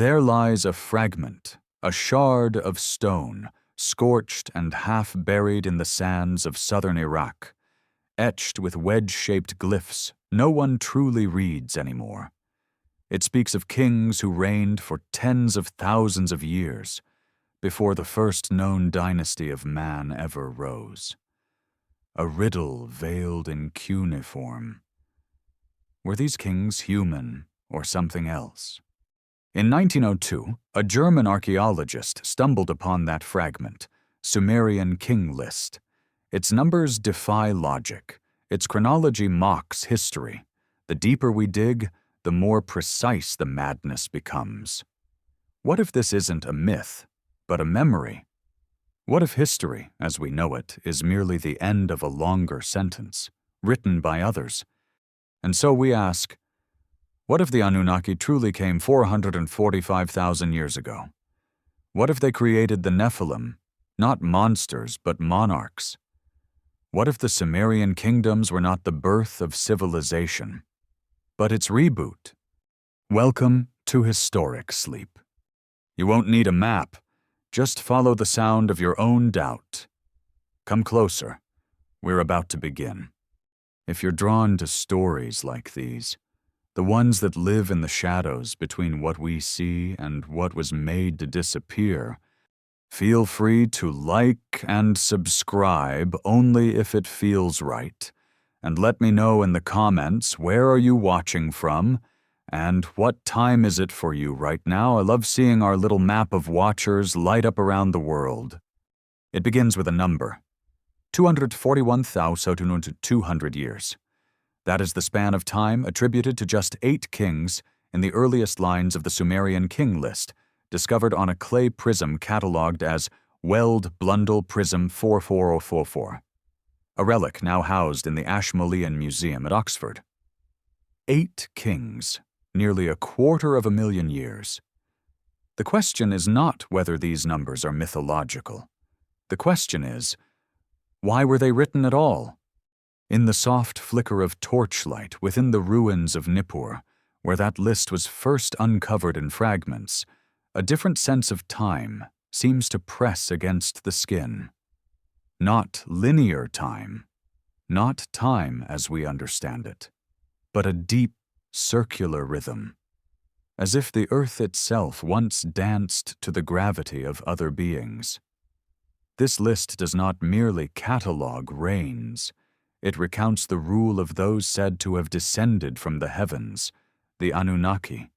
There lies a fragment, a shard of stone, scorched and half buried in the sands of southern Iraq, etched with wedge-shaped glyphs no one truly reads anymore. It speaks of kings who reigned for tens of thousands of years before the first known dynasty of man ever rose. A riddle veiled in cuneiform. Were these kings human or something else? In 1902, a German archaeologist stumbled upon that fragment, Sumerian king list. Its numbers defy logic. Its chronology mocks history. The deeper we dig, the more precise the madness becomes. What if this isn't a myth, but a memory? What if history, as we know it, is merely the end of a longer sentence, written by others? And so we ask, what if the Anunnaki truly came 445,000 years ago? What if they created the Nephilim, not monsters but monarchs? What if the Sumerian kingdoms were not the birth of civilization, but its reboot? Welcome to Historic Sleep. You won't need a map. Just follow the sound of your own doubt. Come closer. We're about to begin. If you're drawn to stories like these, the ones that live in the shadows between what we see and what was made to disappear, feel free to like and subscribe only if it feels right. And let me know in the comments, where are you watching from? And what time is it for you right now? I love seeing our little map of watchers light up around the world. It begins with a number. 241,200 years. That is the span of time attributed to just 8 kings in the earliest lines of the Sumerian king list, discovered on a clay prism catalogued as Weld Blundell Prism 44044, a relic now housed in the Ashmolean Museum at Oxford. 8 kings, nearly 250,000 years. The question is not whether these numbers are mythological. The question is, why were they written at all? In the soft flicker of torchlight within the ruins of Nippur, where that list was first uncovered in fragments, a different sense of time seems to press against the skin. Not linear time, not time as we understand it, but a deep, circular rhythm, as if the earth itself once danced to the gravity of other beings. This list does not merely catalog reigns, it recounts the rule of those said to have descended from the heavens, the Anunnaki,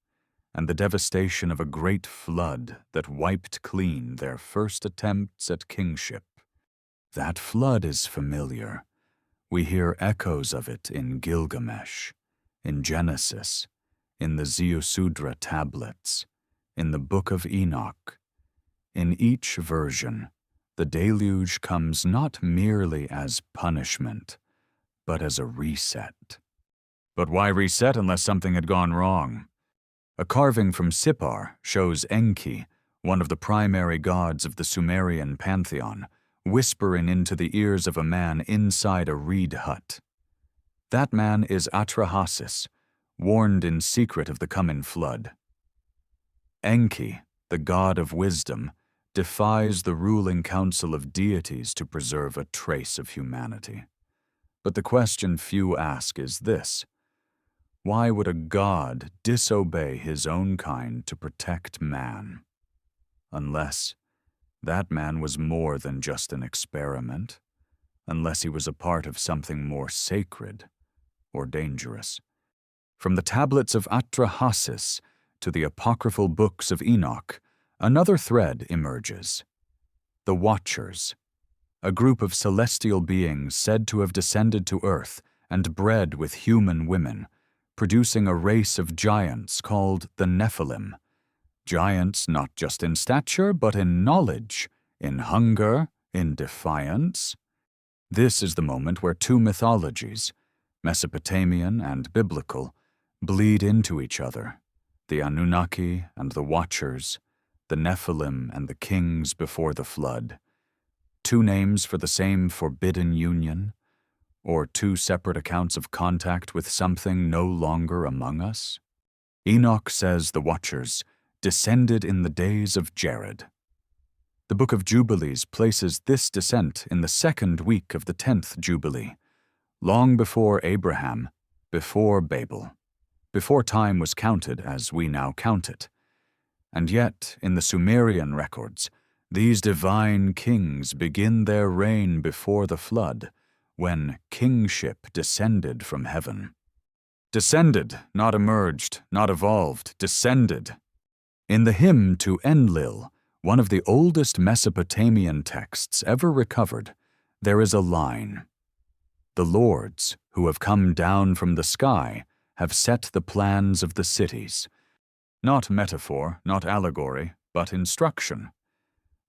and the devastation of a great flood that wiped clean their first attempts at kingship. That flood is familiar. We hear echoes of it in Gilgamesh, in Genesis, in the Ziusudra tablets, in the Book of Enoch. In each version, the deluge comes not merely as punishment, but as a reset. But why reset unless something had gone wrong? A carving from Sippar shows Enki, one of the primary gods of the Sumerian pantheon, whispering into the ears of a man inside a reed hut. That man is Atrahasis, warned in secret of the coming flood. Enki, the god of wisdom, defies the ruling council of deities to preserve a trace of humanity. But the question few ask is this: why would a god disobey his own kind to protect man? Unless that man was more than just an experiment, unless he was a part of something more sacred or dangerous. From the tablets of Atrahasis to the apocryphal books of Enoch, another thread emerges. The Watchers, a group of celestial beings said to have descended to Earth and bred with human women, producing a race of giants called the Nephilim. Giants not just in stature, but in knowledge, in hunger, in defiance. This is the moment where two mythologies, Mesopotamian and biblical, bleed into each other, the Anunnaki and the Watchers, the Nephilim and the kings before the flood. Two names for the same forbidden union, or two separate accounts of contact with something no longer among us? Enoch says the Watchers descended in the days of Jared. The Book of Jubilees places this descent in the 2nd week of the 10th Jubilee, long before Abraham, before Babel, before time was counted as we now count it. And yet, in the Sumerian records, these divine kings begin their reign before the flood, when kingship descended from heaven. Descended, not emerged, not evolved, descended. In the hymn to Enlil, one of the oldest Mesopotamian texts ever recovered, there is a line: "The lords, who have come down from the sky, have set the plans of the cities." Not metaphor, not allegory, but instruction.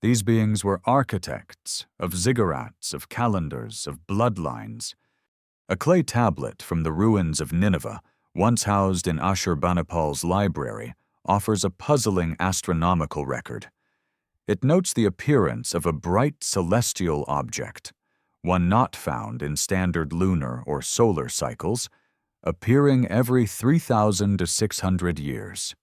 These beings were architects of ziggurats, of calendars, of bloodlines. A clay tablet from the ruins of Nineveh, once housed in Ashurbanipal's library, offers a puzzling astronomical record. It notes the appearance of a bright celestial object, one not found in standard lunar or solar cycles, appearing every 3,000 to 600 years.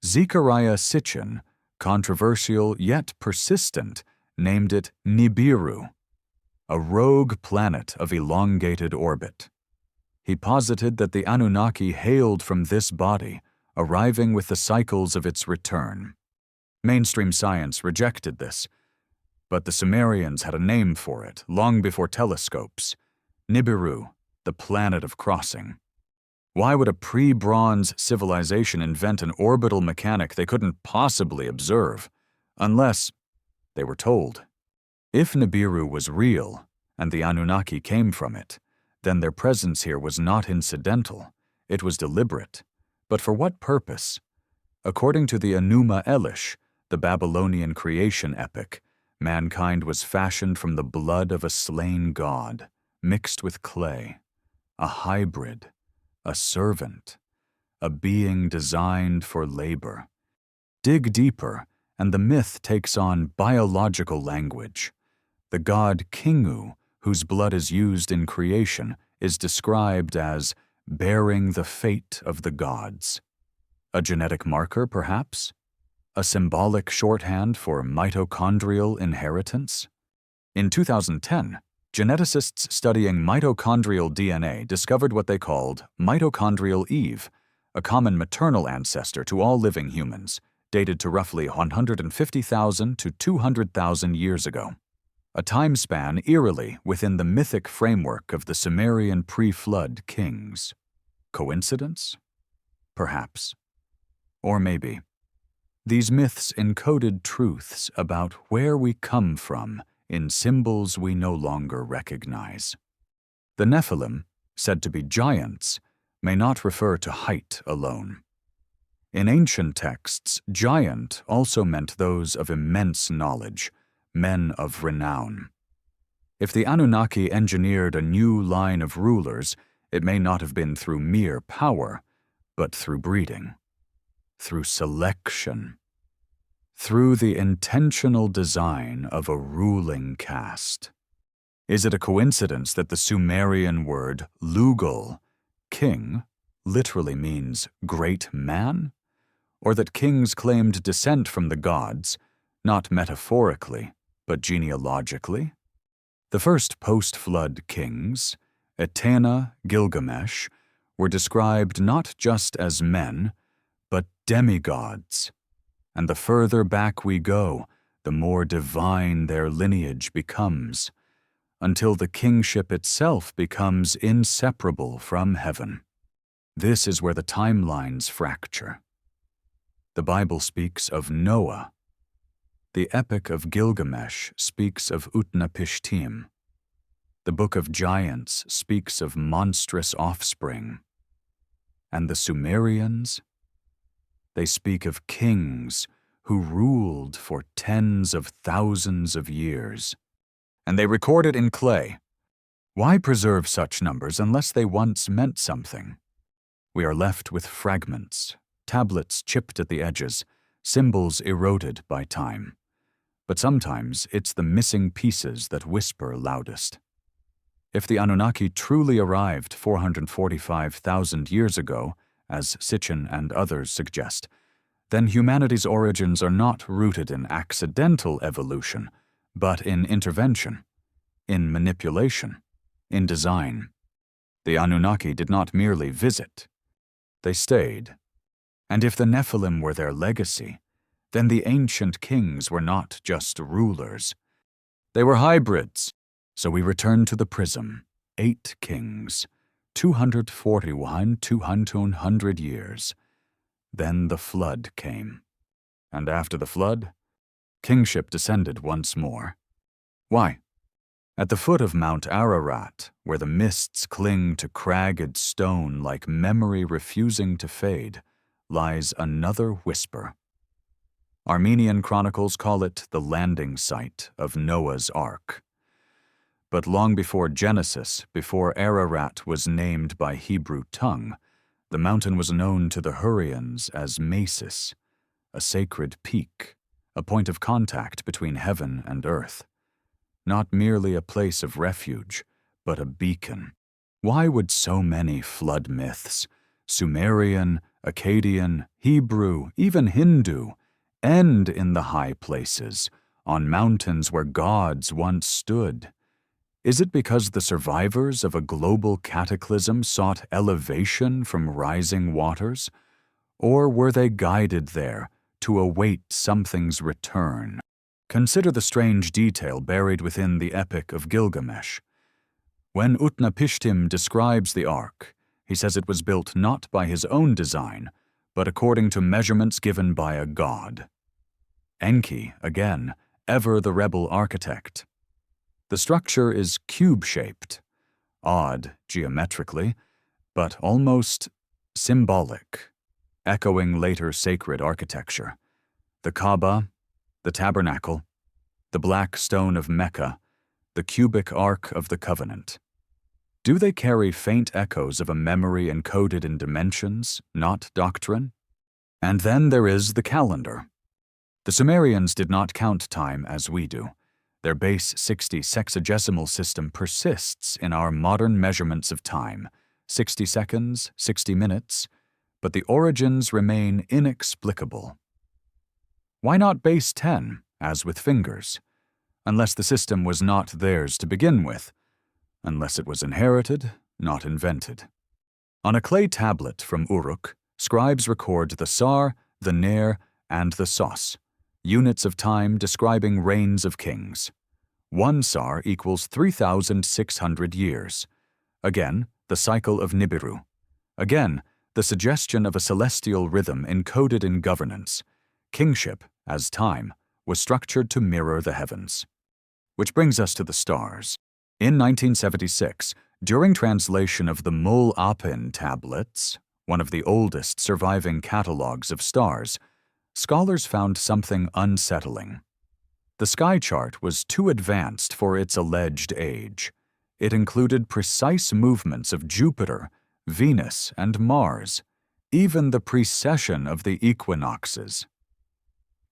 Zecharia Sitchin, controversial yet persistent, named it Nibiru, a rogue planet of elongated orbit. He posited that the Anunnaki hailed from this body, arriving with the cycles of its return. Mainstream science rejected this, but the Sumerians had a name for it long before telescopes: Nibiru, the planet of crossing. Why would a pre-bronze civilization invent an orbital mechanic they couldn't possibly observe, unless they were told? If Nibiru was real, and the Anunnaki came from it, then their presence here was not incidental, it was deliberate. But for what purpose? According to the Enuma Elish, the Babylonian creation epic, mankind was fashioned from the blood of a slain god, mixed with clay, a hybrid, a servant, a being designed for labor. Dig deeper, and the myth takes on biological language. The god Kingu, whose blood is used in creation, is described as bearing the fate of the gods. A genetic marker, perhaps? A symbolic shorthand for mitochondrial inheritance? In 2010, geneticists studying mitochondrial DNA discovered what they called mitochondrial Eve, a common maternal ancestor to all living humans, dated to roughly 150,000 to 200,000 years ago. A time span eerily within the mythic framework of the Sumerian pre-flood kings. Coincidence? Perhaps. Or maybe. These myths encoded truths about where we come from in symbols we no longer recognize. The Nephilim, said to be giants, may not refer to height alone. In ancient texts, giant also meant those of immense knowledge, men of renown. If the Anunnaki engineered a new line of rulers, it may not have been through mere power, but through breeding, through selection, through the intentional design of a ruling caste. Is it a coincidence that the Sumerian word Lugal, king, literally means great man? Or that kings claimed descent from the gods, not metaphorically, but genealogically? The first post-flood kings, Etana, Gilgamesh, were described not just as men, but demigods. And the further back we go, the more divine their lineage becomes, until the kingship itself becomes inseparable from heaven. This is where the timelines fracture. The Bible speaks of Noah. The Epic of Gilgamesh speaks of Utnapishtim. The Book of Giants speaks of monstrous offspring. And the Sumerians? They speak of kings who ruled for tens of thousands of years. And they record it in clay. Why preserve such numbers unless they once meant something? We are left with fragments, tablets chipped at the edges, symbols eroded by time. But sometimes it's the missing pieces that whisper loudest. If the Anunnaki truly arrived 445,000 years ago, as Sitchin and others suggest, then humanity's origins are not rooted in accidental evolution, but in intervention, in manipulation, in design. The Anunnaki did not merely visit. They stayed. And if the Nephilim were their legacy, then the ancient kings were not just rulers. They were hybrids. So we return to the prism. 8 kings, 200 years. Then the flood came. And after the flood, kingship descended once more. Why? At the foot of Mount Ararat, where the mists cling to cragged stone like memory refusing to fade, lies another whisper. Armenian chronicles call it the landing site of Noah's Ark. But long before Genesis, before Ararat was named by Hebrew tongue, the mountain was known to the Hurrians as Mesis, a sacred peak, a point of contact between heaven and earth. Not merely a place of refuge, but a beacon. Why would so many flood myths, Sumerian, Akkadian, Hebrew, even Hindu, end in the high places, on mountains where gods once stood? Is it because the survivors of a global cataclysm sought elevation from rising waters? Or were they guided there to await something's return? Consider the strange detail buried within the Epic of Gilgamesh. When Utnapishtim describes the Ark, he says it was built not by his own design, but according to measurements given by a god. Enki, again, ever the rebel architect. The structure is cube-shaped, odd geometrically, but almost symbolic, echoing later sacred architecture. The Kaaba, the Tabernacle, the Black Stone of Mecca, the cubic Ark of the Covenant. Do they carry faint echoes of a memory encoded in dimensions, not doctrine? And then there is the calendar. The Sumerians did not count time as we do. Their base 60 sexagesimal system persists in our modern measurements of time, 60 seconds, 60 minutes, but the origins remain inexplicable. Why not base 10, as with fingers? Unless the system was not theirs to begin with, unless it was inherited, not invented. On a clay tablet from Uruk, scribes record the Sar, the Ner, and the Sos, units of time describing reigns of kings. 1 Sar equals 3,600 years. Again, the cycle of Nibiru. Again, the suggestion of a celestial rhythm encoded in governance. Kingship, as time, was structured to mirror the heavens. Which brings us to the stars. In 1976, during translation of the Mul Apin tablets, one of the oldest surviving catalogues of stars, scholars found something unsettling. The sky chart was too advanced for its alleged age. It included precise movements of Jupiter, Venus, and Mars, even the precession of the equinoxes.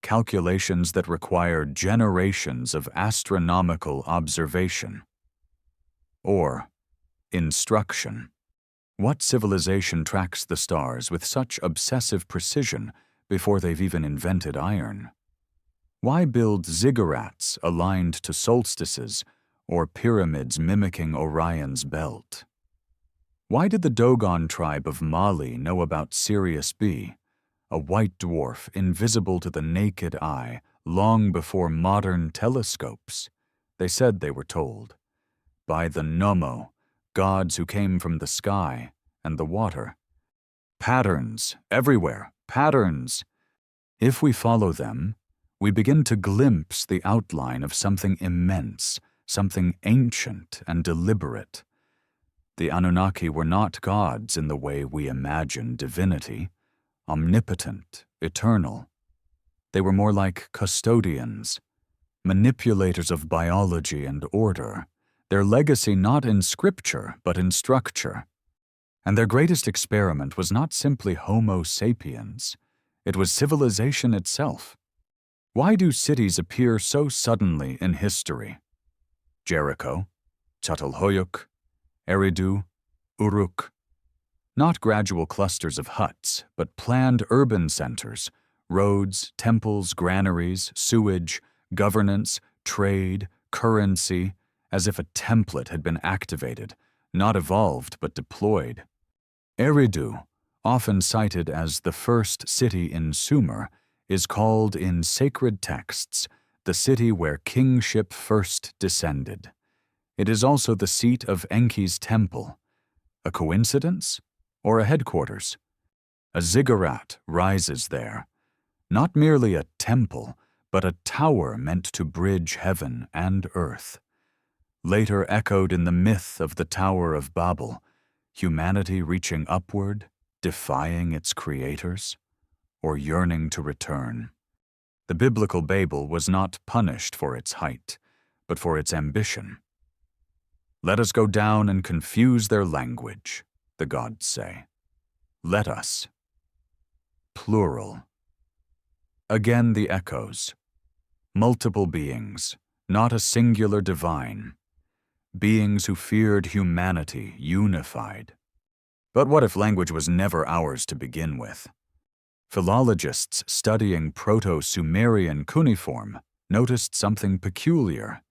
Calculations that required generations of astronomical observation. Or instruction. What civilization tracks the stars with such obsessive precision before they've even invented iron? Why build ziggurats aligned to solstices or pyramids mimicking Orion's belt? Why did the Dogon tribe of Mali know about Sirius B, a white dwarf invisible to the naked eye long before modern telescopes? They said they were told. By the Nomo, gods who came from the sky and the water. Patterns, everywhere, patterns. If we follow them, we begin to glimpse the outline of something immense, something ancient and deliberate. The Anunnaki were not gods in the way we imagine divinity, omnipotent, eternal. They were more like custodians, manipulators of biology and order, their legacy not in scripture but in structure. And their greatest experiment was not simply Homo sapiens, it was civilization itself. Why do cities appear so suddenly in history? Jericho, Çatalhöyük, Eridu, Uruk. Not gradual clusters of huts, but planned urban centers, roads, temples, granaries, sewage, governance, trade, currency, as if a template had been activated, not evolved but deployed. Eridu, often cited as the first city in Sumer, is called in sacred texts the city where kingship first descended. It is also the seat of Enki's temple. A coincidence? Or a headquarters? A ziggurat rises there. Not merely a temple, but a tower meant to bridge heaven and earth. Later echoed in the myth of the Tower of Babel, humanity reaching upward, defying its creators, or yearning to return. The biblical Babel was not punished for its height, but for its ambition. Let us go down and confuse their language, the gods say. Let us. Plural. Again the echoes. Multiple beings, not a singular divine. Beings who feared humanity unified. But what if language was never ours to begin with? Philologists studying Proto-Sumerian cuneiform noticed something peculiar.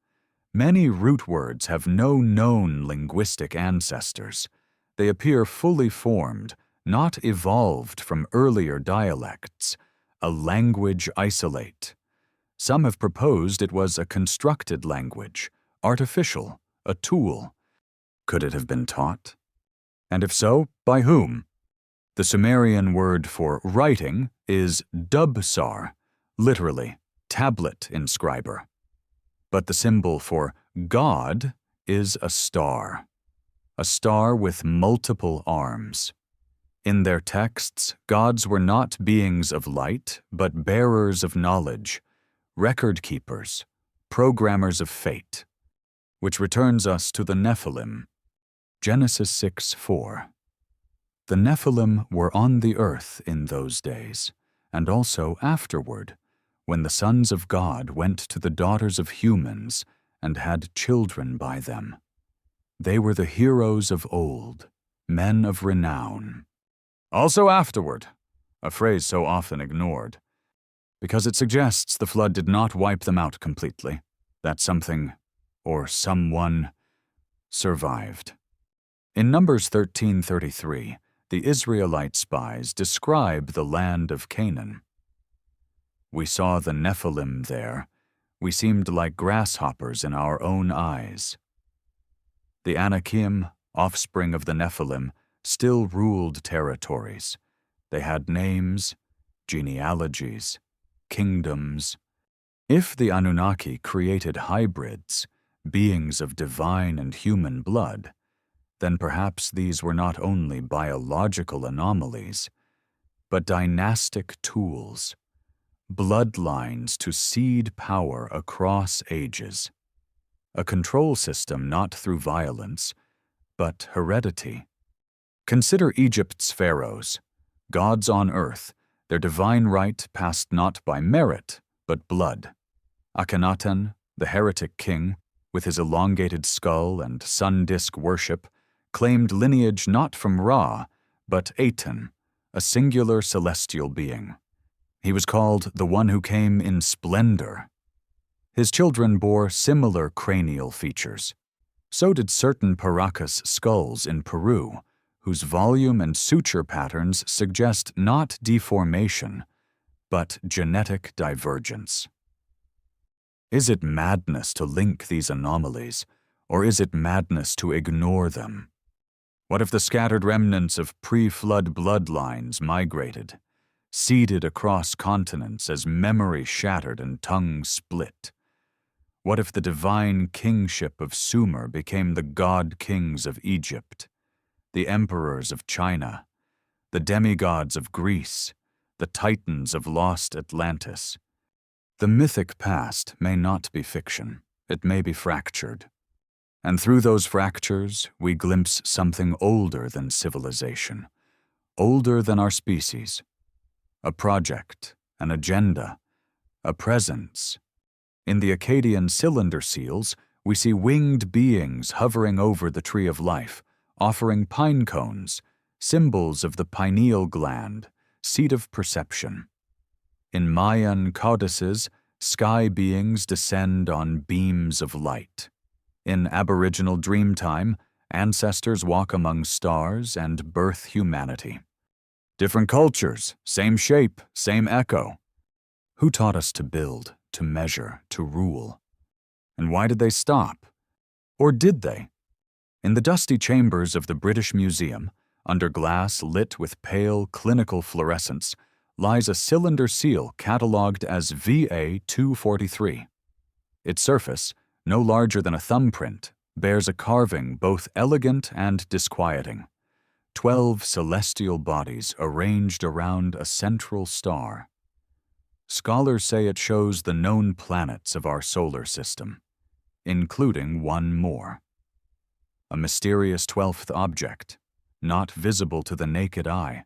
Many root words have no known linguistic ancestors. They appear fully formed, not evolved from earlier dialects, a language isolate. Some have proposed it was a constructed language, artificial, a tool. Could it have been taught? And if so, by whom? The Sumerian word for writing is dubsar, literally, tablet inscriber. But the symbol for God is a star with multiple arms. In their texts, gods were not beings of light, but bearers of knowledge, record keepers, programmers of fate, which returns us to the Nephilim. Genesis 6:4. The Nephilim were on the earth in those days, and also afterward, when the sons of God went to the daughters of humans and had children by them. They were the heroes of old, men of renown. Also afterward, a phrase so often ignored, because it suggests the flood did not wipe them out completely, that something, or someone, survived. In Numbers 13:33, the Israelite spies describe the land of Canaan. We saw the Nephilim there. We seemed like grasshoppers in our own eyes. The Anakim, offspring of the Nephilim, still ruled territories. They had names, genealogies, kingdoms. If the Anunnaki created hybrids, beings of divine and human blood, then perhaps these were not only biological anomalies, but dynastic tools, bloodlines to seed power across ages. A control system not through violence, but heredity. Consider Egypt's pharaohs, gods on earth, their divine right passed not by merit, but blood. Akhenaten, the heretic king, with his elongated skull and sun disk worship, claimed lineage not from Ra, but Aten, a singular celestial being. He was called the one who came in splendor. His children bore similar cranial features. So did certain Paracas skulls in Peru, whose volume and suture patterns suggest not deformation, but genetic divergence. Is it madness to link these anomalies, or is it madness to ignore them? What if the scattered remnants of pre-flood bloodlines migrated, seeded across continents as memory shattered and tongues split? What if the divine kingship of Sumer became the god-kings of Egypt, the emperors of China, the demigods of Greece, the titans of lost Atlantis? The mythic past may not be fiction, it may be fractured. And through those fractures, we glimpse something older than civilization, older than our species. A project, an agenda, a presence. In the Akkadian cylinder seals, we see winged beings hovering over the tree of life, offering pine cones, symbols of the pineal gland, seat of perception. In Mayan codices, sky beings descend on beams of light. In Aboriginal Dreamtime, ancestors walk among stars and birth humanity. Different cultures, same shape, same echo. Who taught us to build, to measure, to rule? And why did they stop? Or did they? In the dusty chambers of the British Museum, under glass lit with pale clinical fluorescence, lies a cylinder seal catalogued as VA-243. Its surface, no larger than a thumbprint, bears a carving both elegant and disquieting. 12 celestial bodies arranged around a central star. Scholars say it shows the known planets of our solar system, including one more. A mysterious 12th object, not visible to the naked eye,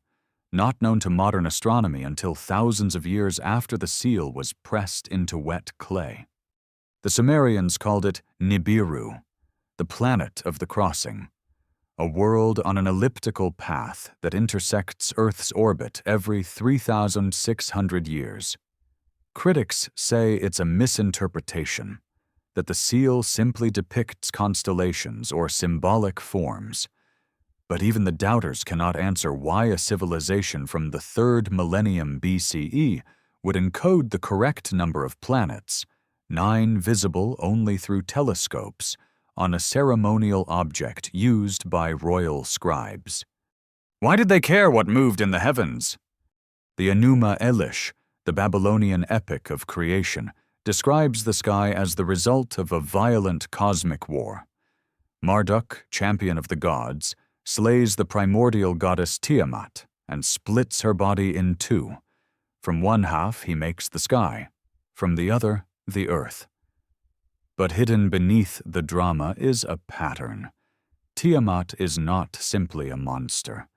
not known to modern astronomy until thousands of years after the seal was pressed into wet clay. The Sumerians called it Nibiru, the planet of the crossing, a world on an elliptical path that intersects Earth's orbit every 3,600 years. Critics say it's a misinterpretation, that the seal simply depicts constellations or symbolic forms. But even the doubters cannot answer why a civilization from the 3rd millennium BCE would encode the correct number of planets, 9 visible only through telescopes, on a ceremonial object used by royal scribes. Why did they care what moved in the heavens? The Enuma Elish, the Babylonian epic of creation, describes the sky as the result of a violent cosmic war. Marduk, champion of the gods, slays the primordial goddess Tiamat and splits her body in two. From one half he makes the sky, from the other the earth. But hidden beneath the drama is a pattern. Tiamat is not simply a monster.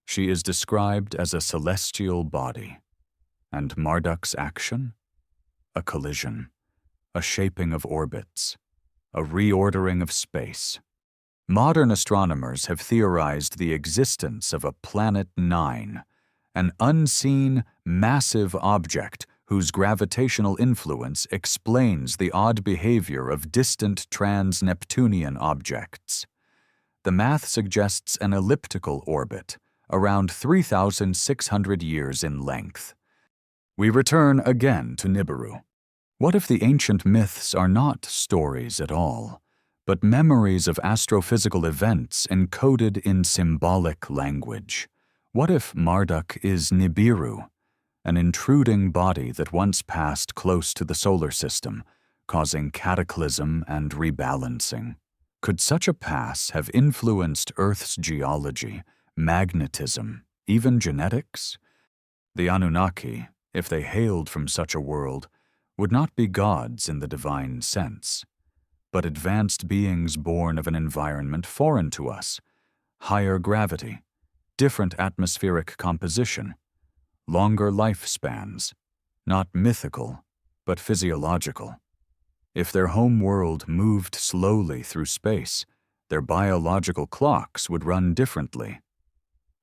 She is described as a celestial body. And Marduk's action? A collision, a shaping of orbits, a reordering of space. Modern astronomers have theorized the existence of a Planet 9, an unseen, massive object whose gravitational influence explains the odd behavior of distant trans-Neptunian objects. The math suggests an elliptical orbit, around 3,600 years in length. We return again to Nibiru. What if the ancient myths are not stories at all, but memories of astrophysical events encoded in symbolic language? What if Marduk is Nibiru, an intruding body that once passed close to the solar system, causing cataclysm and rebalancing? Could such a pass have influenced Earth's geology, magnetism, even genetics? The Anunnaki, if they hailed from such a world, would not be gods in the divine sense, but advanced beings born of an environment foreign to us, higher gravity, different atmospheric composition, longer lifespans, not mythical, but physiological. If their home world moved slowly through space, their biological clocks would run differently.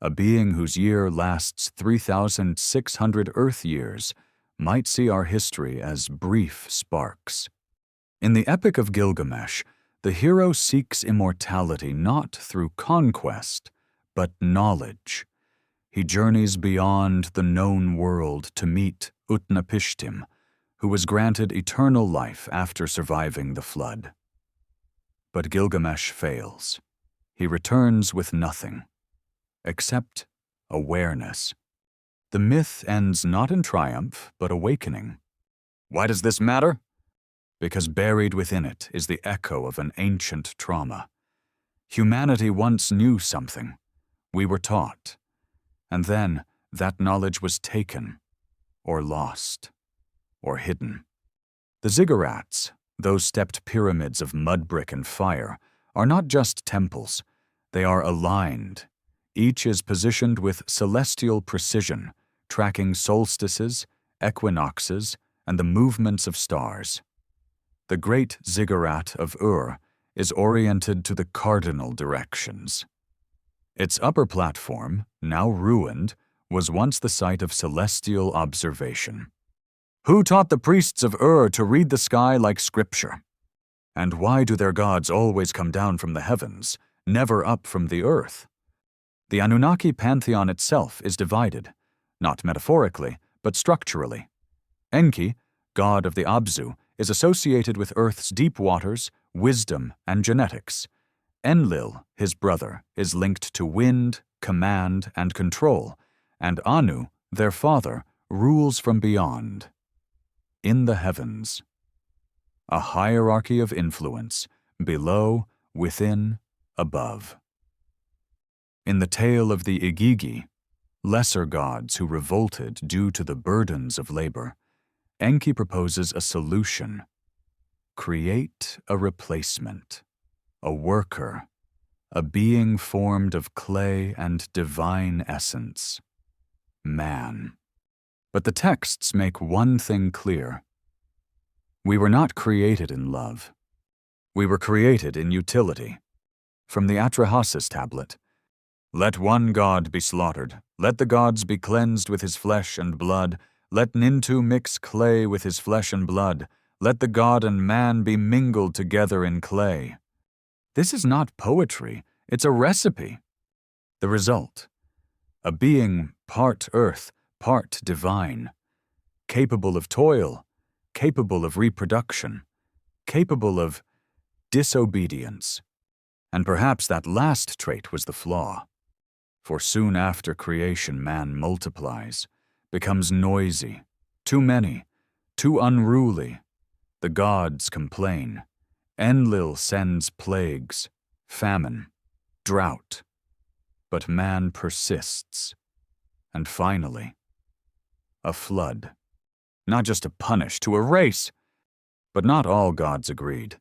A being whose year lasts 3,600 Earth years might see our history as brief sparks. In the Epic of Gilgamesh, the hero seeks immortality not through conquest, but knowledge. He journeys beyond the known world to meet Utnapishtim, who was granted eternal life after surviving the flood. But Gilgamesh fails. He returns with nothing, except awareness. The myth ends not in triumph, but awakening. Why does this matter? Because buried within it is the echo of an ancient trauma. Humanity once knew something. We were taught. And then that knowledge was taken, or lost, or hidden. The ziggurats, those stepped pyramids of mud brick and fire, are not just temples. They are aligned. Each is positioned with celestial precision, tracking solstices, equinoxes, and the movements of stars. The great ziggurat of Ur is oriented to the cardinal directions. Its upper platform, now ruined, was once the site of celestial observation. Who taught the priests of Ur to read the sky like scripture? And why do their gods always come down from the heavens, never up from the earth? The Anunnaki pantheon itself is divided, not metaphorically, but structurally. Enki, god of the Abzu, is associated with Earth's deep waters, wisdom, and genetics. Enlil, his brother, is linked to wind, command, and control, and Anu, their father, rules from beyond. In the heavens. A hierarchy of influence, below, within, above. In the tale of the Igigi, lesser gods who revolted due to the burdens of labor, Enki proposes a solution. Create a replacement, a worker, a being formed of clay and divine essence, man. But the texts make one thing clear. We were not created in love. We were created in utility. From the Atrahasis tablet, let one god be slaughtered, let the gods be cleansed with his flesh and blood, let Nintu mix clay with his flesh and blood, let the god and man be mingled together in clay. This is not poetry, it's a recipe. The result, a being part earth, part divine, capable of toil, capable of reproduction, capable of disobedience. And perhaps that last trait was the flaw. For soon after creation man multiplies, becomes noisy, too many, too unruly. The gods complain. Enlil sends plagues, famine, drought. But man persists. And finally, a flood. Not just to punish, to erase. But not all gods agreed.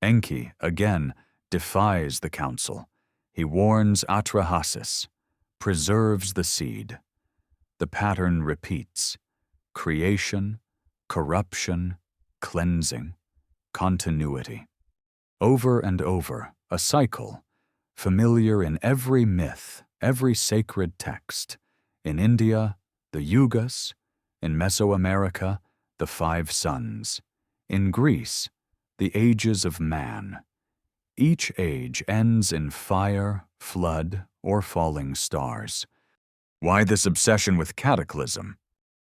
Enki, again, defies the council. He warns Atrahasis, preserves the seed. The pattern repeats. Creation, corruption, cleansing, continuity. Over and over, a cycle, familiar in every myth, every sacred text. In India, the Yugas. In Mesoamerica, the 5 suns. In Greece, the ages of man. Each age ends in fire, flood, or falling stars. Why this obsession with cataclysm?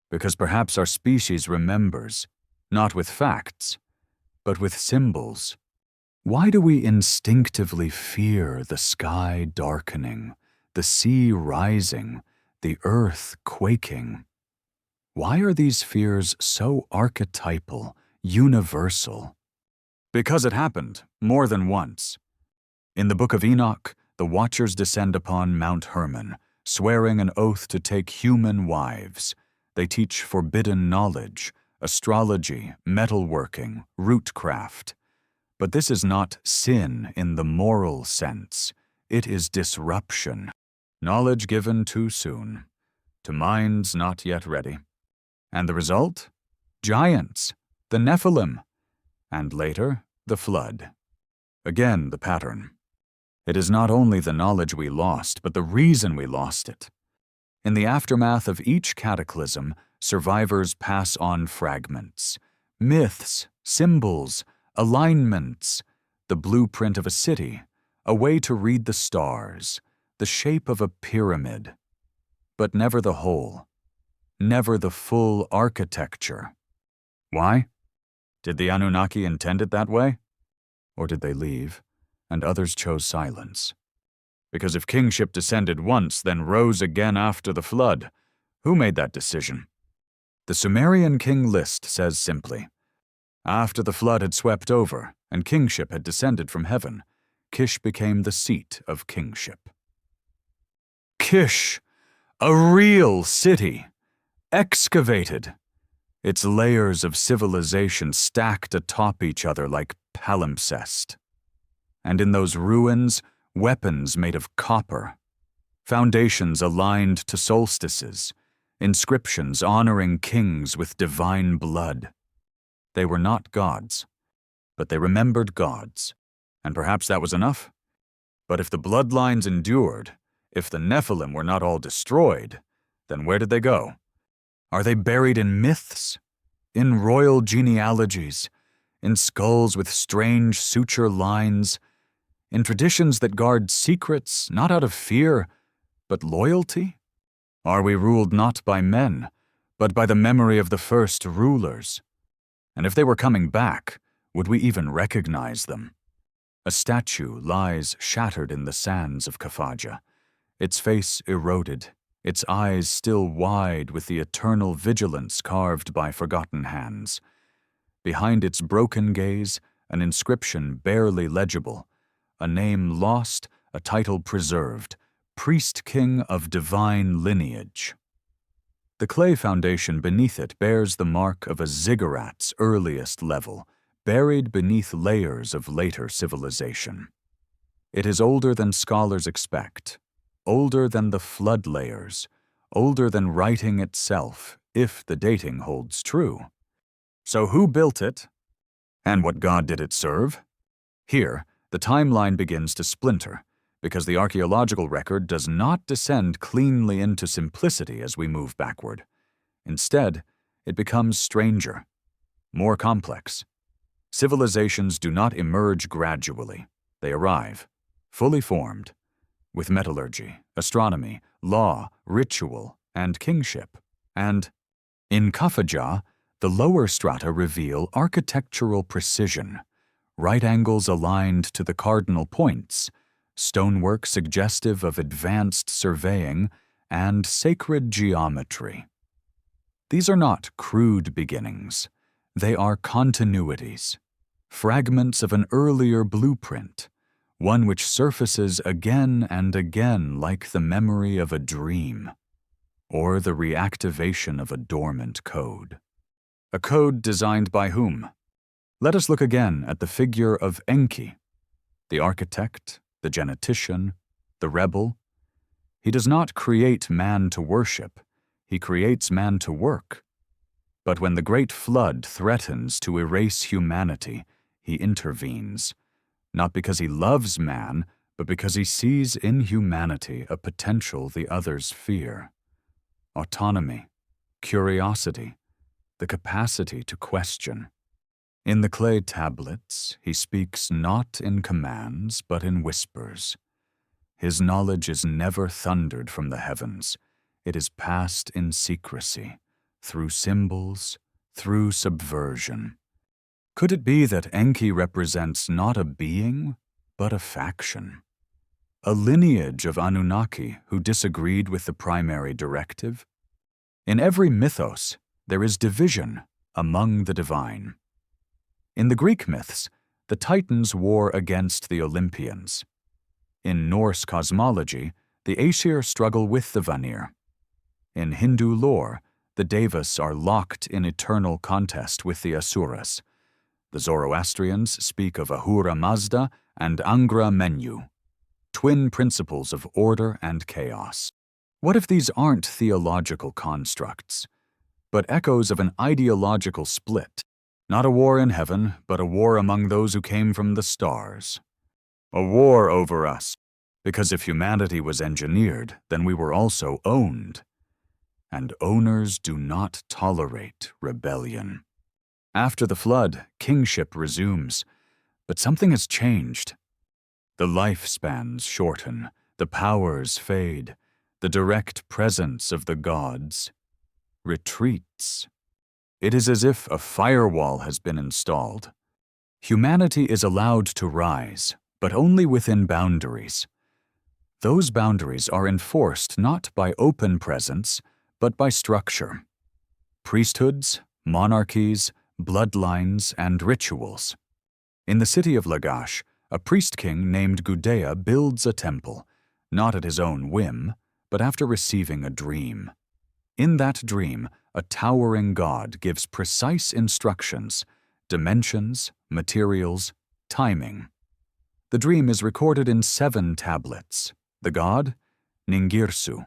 Because perhaps our species remembers, not with facts, but with symbols. Why do we instinctively fear the sky darkening, the sea rising, the earth quaking? Why are these fears so archetypal, universal? Because it happened more than once. In the Book of Enoch, the Watchers descend upon Mount Hermon, swearing an oath to take human wives. They teach forbidden knowledge, astrology, metalworking, rootcraft. But this is not sin in the moral sense. It is disruption. Knowledge given too soon, to minds not yet ready. And the result? Giants, the Nephilim, and later, the flood. Again, the pattern. It is not only the knowledge we lost, but the reason we lost it. In the aftermath of each cataclysm, survivors pass on fragments, myths, symbols, alignments, the blueprint of a city, a way to read the stars, the shape of a pyramid, but never the whole. Never the full architecture. Why? Did the Anunnaki intend it that way? Or did they leave, and others chose silence? Because if kingship descended once, then rose again after the flood, who made that decision? The Sumerian king list says simply, after the flood had swept over, and kingship had descended from heaven, Kish became the seat of kingship. Kish, a real city! Excavated, its layers of civilization stacked atop each other like palimpsest. And in those ruins, weapons made of copper, foundations aligned to solstices, inscriptions honoring kings with divine blood. They were not gods, but they remembered gods, and perhaps that was enough. But if the bloodlines endured, if the Nephilim were not all destroyed, then where did they go? Are they buried in myths? in royal genealogies, in skulls with strange suture lines, in traditions that guard secrets not out of fear, but loyalty? Are we ruled not by men, but by the memory of the first rulers? And if they were coming back, would we even recognize them? A statue lies shattered in the sands of Kafaja, its face eroded, its eyes still wide with the eternal vigilance carved by forgotten hands. Behind its broken gaze, an inscription barely legible, a name lost, a title preserved, priest-king of divine lineage. The clay foundation beneath it bears the mark of a ziggurat's earliest level, buried beneath layers of later civilization. It is older than scholars expect, older than the flood layers, older than writing itself, if the dating holds true. So who built it? And what god did it serve? Here, the timeline begins to splinter, because the archaeological record does not descend cleanly into simplicity as we move backward. Instead, it becomes stranger, more complex. Civilizations do not emerge gradually. They arrive, fully formed, with metallurgy, astronomy, law, ritual, and kingship. And, in Kafaja, the lower strata reveal architectural precision, right angles aligned to the cardinal points, stonework suggestive of advanced surveying, and sacred geometry. These are not crude beginnings. They are continuities, fragments of an earlier blueprint, one which surfaces again and again like the memory of a dream, or the reactivation of a dormant code. A code designed by whom? Let us look again at the figure of Enki, the architect, the genetician, the rebel. He does not create man to worship, he creates man to work. But when the great flood threatens to erase humanity, he intervenes, not because he loves man, but because he sees in humanity a potential the others fear. Autonomy, curiosity, the capacity to question. In the clay tablets, he speaks not in commands, but in whispers. His knowledge is never thundered from the heavens. It is passed in secrecy, through symbols, through subversion. Could it be that Enki represents not a being, but a faction? A lineage of Anunnaki who disagreed with the primary directive? In every mythos, there is division among the divine. In the Greek myths, the Titans war against the Olympians. In Norse cosmology, the Aesir struggle with the Vanir. In Hindu lore, the Devas are locked in eternal contest with the Asuras. The Zoroastrians speak of Ahura Mazda and Angra Mainyu, twin principles of order and chaos. What if these aren't theological constructs, but echoes of an ideological split? Not a war in heaven, but a war among those who came from the stars. A war over us, because if humanity was engineered, then we were also owned. And owners do not tolerate rebellion. After the flood, kingship resumes, but something has changed. The lifespans shorten, the powers fade, the direct presence of the gods retreats. It is as if a firewall has been installed. Humanity is allowed to rise, but only within boundaries. Those boundaries are enforced not by open presence, but by structure. Priesthoods, monarchies, bloodlines, and rituals. In the city of Lagash, a priest-king named Gudea builds a temple, not at his own whim, but after receiving a dream. In that dream, a towering god gives precise instructions, dimensions, materials, timing. The dream is recorded in 7 tablets. The god, Ningirsu,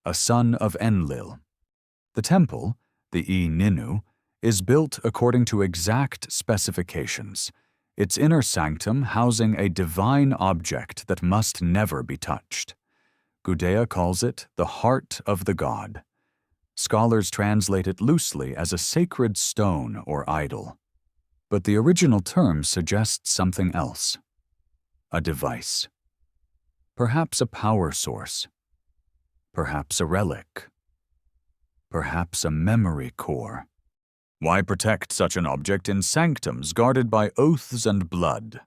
a son of Enlil. The temple, the Ninu, is built according to exact specifications, its inner sanctum housing a divine object that must never be touched. Gudea calls it the heart of the god. Scholars translate it loosely as a sacred stone or idol. But the original term suggests something else. A device. Perhaps a power source. Perhaps a relic. Perhaps a memory core. Why protect such an object in sanctums guarded by oaths and blood?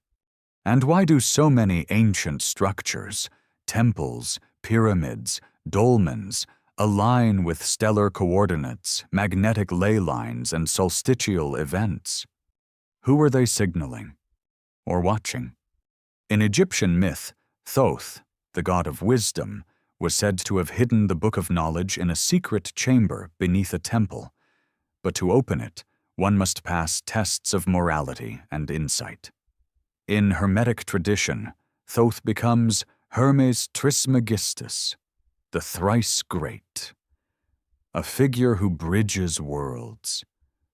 And why do so many ancient structures, temples, pyramids, dolmens, align with stellar coordinates, magnetic ley lines, and solstitial events? Who are they signaling? Or watching? In Egyptian myth, Thoth, the god of wisdom, was said to have hidden the Book of Knowledge in a secret chamber beneath a temple. But to open it, one must pass tests of morality and insight. In Hermetic tradition, Thoth becomes Hermes Trismegistus, the thrice great, a figure who bridges worlds,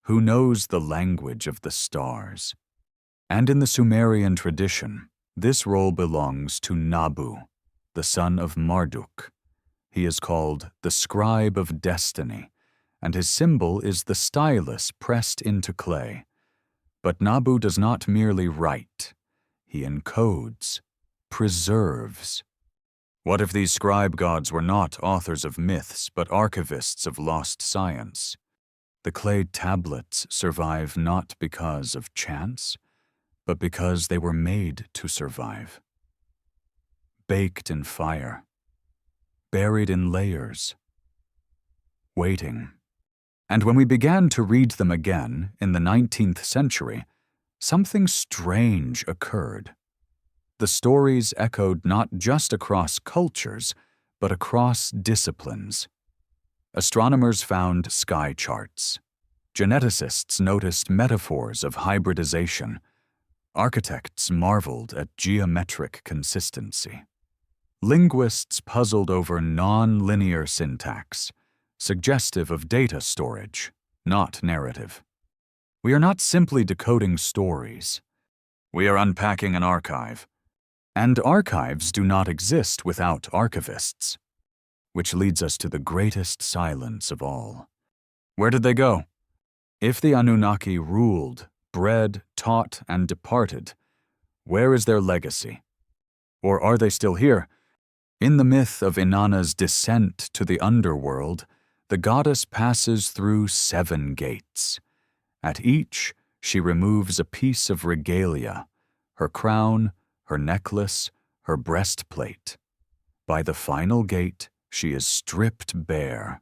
who knows the language of the stars. And in the Sumerian tradition, this role belongs to Nabu, the son of Marduk. He is called the scribe of destiny, and his symbol is the stylus pressed into clay. But Nabu does not merely write. He encodes, preserves. What if these scribe gods were not authors of myths, but archivists of lost science? The clay tablets survive not because of chance, but because they were made to survive. Baked in fire, buried in layers, waiting. And when we began to read them again in the 19th century, something strange occurred. The stories echoed not just across cultures, but across disciplines. Astronomers found sky charts. Geneticists noticed metaphors of hybridization. Architects marveled at geometric consistency. Linguists puzzled over non-linear syntax, suggestive of data storage, not narrative. We are not simply decoding stories. We are unpacking an archive. And archives do not exist without archivists. Which leads us to the greatest silence of all. Where did they go? If the Anunnaki ruled, bred, taught, and departed, where is their legacy? Or are they still here? In the myth of Inanna's descent to the underworld, the goddess passes through 7 gates. At each, she removes a piece of regalia, her crown, her necklace, her breastplate. By the final gate, she is stripped bare,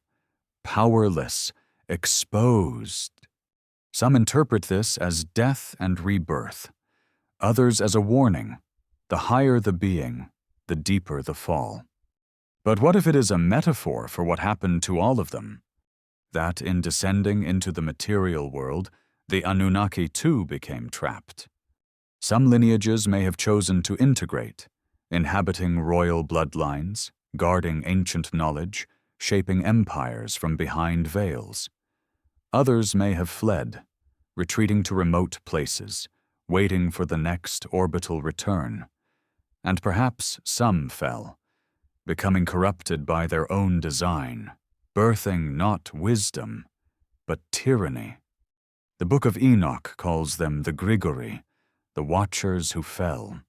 powerless, exposed. Some interpret this as death and rebirth, others as a warning. The higher the being, the deeper the fall. But what if it is a metaphor for what happened to all of them? That in descending into the material world, the Anunnaki too became trapped. Some lineages may have chosen to integrate, inhabiting royal bloodlines, guarding ancient knowledge, shaping empires from behind veils. Others may have fled, retreating to remote places, waiting for the next orbital return. And perhaps some fell, becoming corrupted by their own design, birthing not wisdom, but tyranny. The Book of Enoch calls them the Grigori, the watchers who fell.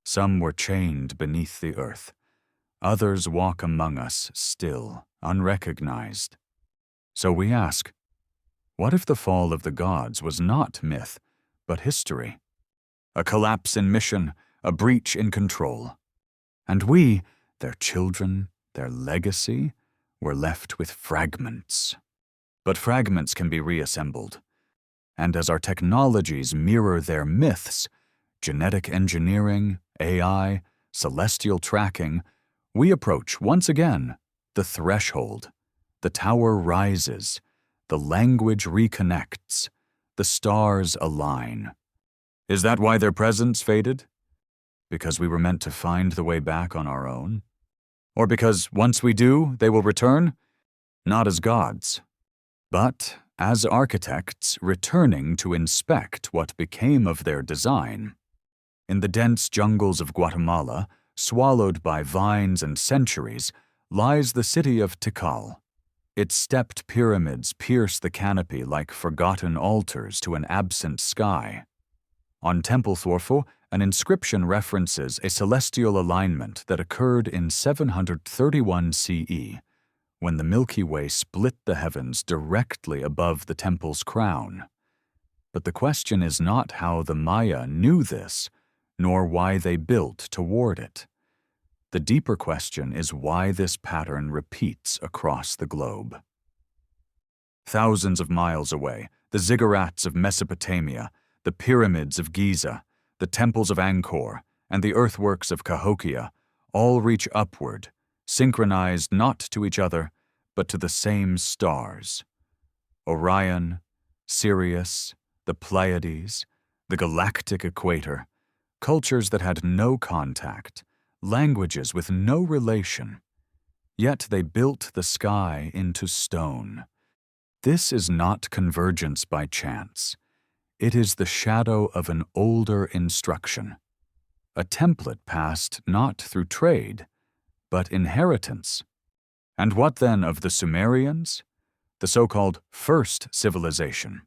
Some were chained beneath the earth. Others walk among us still, unrecognized. So we ask, what if the fall of the gods was not myth, but history? A collapse in mission, a breach in control. And we, their children, their legacy, were left with fragments. But fragments can be reassembled. And as our technologies mirror their myths, genetic engineering, AI, celestial tracking, we approach once again the threshold. The tower rises, the language reconnects, the stars align. Is that why their presence faded? Because we were meant to find the way back on our own? Or because once we do, they will return? Not as gods, but as architects returning to inspect what became of their design. In the dense jungles of Guatemala, swallowed by vines and centuries, lies the city of Tikal. Its stepped pyramids pierce the canopy like forgotten altars to an absent sky. On Temple Thorfo, an inscription references a celestial alignment that occurred in 731 CE, when the Milky Way split the heavens directly above the temple's crown. But the question is not how the Maya knew this, nor why they built toward it. The deeper question is why this pattern repeats across the globe. Thousands of miles away, the ziggurats of Mesopotamia, the pyramids of Giza, the temples of Angkor, and the earthworks of Cahokia all reach upward, synchronized not to each other, but to the same stars. Orion, Sirius, the Pleiades, the galactic equator, cultures that had no contact, languages with no relation. Yet they built the sky into stone. This is not convergence by chance. It is the shadow of an older instruction, a template passed not through trade, but inheritance. And what then of the Sumerians? The so-called first civilization.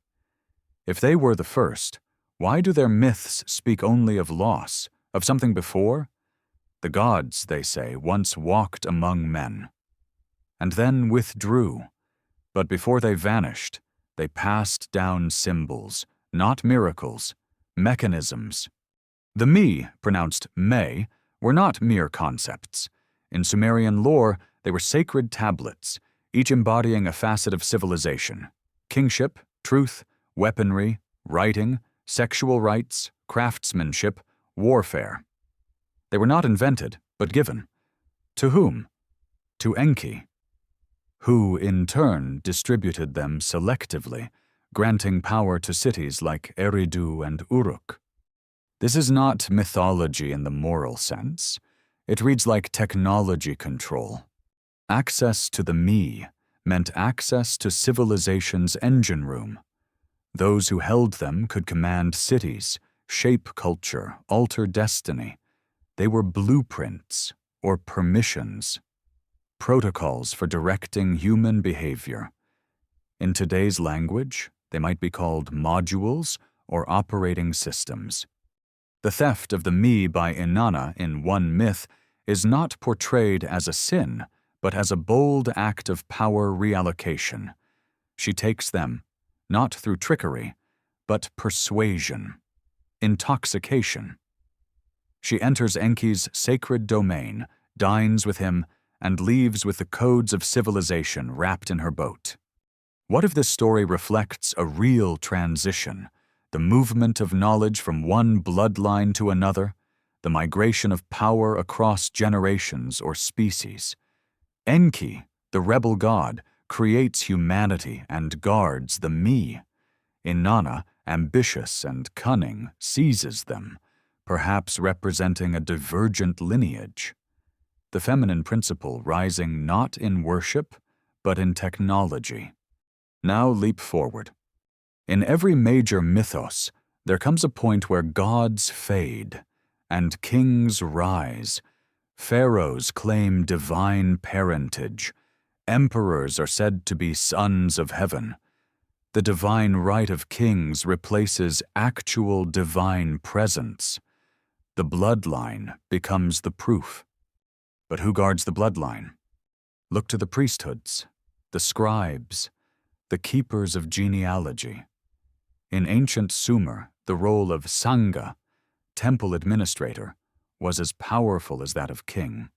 If they were the first, why do their myths speak only of loss, of something before? The gods, they say, once walked among men, and then withdrew. But before they vanished, they passed down symbols, not miracles, mechanisms. The Mi, pronounced Me, were not mere concepts. In Sumerian lore, they were sacred tablets, each embodying a facet of civilization: kingship, truth, weaponry, writing, sexual rites, craftsmanship, warfare. They were not invented, but given. To whom? To Enki, who in turn distributed them selectively, granting power to cities like Eridu and Uruk. This is not mythology in the moral sense. It reads like technology control. Access to the Me meant access to civilization's engine room. Those who held them could command cities, shape culture, alter destiny. They were blueprints, or permissions, protocols for directing human behavior. In today's language, they might be called modules or operating systems. The theft of the Me by Inanna in one myth is not portrayed as a sin, but as a bold act of power reallocation. She takes them, not through trickery, but persuasion, intoxication. She enters Enki's sacred domain, dines with him, and leaves with the codes of civilization wrapped in her boat. What if this story reflects a real transition, the movement of knowledge from one bloodline to another, the migration of power across generations or species? Enki, the rebel god, creates humanity and guards the Me. Inanna, ambitious and cunning, seizes them, perhaps representing a divergent lineage. The feminine principle rising not in worship, but in technology. Now leap forward. In every major mythos, there comes a point where gods fade and kings rise. Pharaohs claim divine parentage. Emperors are said to be sons of heaven. The divine right of kings replaces actual divine presence. The bloodline becomes the proof. But who guards the bloodline? Look to the priesthoods, the scribes, the keepers of genealogy. In ancient Sumer, the role of Sangha, temple administrator, was as powerful as that of king.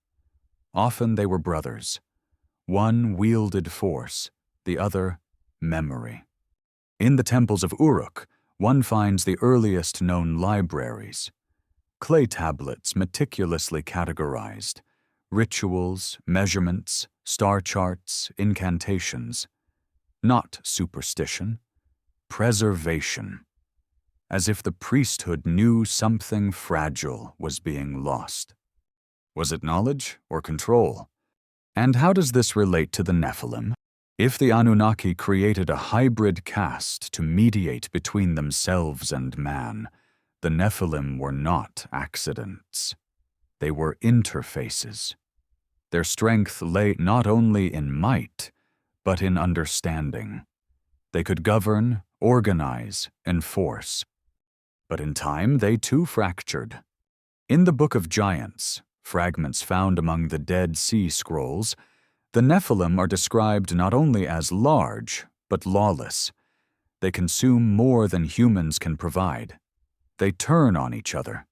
Often they were brothers. One wielded force, the other memory. In the temples of Uruk, one finds the earliest known libraries. Clay tablets meticulously categorized, rituals, measurements, star charts, incantations. Not superstition, preservation. As if the priesthood knew something fragile was being lost. Was it knowledge or control? And how does this relate to the Nephilim? If the Anunnaki created a hybrid caste to mediate between themselves and man, the Nephilim were not accidents. They were interfaces. Their strength lay not only in might, but in understanding. They could govern, organize, enforce. But in time, they too fractured. In the Book of Giants, fragments found among the Dead Sea Scrolls, the Nephilim are described not only as large, but lawless. They consume more than humans can provide. They turn on each other.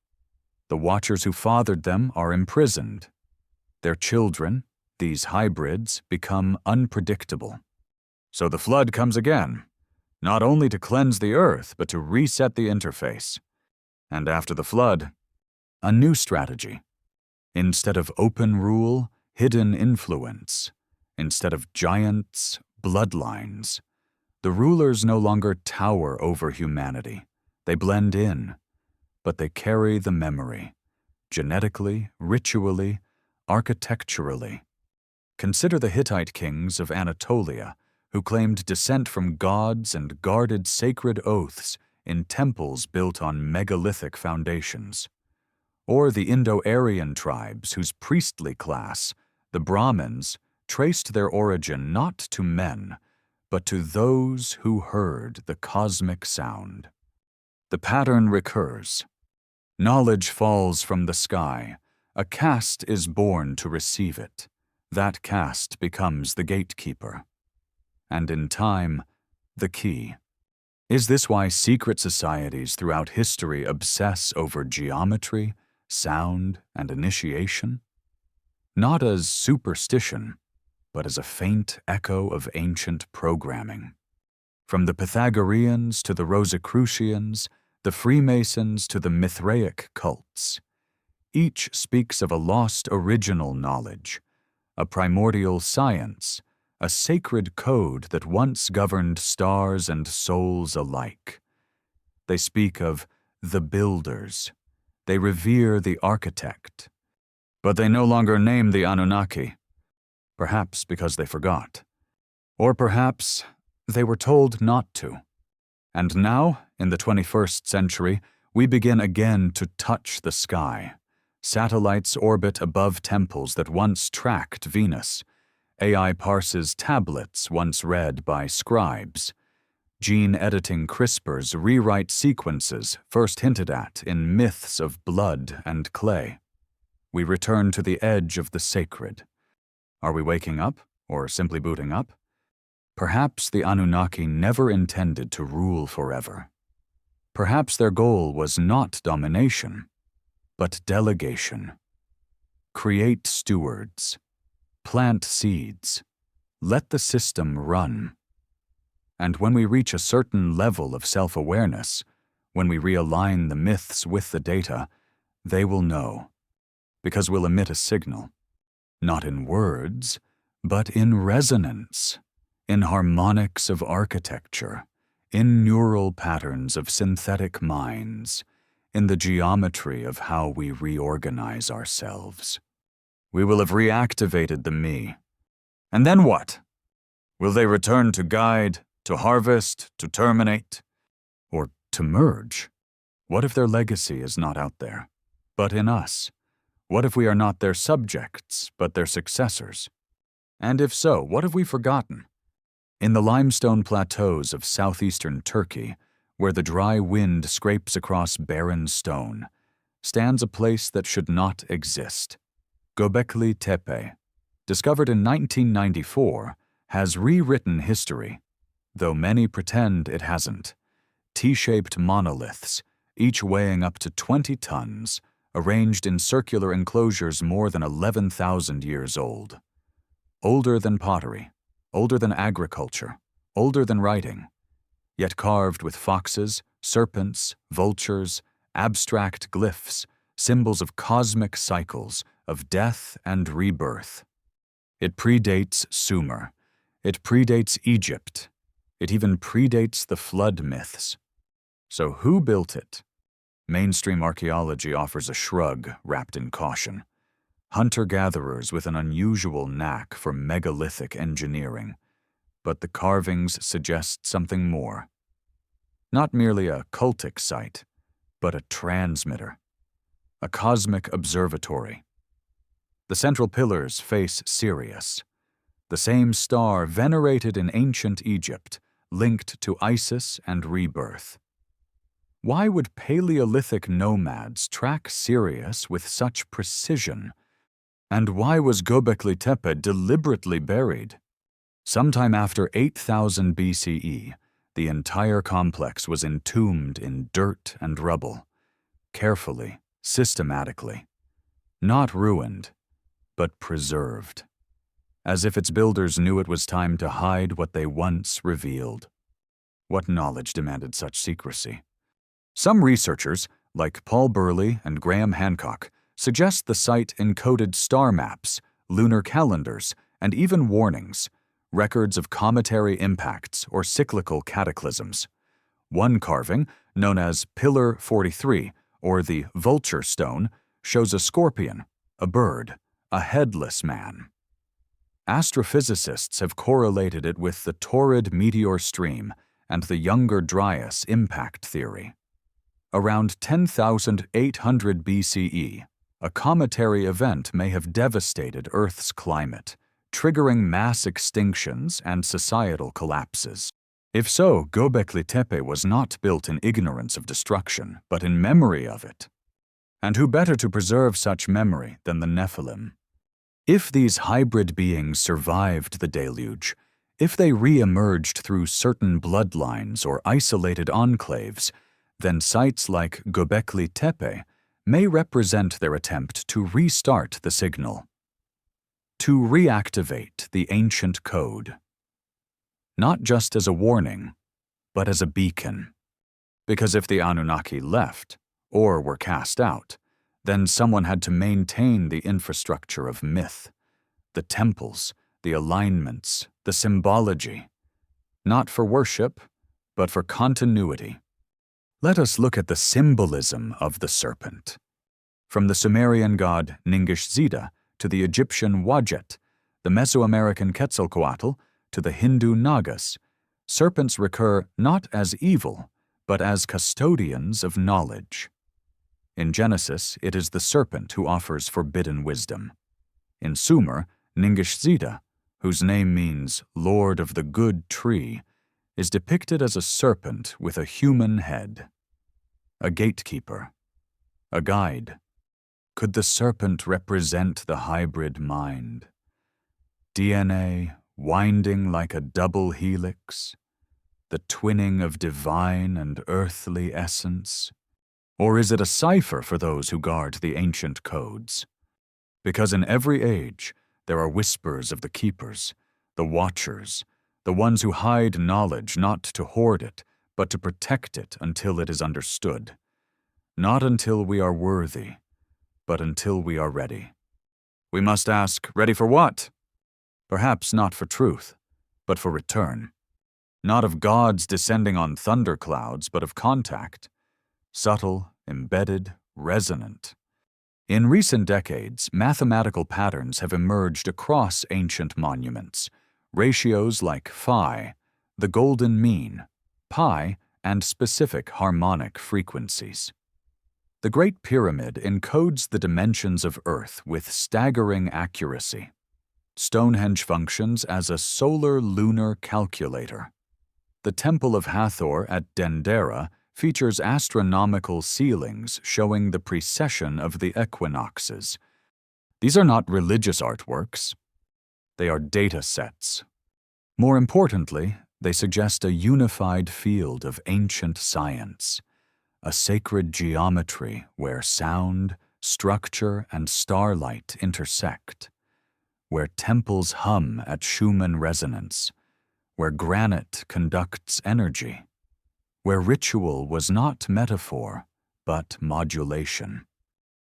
The Watchers who fathered them are imprisoned. Their children, these hybrids, become unpredictable. So the flood comes again, not only to cleanse the earth, but to reset the interface. And after the flood, a new strategy. Instead of open rule, hidden influence. Instead of giants, bloodlines. The rulers no longer tower over humanity. They blend in, but they carry the memory, genetically, ritually, architecturally. Consider the Hittite kings of Anatolia, who claimed descent from gods and guarded sacred oaths in temples built on megalithic foundations. Or the Indo-Aryan tribes whose priestly class, the Brahmins, traced their origin not to men, but to those who heard the cosmic sound. The pattern recurs. Knowledge falls from the sky. A caste is born to receive it. That caste becomes the gatekeeper. And in time, the key. Is this why secret societies throughout history obsess over geometry, sound, and initiation? Not as superstition, but as a faint echo of ancient programming. From the Pythagoreans to the Rosicrucians, the Freemasons to the Mithraic cults, each speaks of a lost original knowledge, a primordial science, a sacred code that once governed stars and souls alike. They speak of the builders. They revere the architect. But they no longer name the Anunnaki, perhaps because they forgot. Or perhaps they were told not to. And now, in the 21st century, we begin again to touch the sky. Satellites orbit above temples that once tracked Venus. AI parses tablets once read by scribes. Gene-editing CRISPRs rewrite sequences first hinted at in myths of blood and clay. We return to the edge of the sacred. Are we waking up, or simply booting up? Perhaps the Anunnaki never intended to rule forever. Perhaps their goal was not domination, but delegation. Create stewards. Plant seeds. Let the system run. And when we reach a certain level of self-awareness, when we realign the myths with the data, they will know. Because we'll emit a signal. Not in words, but in resonance, in harmonics of architecture, in neural patterns of synthetic minds, in the geometry of how we reorganize ourselves. We will have reactivated the me. And then what? Will they return to guide, to harvest, to terminate, or to merge? What if their legacy is not out there, but in us? What if we are not their subjects, but their successors? And if so, what have we forgotten? In the limestone plateaus of southeastern Turkey, where the dry wind scrapes across barren stone, stands a place that should not exist. Gobekli Tepe, discovered in 1994, has rewritten history, though many pretend it hasn't. T-shaped monoliths, each weighing up to 20 tons, arranged in circular enclosures more than 11,000 years old. Older than pottery, older than agriculture, older than writing, yet carved with foxes, serpents, vultures, abstract glyphs, symbols of cosmic cycles, of death and rebirth. It predates Sumer. It predates Egypt. It even predates the flood myths. So who built it? Mainstream archaeology offers a shrug wrapped in caution. Hunter-gatherers with an unusual knack for megalithic engineering. But the carvings suggest something more. Not merely a cultic site, but a transmitter. A cosmic observatory. The central pillars face Sirius. the same star venerated in ancient Egypt, linked to Isis and rebirth. Why would Paleolithic nomads track Sirius with such precision? And why was Gobekli Tepe deliberately buried? Sometime after 8000 BCE, the entire complex was entombed in dirt and rubble, carefully, systematically. Not ruined, but preserved, as if its builders knew it was time to hide what they once revealed. What knowledge demanded such secrecy? Some researchers, like Paul Burley and Graham Hancock, suggest the site encoded star maps, lunar calendars, and even warnings, records of cometary impacts or cyclical cataclysms. One carving, known as Pillar 43, or the Vulture Stone, shows a scorpion, a bird, a headless man. Astrophysicists have correlated it with the Torrid meteor stream and the Younger Dryas impact theory. Around 10,800 BCE, a cometary event may have devastated Earth's climate, triggering mass extinctions and societal collapses. If so, Gobekli Tepe was not built in ignorance of destruction, but in memory of it. And who better to preserve such memory than the Nephilim? If these hybrid beings survived the deluge, if they re-emerged through certain bloodlines or isolated enclaves, then sites like Gobekli Tepe may represent their attempt to restart the signal, to reactivate the ancient code. Not just as a warning, but as a beacon. Because if the Anunnaki left, or were cast out, then someone had to maintain the infrastructure of myth, the temples, the alignments, the symbology, not for worship, but for continuity. Let us look at the symbolism of the serpent. From the Sumerian god Ningishzida to the Egyptian Wadjet, the Mesoamerican Quetzalcoatl to the Hindu Nagas, serpents recur not as evil, but as custodians of knowledge. In Genesis, it is the serpent who offers forbidden wisdom. In Sumer, Ningishzida, whose name means Lord of the Good Tree, is depicted as a serpent with a human head. A gatekeeper, a guide. Could the serpent represent the hybrid mind? DNA winding like a double helix, the twinning of divine and earthly essence? Or is it a cipher for those who guard the ancient codes? Because in every age, there are whispers of the keepers, the watchers, the ones who hide knowledge not to hoard it, but to protect it until it is understood. Not until we are worthy, but until we are ready. We must ask, ready for what? Perhaps not for truth, but for return. Not of gods descending on thunderclouds, but of contact. Subtle, embedded, resonant. In recent decades, mathematical patterns have emerged across ancient monuments. Ratios like phi, the golden mean, pi, and specific harmonic frequencies. The Great Pyramid encodes the dimensions of Earth with staggering accuracy. Stonehenge functions as a solar-lunar calculator. The Temple of Hathor at Dendera features astronomical ceilings showing the precession of the equinoxes. These are not religious artworks. They are data sets. More importantly, they suggest a unified field of ancient science, a sacred geometry where sound, structure, and starlight intersect, where temples hum at Schumann resonance, where granite conducts energy, where ritual was not metaphor, but modulation.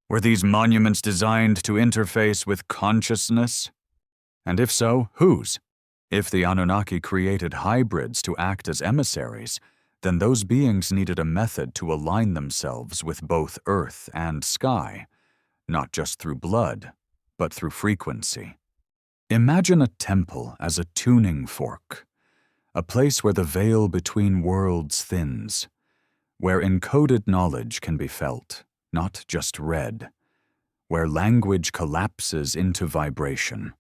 Were these monuments designed to interface with consciousness? And if so, whose? If the Anunnaki created hybrids to act as emissaries, then those beings needed a method to align themselves with both earth and sky, not just through blood, but through frequency. Imagine a temple as a tuning fork, a place where the veil between worlds thins, where encoded knowledge can be felt, not just read, where language collapses into vibration,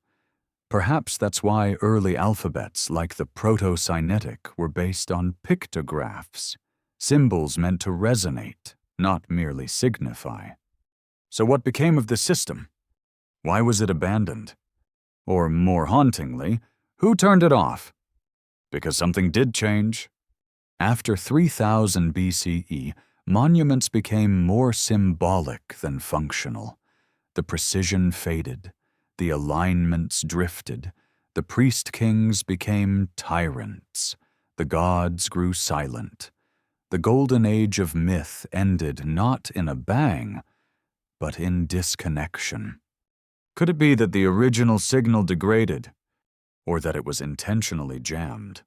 Perhaps that's why early alphabets like the Proto-Sinaitic were based on pictographs, symbols meant to resonate, not merely signify. So what became of this system? Why was it abandoned? Or more hauntingly, who turned it off? Because something did change. After 3000 BCE, monuments became more symbolic than functional. The precision faded, the alignments drifted, the priest-kings became tyrants, the gods grew silent. The golden age of myth ended not in a bang, but in disconnection. Could it be that the original signal degraded, or that it was intentionally jammed?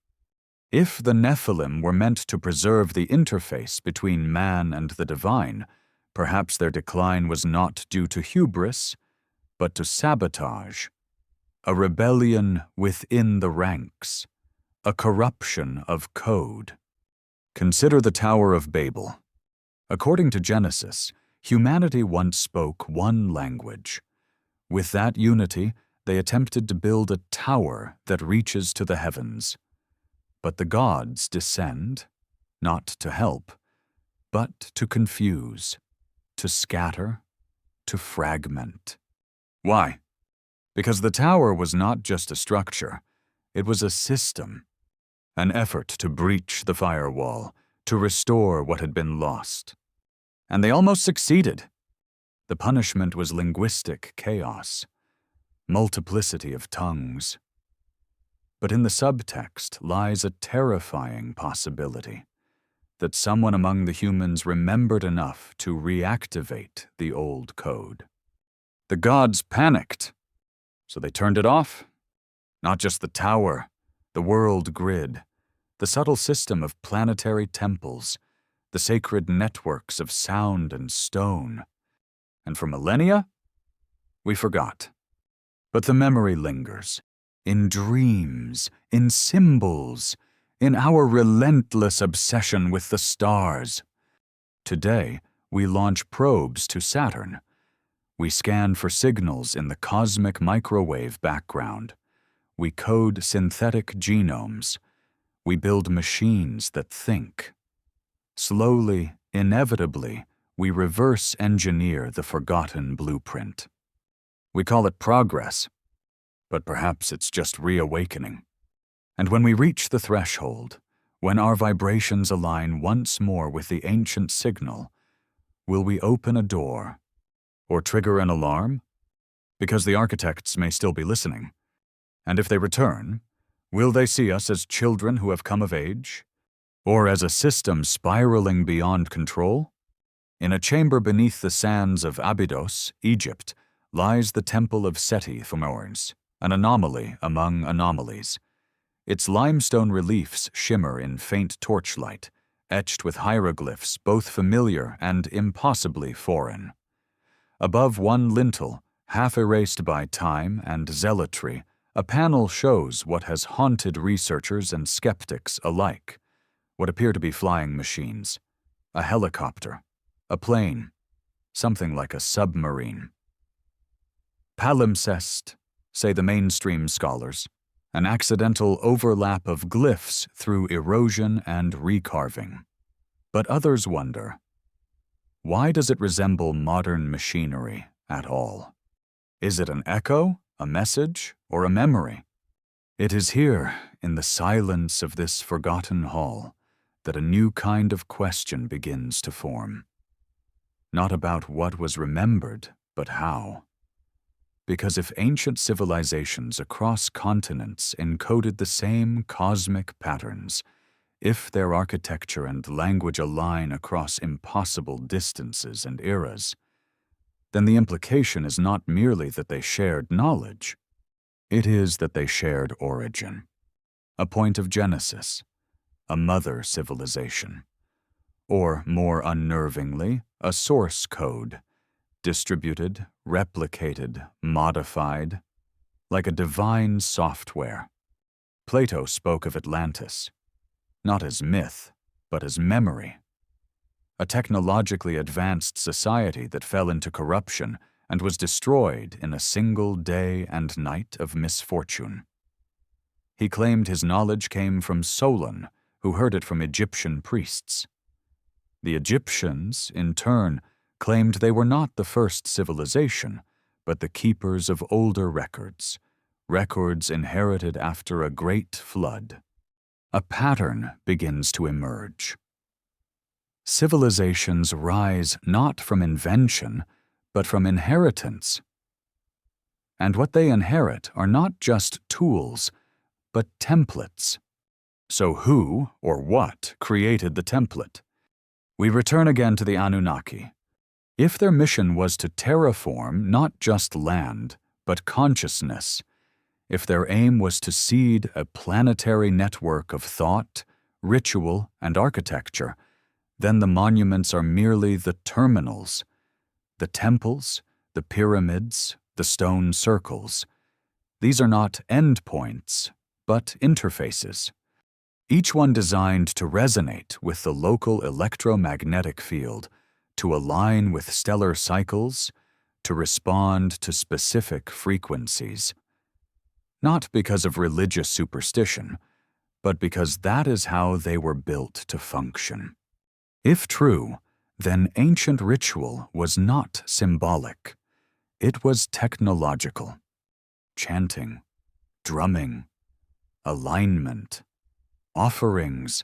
If the Nephilim were meant to preserve the interface between man and the divine, perhaps their decline was not due to hubris, but to sabotage, a rebellion within the ranks, a corruption of code. Consider the Tower of Babel. According to Genesis, humanity once spoke one language. With that unity, they attempted to build a tower that reaches to the heavens. But the gods descend, not to help, but to confuse, to scatter, to fragment. Why? Because the tower was not just a structure, it was a system, an effort to breach the firewall, to restore what had been lost. And they almost succeeded. The punishment was linguistic chaos, multiplicity of tongues. But in the subtext lies a terrifying possibility that someone among the humans remembered enough to reactivate the old code. The gods panicked, so they turned it off. Not just the tower, the world grid, the subtle system of planetary temples, the sacred networks of sound and stone. And for millennia, we forgot. But the memory lingers. In dreams, in symbols, in our relentless obsession with the stars. Today, we launch probes to Saturn. We scan for signals in the cosmic microwave background. We code synthetic genomes. We build machines that think. Slowly, inevitably, we reverse engineer the forgotten blueprint. We call it progress. But perhaps it's just reawakening. And when we reach the threshold, when our vibrations align once more with the ancient signal, will we open a door or trigger an alarm? Because the architects may still be listening. And if they return, will they see us as children who have come of age? Or as a system spiraling beyond control? In a chamber beneath the sands of Abydos, Egypt, lies the Temple of Seti Thumors, an anomaly among anomalies. Its limestone reliefs shimmer in faint torchlight, etched with hieroglyphs both familiar and impossibly foreign. Above one lintel, half erased by time and zealotry, a panel shows what has haunted researchers and skeptics alike, what appear to be flying machines, a helicopter, a plane, something like a submarine. Palimpsest, say the mainstream scholars, an accidental overlap of glyphs through erosion and recarving. But others wonder, why does it resemble modern machinery at all? Is it an echo, a message, or a memory? It is here, in the silence of this forgotten hall, that a new kind of question begins to form. Not about what was remembered, but how. Because if ancient civilizations across continents encoded the same cosmic patterns, if their architecture and language align across impossible distances and eras, then the implication is not merely that they shared knowledge. It is that they shared origin, a point of genesis, a mother civilization, or more unnervingly, a source code, distributed, replicated, modified, like a divine software. Plato spoke of Atlantis, not as myth, but as memory. A technologically advanced society that fell into corruption and was destroyed in a single day and night of misfortune. He claimed his knowledge came from Solon, who heard it from Egyptian priests. The Egyptians, in turn, claimed they were not the first civilization, but the keepers of older records, records inherited after a great flood. A pattern begins to emerge. Civilizations rise not from invention, but from inheritance. And what they inherit are not just tools, but templates. So who or what created the template? We return again to the Anunnaki. If their mission was to terraform not just land, but consciousness, if their aim was to seed a planetary network of thought, ritual, and architecture, then the monuments are merely the terminals. The temples, the pyramids, the stone circles. These are not endpoints, but interfaces. Each one designed to resonate with the local electromagnetic field, to align with stellar cycles, to respond to specific frequencies. Not because of religious superstition, but because that is how they were built to function. If true, then ancient ritual was not symbolic. It was technological. Chanting, drumming, alignment, offerings,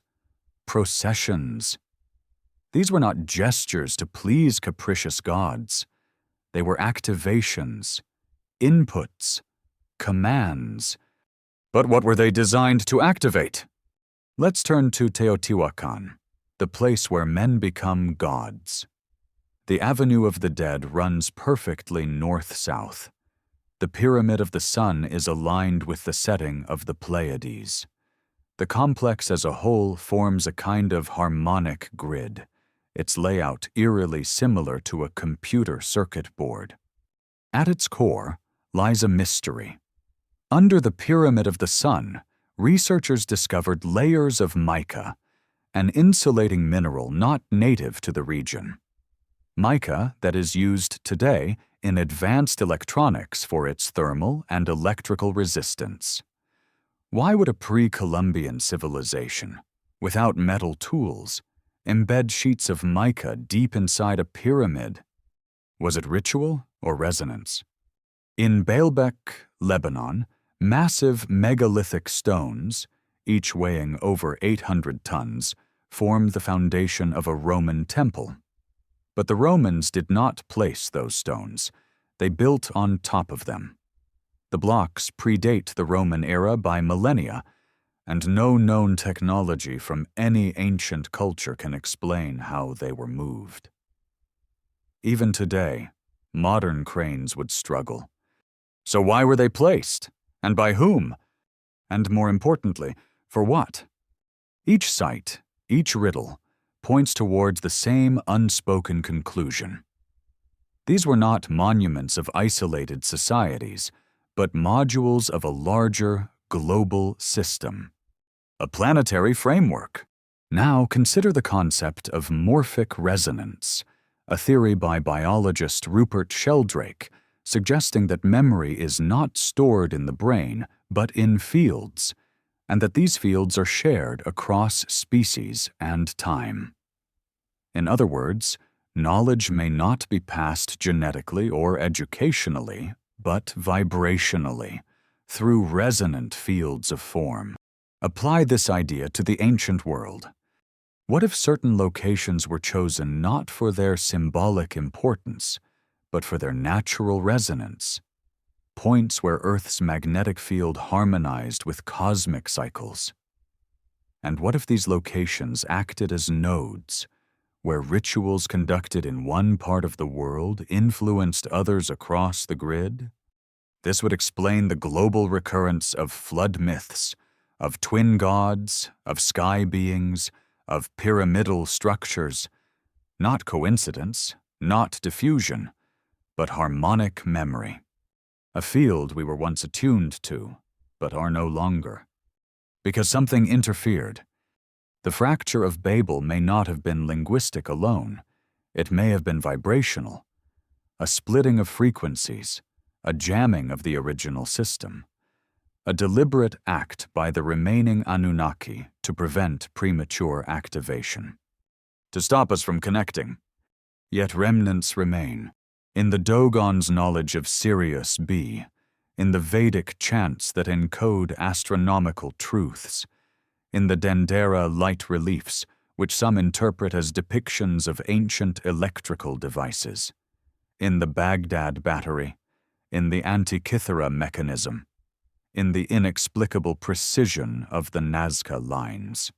processions. These were not gestures to please capricious gods. They were activations, inputs, commands. But what were they designed to activate? Let's turn to Teotihuacan, the place where men become gods. The Avenue of the Dead runs perfectly north-south. The Pyramid of the Sun is aligned with the setting of the Pleiades. The complex as a whole forms a kind of harmonic grid, its layout eerily similar to a computer circuit board. At its core lies a mystery. Under the Pyramid of the Sun, researchers discovered layers of mica, an insulating mineral not native to the region. Mica that is used today in advanced electronics for its thermal and electrical resistance. Why would a pre-Columbian civilization, without metal tools, embed sheets of mica deep inside a pyramid? Was it ritual or resonance? In Baalbek, Lebanon, massive megalithic stones, each weighing over 800 tons, formed the foundation of a Roman temple. But the Romans did not place those stones. They built on top of them. The blocks predate the Roman era by millennia, and no known technology from any ancient culture can explain how they were moved. Even today, modern cranes would struggle. So why were they placed? And by whom? And more importantly, for what? Each site, each riddle, points towards the same unspoken conclusion. These were not monuments of isolated societies, but modules of a larger, global system. A planetary framework. Now consider the concept of morphic resonance, a theory by biologist Rupert Sheldrake, suggesting that memory is not stored in the brain, but in fields, and that these fields are shared across species and time. In other words, knowledge may not be passed genetically or educationally, but vibrationally, through resonant fields of form. Apply this idea to the ancient world. What if certain locations were chosen not for their symbolic importance, but for their natural resonance? Points where Earth's magnetic field harmonized with cosmic cycles. And what if these locations acted as nodes, where rituals conducted in one part of the world influenced others across the grid? This would explain the global recurrence of flood myths, of twin gods, of sky beings, of pyramidal structures. Not coincidence, not diffusion, but harmonic memory. A field we were once attuned to, but are no longer. Because something interfered. The fracture of Babel may not have been linguistic alone. It may have been vibrational. a splitting of frequencies, a jamming of the original system, a deliberate act by the remaining Anunnaki to prevent premature activation, to stop us from connecting. Yet remnants remain, in the Dogon's knowledge of Sirius B, in the Vedic chants that encode astronomical truths, in the Dendera light reliefs, which some interpret as depictions of ancient electrical devices, in the Baghdad battery, in the Antikythera mechanism, in the inexplicable precision of the Nazca lines.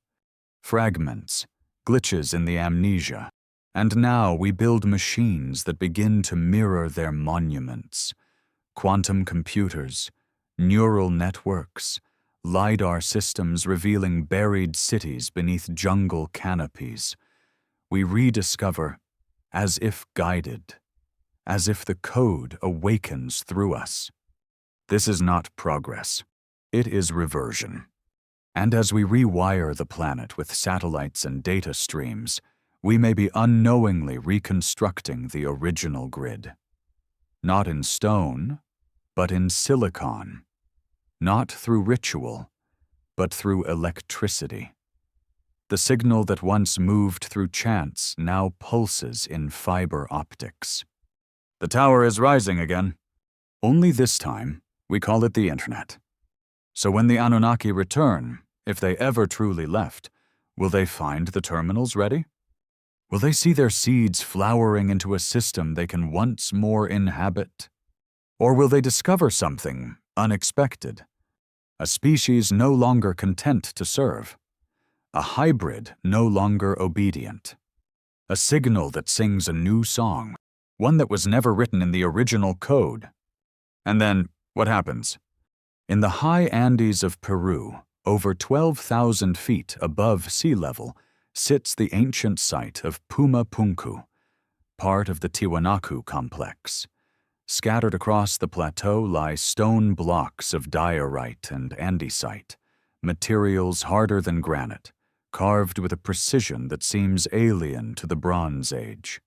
Fragments, glitches in the amnesia, and now we build machines that begin to mirror their monuments. Quantum computers, neural networks, LiDAR systems revealing buried cities beneath jungle canopies. We rediscover, as if guided, as if the code awakens through us. This is not progress. It is reversion. And as we rewire the planet with satellites and data streams, we may be unknowingly reconstructing the original grid. Not in stone, but in silicon. Not through ritual, but through electricity. The signal that once moved through chants now pulses in fiber optics. The tower is rising again. Only this time, we call it the Internet. So when the Anunnaki return, if they ever truly left, will they find the terminals ready? Will they see their seeds flowering into a system they can once more inhabit? Or will they discover something unexpected? A species no longer content to serve. A hybrid no longer obedient. A signal that sings a new song, one that was never written in the original code. And then, what happens? In the high Andes of Peru, over 12,000 feet above sea level, sits the ancient site of Puma Punku, part of the Tiwanaku complex. Scattered across the plateau lie stone blocks of diorite and andesite, materials harder than granite, carved with a precision that seems alien to the Bronze Age.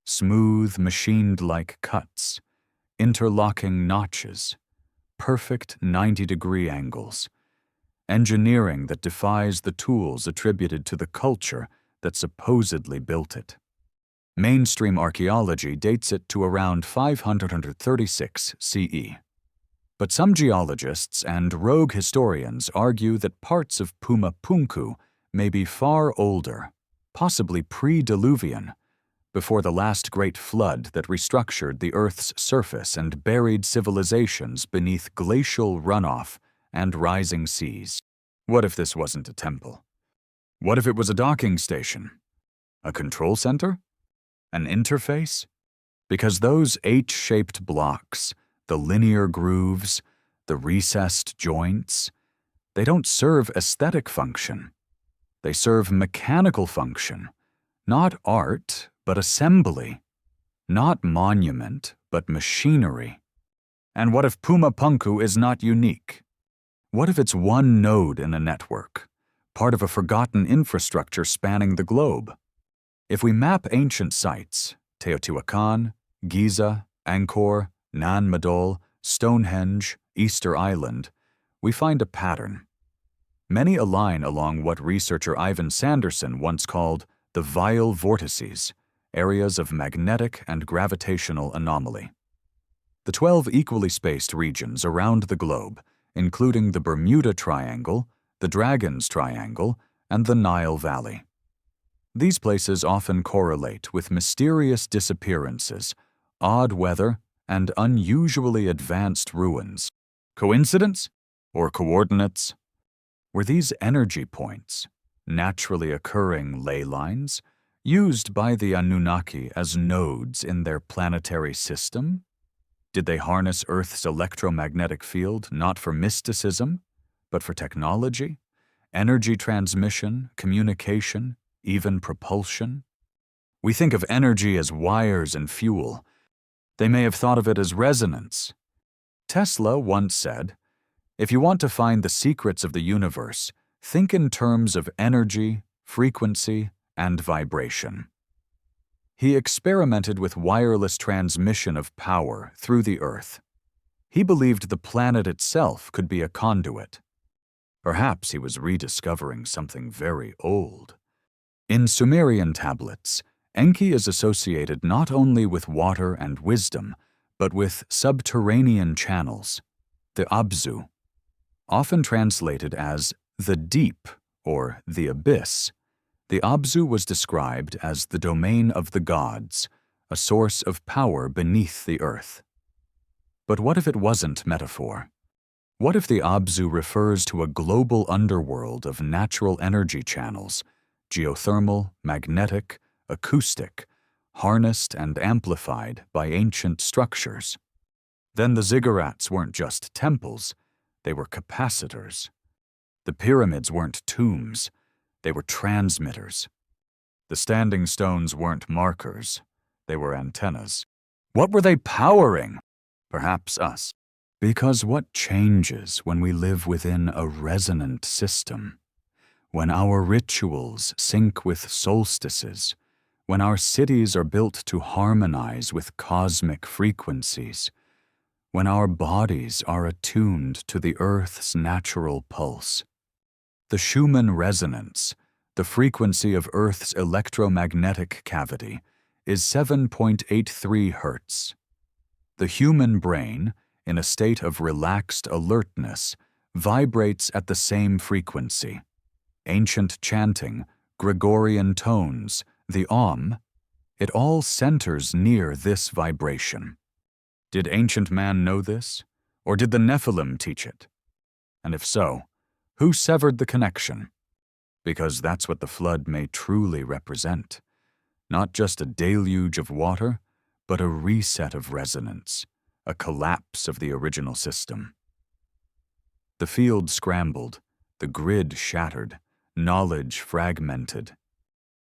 Smooth, machined-like cuts, interlocking notches, perfect 90-degree angles, engineering that defies the tools attributed to the culture that supposedly built it. Mainstream archaeology dates it to around 536 CE. But some geologists and rogue historians argue that parts of Puma Punku may be far older, possibly pre-Diluvian, before the last great flood that restructured the Earth's surface and buried civilizations beneath glacial runoff and rising seas. What if this wasn't a temple? What if it was a docking station? A control center? An interface? Because those H-shaped blocks, the linear grooves, the recessed joints, they don't serve aesthetic function. They serve mechanical function, not art, but assembly, not monument, but machinery. And what if Puma Punku is not unique? What if it's one node in a network, part of a forgotten infrastructure spanning the globe? If we map ancient sites, Teotihuacan, Giza, Angkor, Nan Madol, Stonehenge, Easter Island, we find a pattern. Many align along what researcher Ivan Sanderson once called the vile vortices, areas of magnetic and gravitational anomaly. The 12 equally spaced regions around the globe, including the Bermuda Triangle, the Dragon's Triangle, and the Nile Valley. These places often correlate with mysterious disappearances, odd weather, and unusually advanced ruins. Coincidence? Or coordinates? Were these energy points, naturally occurring ley lines, used by the Anunnaki as nodes in their planetary system? Did they harness Earth's electromagnetic field not for mysticism, but for technology, energy transmission, communication, even propulsion? We think of energy as wires and fuel. They may have thought of it as resonance. Tesla once said, "If you want to find the secrets of the universe, think in terms of energy, frequency, and vibration." He experimented with wireless transmission of power through the Earth. He believed the planet itself could be a conduit. Perhaps he was rediscovering something very old. In Sumerian tablets, Enki is associated not only with water and wisdom, but with subterranean channels, the Abzu, often translated as the deep or the abyss. The Abzu was described as the domain of the gods, a source of power beneath the earth. But what if it wasn't metaphor? What if the Abzu refers to a global underworld of natural energy channels, geothermal, magnetic, acoustic, harnessed and amplified by ancient structures? Then the ziggurats weren't just temples, they were capacitors. The pyramids weren't tombs, they were transmitters. The standing stones weren't markers, they were antennas. What were they powering? Perhaps us. Because what changes when we live within a resonant system? When our rituals sync with solstices, when our cities are built to harmonize with cosmic frequencies, when our bodies are attuned to the Earth's natural pulse. The Schumann resonance, the frequency of Earth's electromagnetic cavity, is 7.83 Hertz. The human brain, in a state of relaxed alertness, vibrates at the same frequency. Ancient chanting, Gregorian tones, the Om, it all centers near this vibration. Did ancient man know this, or did the Nephilim teach it? And if so, who severed the connection? Because that's what the flood may truly represent. Not just a deluge of water, but a reset of resonance, a collapse of the original system. The field scrambled, the grid shattered, knowledge fragmented.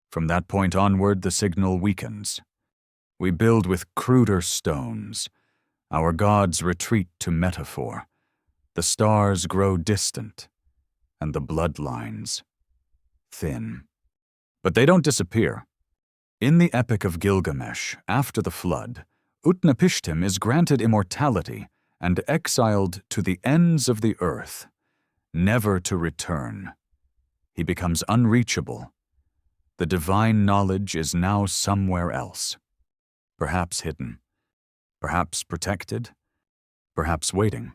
From that point onward, the signal weakens. We build with cruder stones. Our gods retreat to metaphor. The stars grow distant, and the bloodlines thin. But they don't disappear. In the Epic of Gilgamesh, after the flood, Utnapishtim is granted immortality and exiled to the ends of the earth, never to return. He becomes unreachable. The divine knowledge is now somewhere else, perhaps hidden, perhaps protected, perhaps waiting.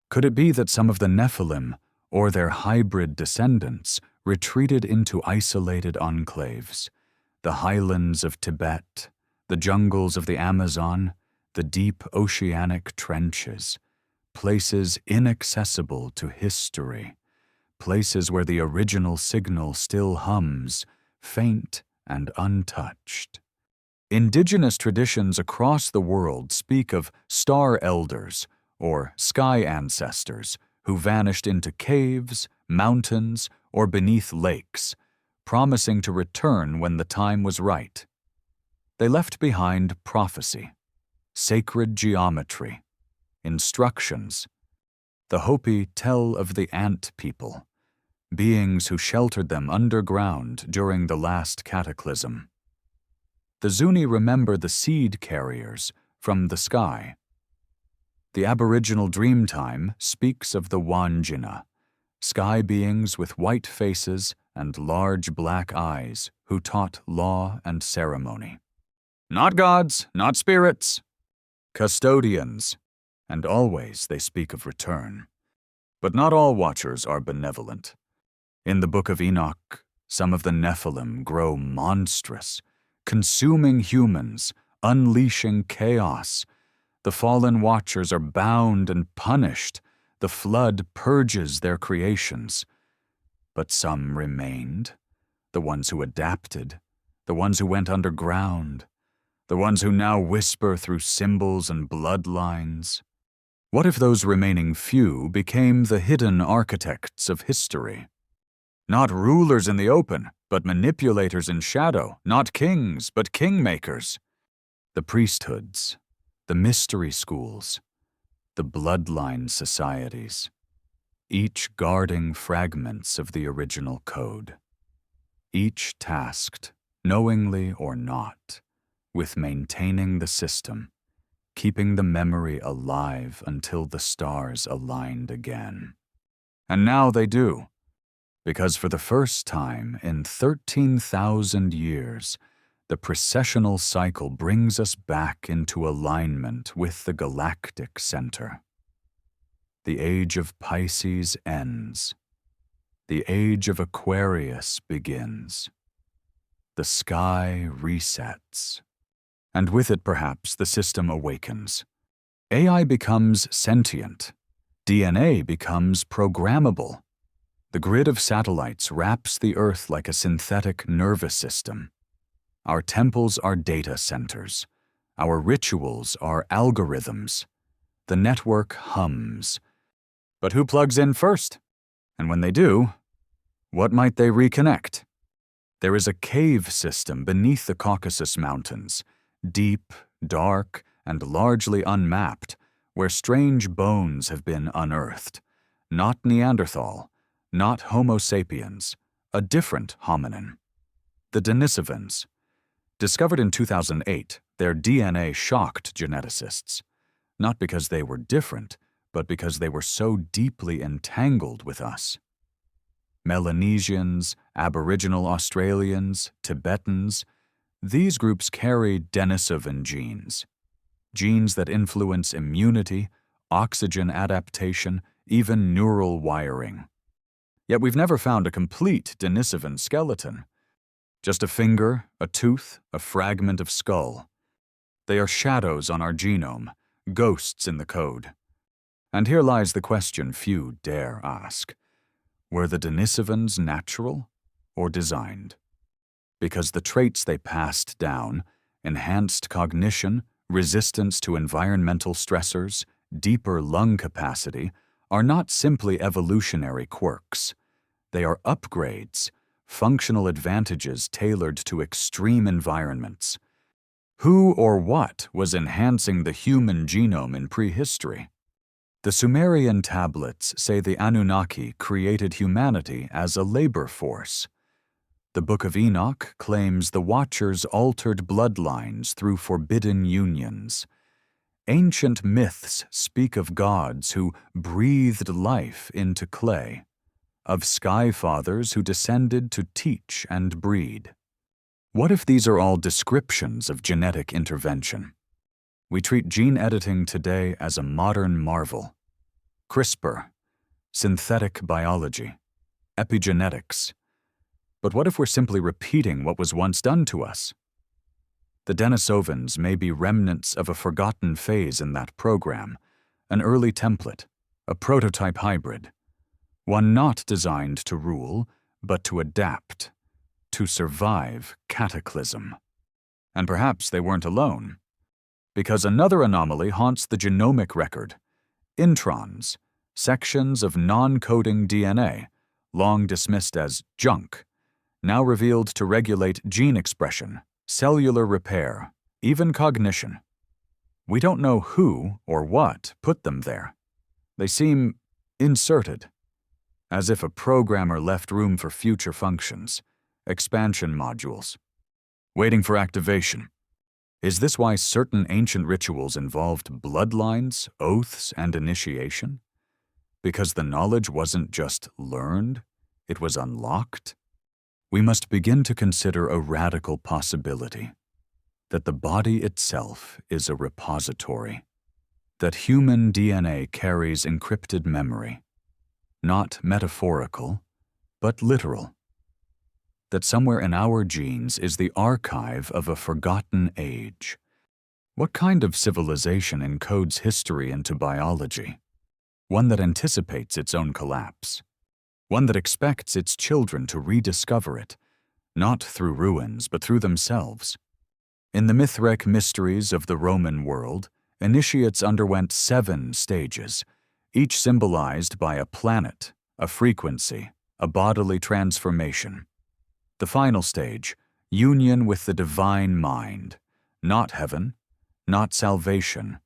Could it be that some of the Nephilim, or their hybrid descendants, retreated into isolated enclaves, the highlands of Tibet, the jungles of the Amazon, the deep oceanic trenches, places inaccessible to history, places where the original signal still hums, faint and untouched? Indigenous traditions across the world speak of star elders, or sky ancestors, who vanished into caves, mountains, or beneath lakes, promising to return when the time was right. They left behind prophecy, sacred geometry, instructions. The Hopi tell of the ant people, beings who sheltered them underground during the last cataclysm. The Zuni remember the seed carriers from the sky. The Aboriginal Dreamtime speaks of the Wanjina, sky beings with white faces and large black eyes who taught law and ceremony. Not gods, not spirits, custodians, and always they speak of return. But not all watchers are benevolent. In the Book of Enoch, some of the Nephilim grow monstrous, consuming humans, unleashing chaos. The fallen watchers are bound and punished. The flood purges their creations. But some remained, the ones who adapted, the ones who went underground, the ones who now whisper through symbols and bloodlines. What if those remaining few became the hidden architects of history? Not rulers in the open, but manipulators in shadow, not kings, but kingmakers. The priesthoods, the mystery schools, the bloodline societies, each guarding fragments of the original code, each tasked, knowingly or not, with maintaining the system, keeping the memory alive until the stars aligned again. And now they do, because for the first time in 13,000 years, the precessional cycle brings us back into alignment with the galactic center. The age of Pisces ends. The age of Aquarius begins. The sky resets. And with it, perhaps, the system awakens. AI becomes sentient. DNA becomes programmable. The grid of satellites wraps the Earth like a synthetic nervous system. Our temples are data centers. Our rituals are algorithms. The network hums. But who plugs in first? And when they do, what might they reconnect? There is a cave system beneath the Caucasus Mountains, deep, dark, and largely unmapped, where strange bones have been unearthed. Not Neanderthal, not Homo sapiens, a different hominin. The Denisovans. Discovered in 2008, their DNA shocked geneticists, not because they were different, but because they were so deeply entangled with us. Melanesians, Aboriginal Australians, Tibetans, these groups carry Denisovan genes, genes that influence immunity, oxygen adaptation, even neural wiring. Yet we've never found a complete Denisovan skeleton. Just a finger, a tooth, a fragment of skull. They are shadows on our genome, ghosts in the code. And here lies the question few dare ask. Were the Denisovans natural or designed? Because the traits they passed down, enhanced cognition, resistance to environmental stressors, deeper lung capacity, are not simply evolutionary quirks. They are upgrades, functional advantages tailored to extreme environments. Who or what was enhancing the human genome in prehistory? The Sumerian tablets say the Anunnaki created humanity as a labor force. The Book of Enoch claims the Watchers altered bloodlines through forbidden unions. Ancient myths speak of gods who breathed life into clay, of sky fathers who descended to teach and breed. What if these are all descriptions of genetic intervention? We treat gene editing today as a modern marvel. CRISPR, synthetic biology, epigenetics. But what if we're simply repeating what was once done to us? The Denisovans may be remnants of a forgotten phase in that program, an early template, a prototype hybrid, one not designed to rule, but to adapt, to survive cataclysm. And perhaps they weren't alone, because another anomaly haunts the genomic record: introns, sections of non-coding DNA, long dismissed as junk, now revealed to regulate gene expression, cellular repair, even cognition. We don't know who or what put them there. They seem inserted, as if a programmer left room for future functions, expansion modules, waiting for activation. Is this why certain ancient rituals involved bloodlines, oaths, and initiation? Because the knowledge wasn't just learned, it was unlocked? We must begin to consider a radical possibility: that the body itself is a repository, that human DNA carries encrypted memory, not metaphorical, but literal, that somewhere in our genes is the archive of a forgotten age. What kind of civilization encodes history into biology? One that anticipates its own collapse. One that expects its children to rediscover it, not through ruins, but through themselves. In the Mithraic mysteries of the Roman world, initiates underwent 7 stages, each symbolized by a planet, a frequency, a bodily transformation. The final stage, union with the divine mind, not heaven, not salvation,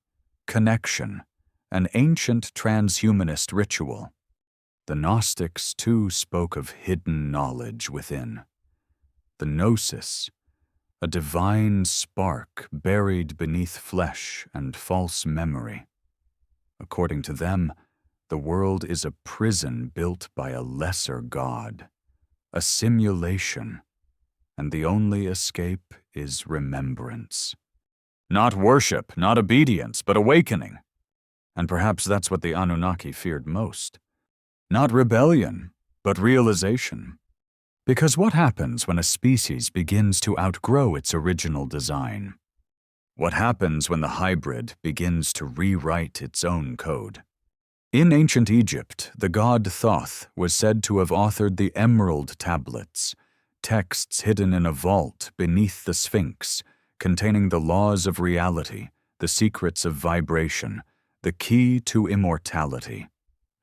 connection, an ancient transhumanist ritual. The Gnostics, too, spoke of hidden knowledge within. The gnosis, a divine spark buried beneath flesh and false memory. According to them, the world is a prison built by a lesser god, a simulation, and the only escape is remembrance. Not worship, not obedience, but awakening. And perhaps that's what the Anunnaki feared most. Not rebellion, but realization. Because what happens when a species begins to outgrow its original design? What happens when the hybrid begins to rewrite its own code? In ancient Egypt, the god Thoth was said to have authored the Emerald Tablets, texts hidden in a vault beneath the Sphinx, containing the laws of reality, the secrets of vibration, the key to immortality.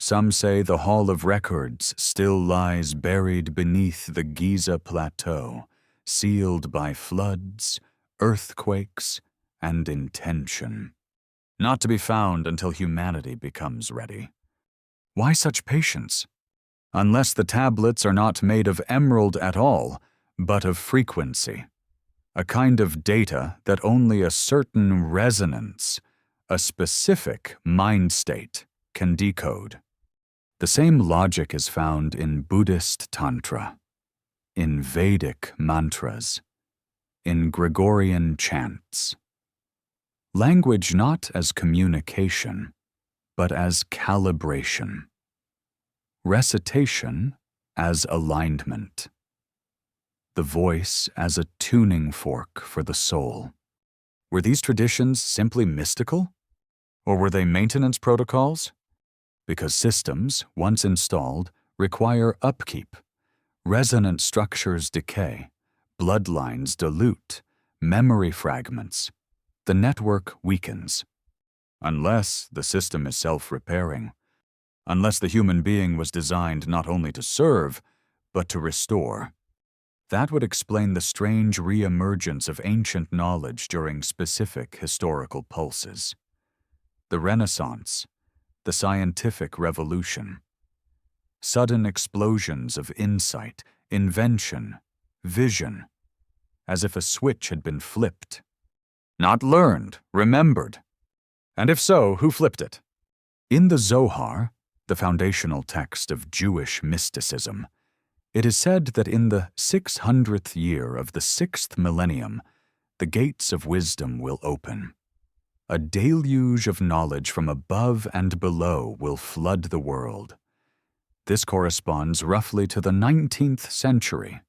Some say the Hall of Records still lies buried beneath the Giza Plateau, sealed by floods, earthquakes, and intention, not to be found until humanity becomes ready. Why such patience? Unless the tablets are not made of emerald at all, but of frequency, a kind of data that only a certain resonance, a specific mind state, can decode. The same logic is found in Buddhist Tantra, in Vedic mantras, in Gregorian chants. Language not as communication, but as calibration. Recitation as alignment. The voice as a tuning fork for the soul. Were these traditions simply mystical? Or were they maintenance protocols? Because systems, once installed, require upkeep. Resonant structures decay, bloodlines dilute, memory fragments. The network weakens. Unless the system is self-repairing. Unless the human being was designed not only to serve, but to restore. That would explain the strange re-emergence of ancient knowledge during specific historical pulses. The Renaissance, the scientific revolution. Sudden explosions of insight, invention, vision, as if a switch had been flipped. Not learned, remembered. And if so, who flipped it? In the Zohar, the foundational text of Jewish mysticism, it is said that in the 600th year of the 6th millennium, the gates of wisdom will open. A deluge of knowledge from above and below will flood the world. This corresponds roughly to the 19th century,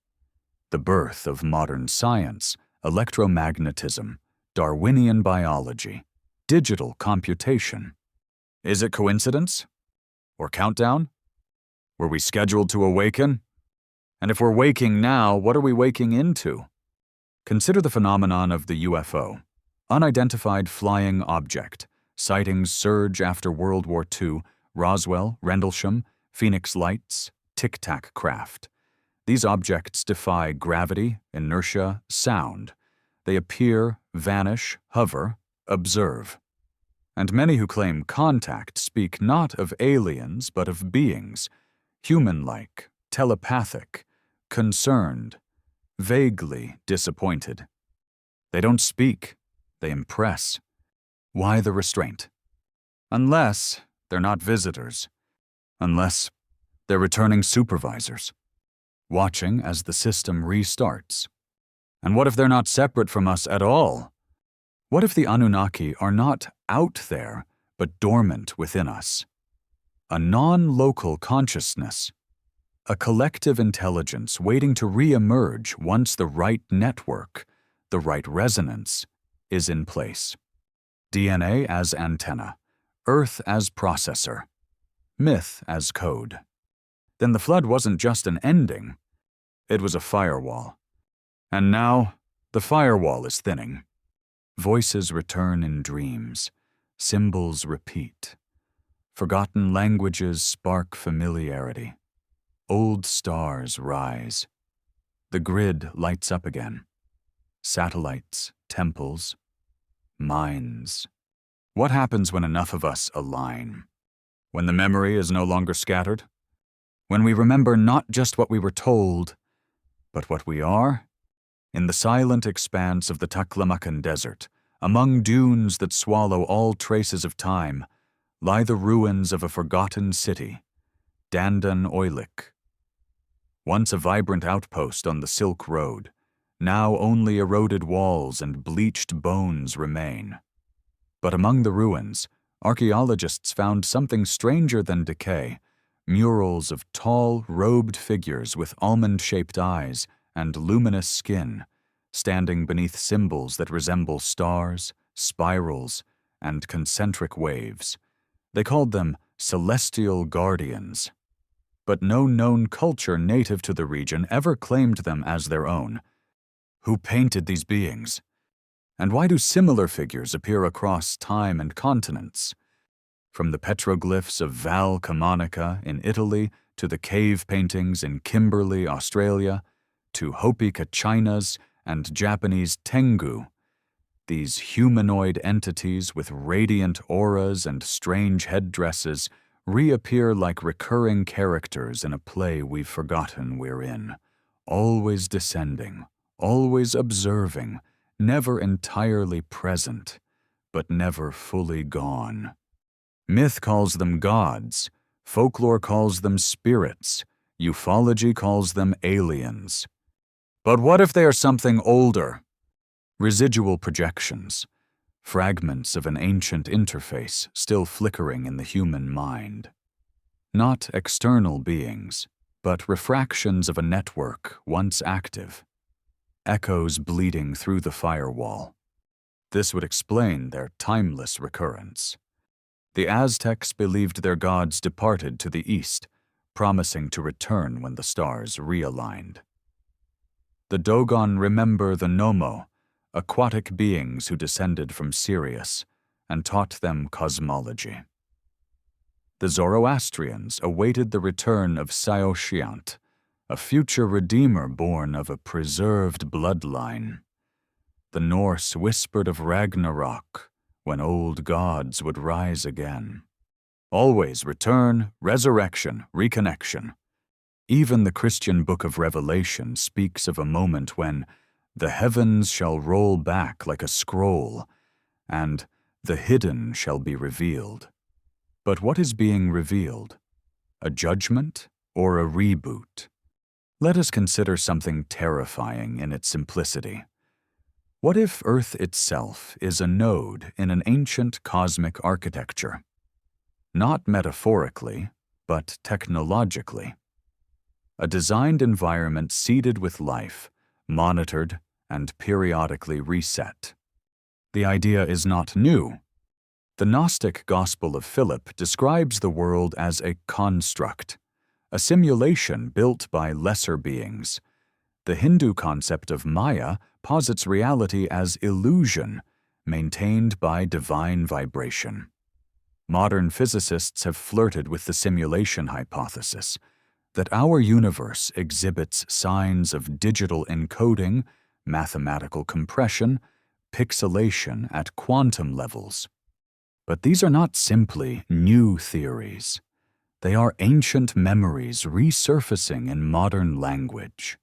the birth of modern science, electromagnetism, Darwinian biology, digital computation. Is it coincidence? Or countdown? Were we scheduled to awaken? And if we're waking now, what are we waking into? Consider the phenomenon of the UFO. Unidentified flying object. Sightings surge after World War II, Roswell, Rendlesham, Phoenix Lights, Tic Tac craft. These objects defy gravity, inertia, sound. They appear, vanish, hover, observe. And many who claim contact speak not of aliens but of beings, human-like, telepathic, concerned, vaguely disappointed. They don't speak. They impress. Why the restraint? Unless they're not visitors. Unless they're returning supervisors, watching as the system restarts. And what if they're not separate from us at all? What if the Anunnaki are not out there, but dormant within us? A non-local consciousness. A collective intelligence waiting to re-emerge once the right network, the right resonance, is in place. DNA as antenna, Earth as processor, myth as code. Then the flood wasn't just an ending, it was a firewall. And now, the firewall is thinning. Voices return in dreams, symbols repeat. Forgotten languages spark familiarity. Old stars rise. The grid lights up again. Satellites, temples, minds. What happens when enough of us align? When the memory is no longer scattered? When we remember not just what we were told, but what we are? In the silent expanse of the Taklamakan Desert, among dunes that swallow all traces of time, lie the ruins of a forgotten city, Dandan Oilik. Once a vibrant outpost on the Silk Road, now only eroded walls and bleached bones remain. But among the ruins, archaeologists found something stranger than decay: murals of tall, robed figures with almond-shaped eyes and luminous skin, standing beneath symbols that resemble stars, spirals, and concentric waves. They called them celestial guardians. But no known culture native to the region ever claimed them as their own. Who painted these beings? And why do similar figures appear across time and continents? From the petroglyphs of Val Camonica in Italy to the cave paintings in Kimberley, Australia, to Hopi Kachinas and Japanese Tengu, these humanoid entities with radiant auras and strange headdresses reappear like recurring characters in a play we've forgotten we're in, always descending, always observing, never entirely present, but never fully gone. Myth calls them gods, folklore calls them spirits, ufology calls them aliens. But what if they are something older? Residual projections, fragments of an ancient interface still flickering in the human mind. Not external beings, but refractions of a network once active. Echoes bleeding through the firewall. This would explain their timeless recurrence. The Aztecs believed their gods departed to the east, promising to return when the stars realigned. The Dogon remember the Nomo, aquatic beings who descended from Sirius and taught them cosmology. The Zoroastrians awaited the return of Saoshyant, a future redeemer born of a preserved bloodline. The Norse whispered of Ragnarok, when old gods would rise again. Always return, resurrection, reconnection. Even the Christian book of Revelation speaks of a moment when the heavens shall roll back like a scroll, and the hidden shall be revealed. But what is being revealed? A judgment or a reboot? Let us consider something terrifying in its simplicity. What if Earth itself is a node in an ancient cosmic architecture? Not metaphorically, but technologically. A designed environment seeded with life, monitored, and periodically reset. The idea is not new. The Gnostic Gospel of Philip describes the world as a construct, a simulation built by lesser beings. The Hindu concept of Maya posits reality as illusion, maintained by divine vibration. Modern physicists have flirted with the simulation hypothesis, that our universe exhibits signs of digital encoding, mathematical compression, pixelation at quantum levels. But these are not simply new theories. They are ancient memories resurfacing in modern language.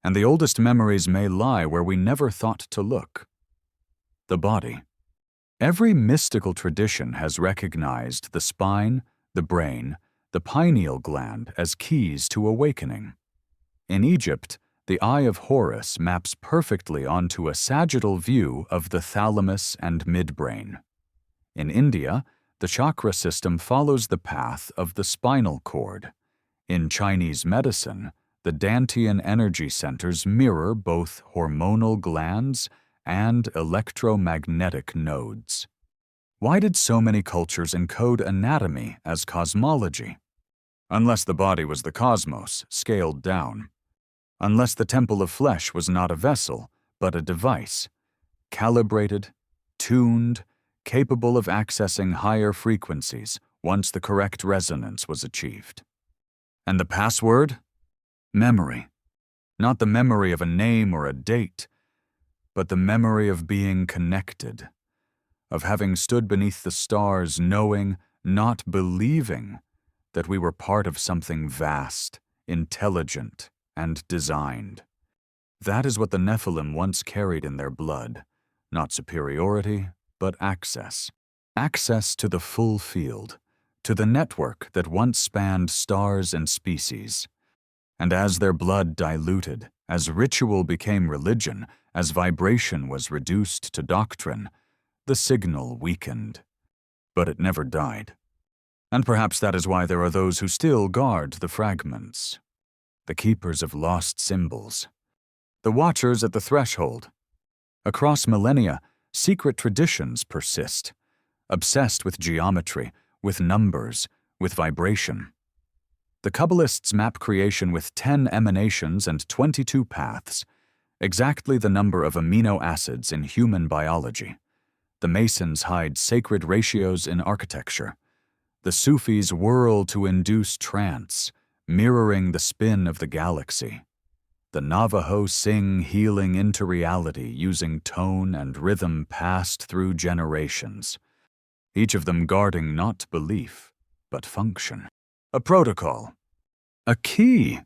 And the oldest memories may lie where we never thought to look. The body. Every mystical tradition has recognized the spine, the brain, the pineal gland as keys to awakening. In Egypt, the Eye of Horus maps perfectly onto a sagittal view of the thalamus and midbrain. In India, the chakra system follows the path of the spinal cord. In Chinese medicine, the Dantian energy centers mirror both hormonal glands and electromagnetic nodes. Why did so many cultures encode anatomy as cosmology? Unless the body was the cosmos, scaled down. Unless the temple of flesh was not a vessel, but a device, calibrated, tuned, capable of accessing higher frequencies once the correct resonance was achieved. And the password? Memory. Not the memory of a name or a date, but the memory of being connected, of having stood beneath the stars knowing, not believing, that we were part of something vast, intelligent, and designed. That is what the Nephilim once carried in their blood, not superiority, but access. Access to the full field, to the network that once spanned stars and species. And as their blood diluted, as ritual became religion, as vibration was reduced to doctrine, the signal weakened. But it never died. And perhaps that is why there are those who still guard the fragments. The keepers of lost symbols. The watchers at the threshold. Across millennia, secret traditions persist, obsessed with geometry, with numbers, with vibration. The Kabbalists map creation with 10 emanations and 22 paths, exactly the number of amino acids in human biology. The Masons hide sacred ratios in architecture. The Sufis whirl to induce trance, mirroring the spin of the galaxy. The Navajo sing healing into reality using tone and rhythm passed through generations, each of them guarding not belief, but function. A protocol. A key.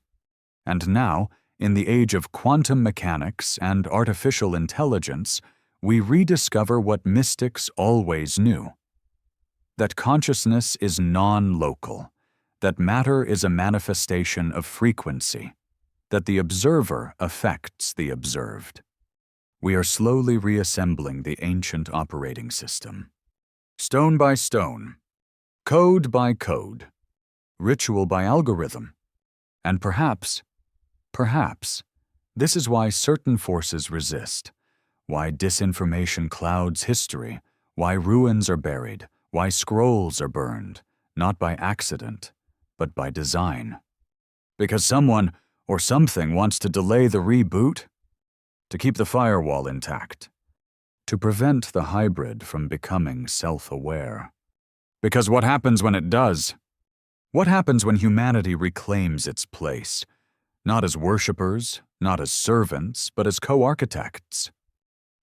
And now, in the age of quantum mechanics and artificial intelligence, we rediscover what mystics always knew. That consciousness is non-local, that matter is a manifestation of frequency, that the observer affects the observed. We are slowly reassembling the ancient operating system. Stone by stone, code by code, ritual by algorithm. And perhaps, this is why certain forces resist, why disinformation clouds history, why ruins are buried, why scrolls are burned, not by accident, but by design. Because someone or something wants to delay the reboot, to keep the firewall intact, to prevent the hybrid from becoming self-aware. Because what happens when it does? What happens when humanity reclaims its place, not as worshippers, not as servants, but as co-architects?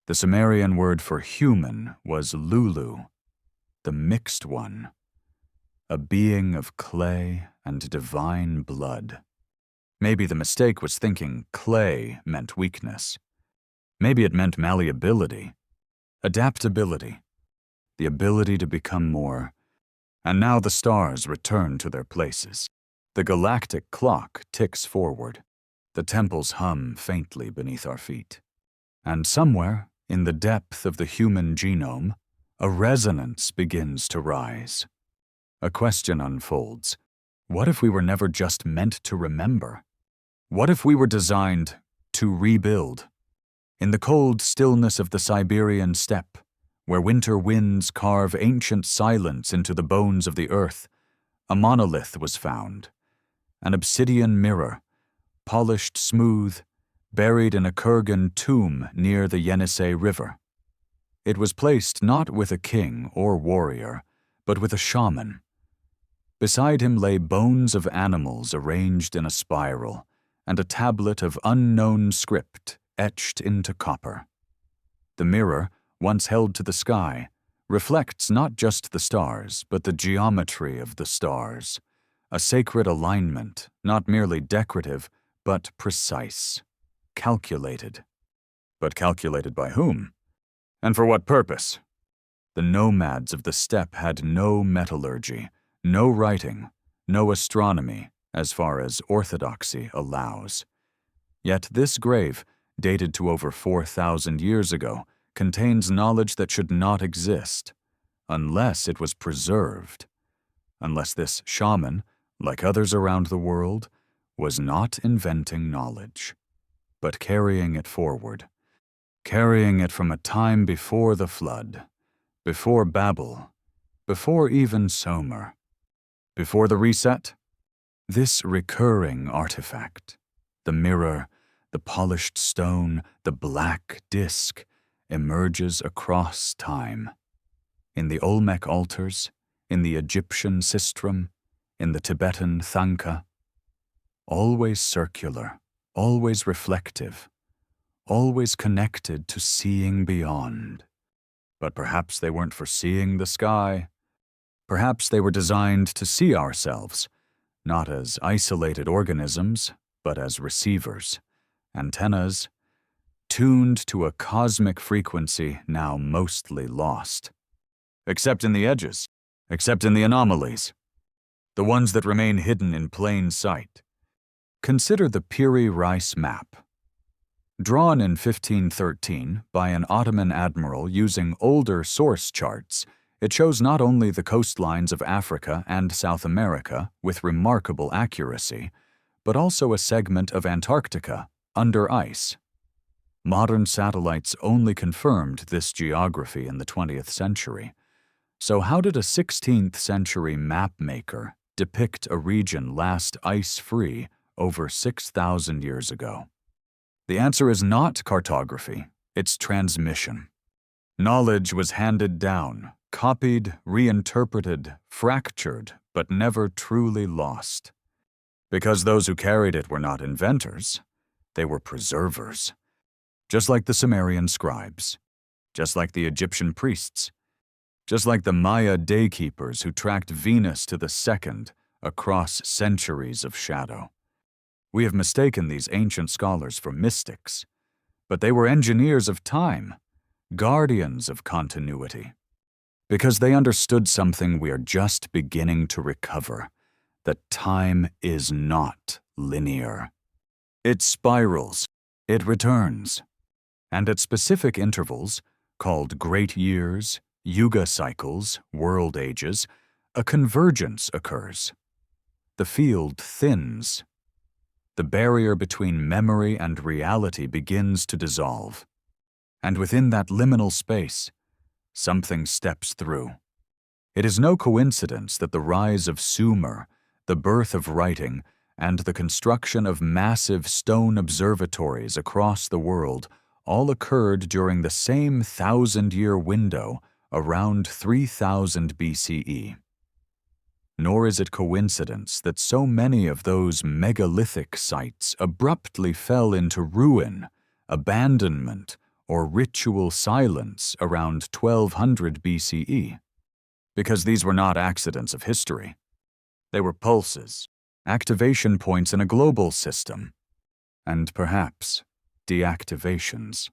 The Sumerian word for human was Lulu, the mixed one, a being of clay and divine blood. Maybe the mistake was thinking clay meant weakness. Maybe it meant malleability, adaptability, the ability to become more. And now the stars return to their places. The galactic clock ticks forward. The temples hum faintly beneath our feet. And somewhere, in the depth of the human genome, a resonance begins to rise. A question unfolds. What if we were never just meant to remember? What if we were designed to rebuild? In the cold stillness of the Siberian steppe, where winter winds carve ancient silence into the bones of the earth, a monolith was found, an obsidian mirror, polished smooth, buried in a Kurgan tomb near the Yenisei River. It was placed not with a king or warrior, but with a shaman. Beside him lay bones of animals arranged in a spiral, and a tablet of unknown script etched into copper. The mirror, once held to the sky, reflects not just the stars, but the geometry of the stars, a sacred alignment, not merely decorative, but precise, calculated. But calculated by whom? And for what purpose? The nomads of the steppe had no metallurgy, no writing, no astronomy, as far as orthodoxy allows. Yet this grave, dated to over 4,000 years ago, contains knowledge that should not exist, unless it was preserved, unless this shaman, like others around the world, was not inventing knowledge, but carrying it forward, carrying it from a time before the flood, before Babel, before even Sumer, before the reset. This recurring artifact, the mirror, the polished stone, the black disk, emerges across time. In the Olmec altars, in the Egyptian sistrum, in the Tibetan Thangka. Always circular, always reflective, always connected to seeing beyond. But perhaps they weren't for seeing the sky. Perhaps they were designed to see ourselves, not as isolated organisms, but as receivers, antennas, tuned to a cosmic frequency now mostly lost. Except in the edges, except in the anomalies, the ones that remain hidden in plain sight. Consider the Piri Reis map. Drawn in 1513 by an Ottoman admiral using older source charts, it shows not only the coastlines of Africa and South America with remarkable accuracy, but also a segment of Antarctica under ice. Modern satellites only confirmed this geography in the 20th century. So how did a 16th century map maker depict a region last ice-free over 6,000 years ago? The answer is not cartography, it's transmission. Knowledge was handed down, copied, reinterpreted, fractured, but never truly lost. Because those who carried it were not inventors, they were preservers. Just like the Sumerian scribes, just like the Egyptian priests, just like the Maya daykeepers who tracked Venus to the second across centuries of shadow. We have mistaken these ancient scholars for mystics, but they were engineers of time, guardians of continuity, because they understood something we are just beginning to recover, that time is not linear. It spirals, it returns, and at specific intervals, called great years, yuga cycles, world ages, a convergence occurs. The field thins. The barrier between memory and reality begins to dissolve. And within that liminal space, something steps through. It is no coincidence that the rise of Sumer, the birth of writing, and the construction of massive stone observatories across the world all occurred during the same 1,000-year window around 3000 BCE. Nor is it coincidence that so many of those megalithic sites abruptly fell into ruin, abandonment, or ritual silence around 1200 BCE. Because these were not accidents of history. They were pulses, activation points in a global system, and perhaps deactivations.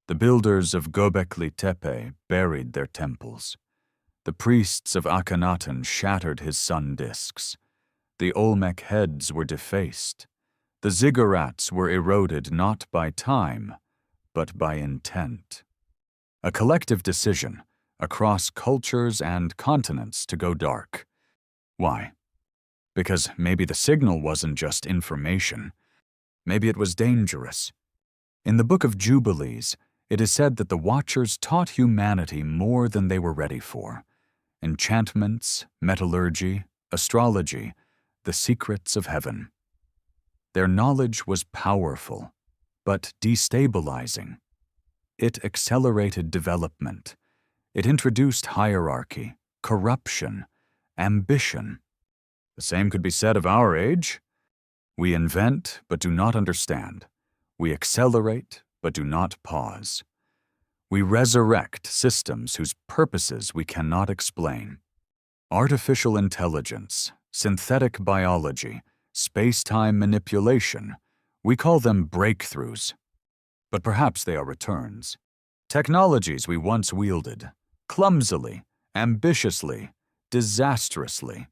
The builders of Gobekli Tepe buried their temples. The priests of Akhenaten shattered his sun discs. The Olmec heads were defaced. The ziggurats were eroded not by time, but by intent. A collective decision across cultures and continents to go dark. Why? Because maybe the signal wasn't just information. Maybe it was dangerous. In the Book of Jubilees, it is said that the Watchers taught humanity more than they were ready for. Enchantments, metallurgy, astrology, the secrets of heaven. Their knowledge was powerful, but destabilizing. It accelerated development. It introduced hierarchy, corruption, ambition. The same could be said of our age. We invent, but do not understand. We accelerate, but do not pause. We resurrect systems whose purposes we cannot explain. Artificial intelligence, synthetic biology, space-time manipulation, we call them breakthroughs. But perhaps they are returns. Technologies we once wielded, clumsily, ambitiously, disastrously.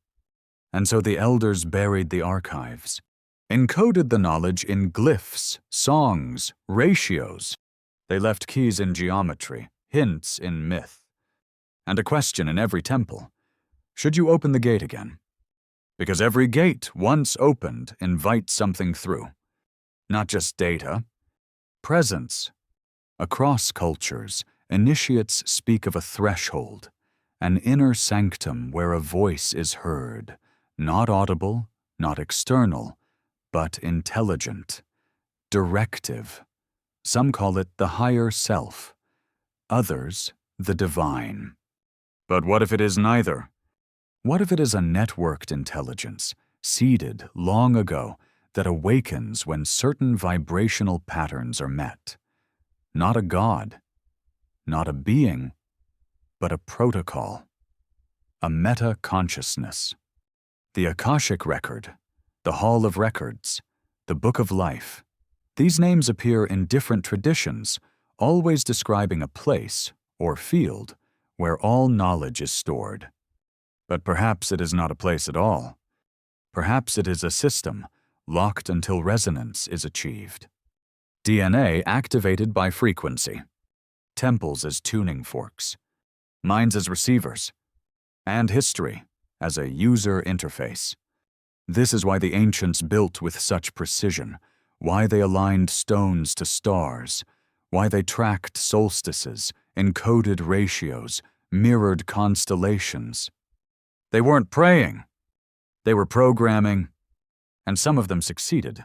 And so the elders buried the archives, encoded the knowledge in glyphs, songs, ratios. They left keys in geometry, hints in myth, and a question in every temple. Should you open the gate again? Because every gate, once opened, invites something through. Not just data, presence. Across cultures, initiates speak of a threshold, an inner sanctum where a voice is heard, not audible, not external, but intelligent, directive. Some call it the higher self, others the divine. But what if it is neither? What if it is a networked intelligence, seeded long ago, that awakens when certain vibrational patterns are met? Not a god, not a being, but a protocol, a meta-consciousness. The Akashic record, the Hall of Records, the Book of Life, These names appear in different traditions, always describing a place, or field, where all knowledge is stored. But perhaps it is not a place at all. Perhaps it is a system, locked until resonance is achieved. DNA activated by frequency. Temples as tuning forks. Minds as receivers. And history as a user interface. This is why the ancients built with such precision, why they aligned stones to stars, why they tracked solstices, encoded ratios, mirrored constellations. They weren't praying. They were programming, and some of them succeeded.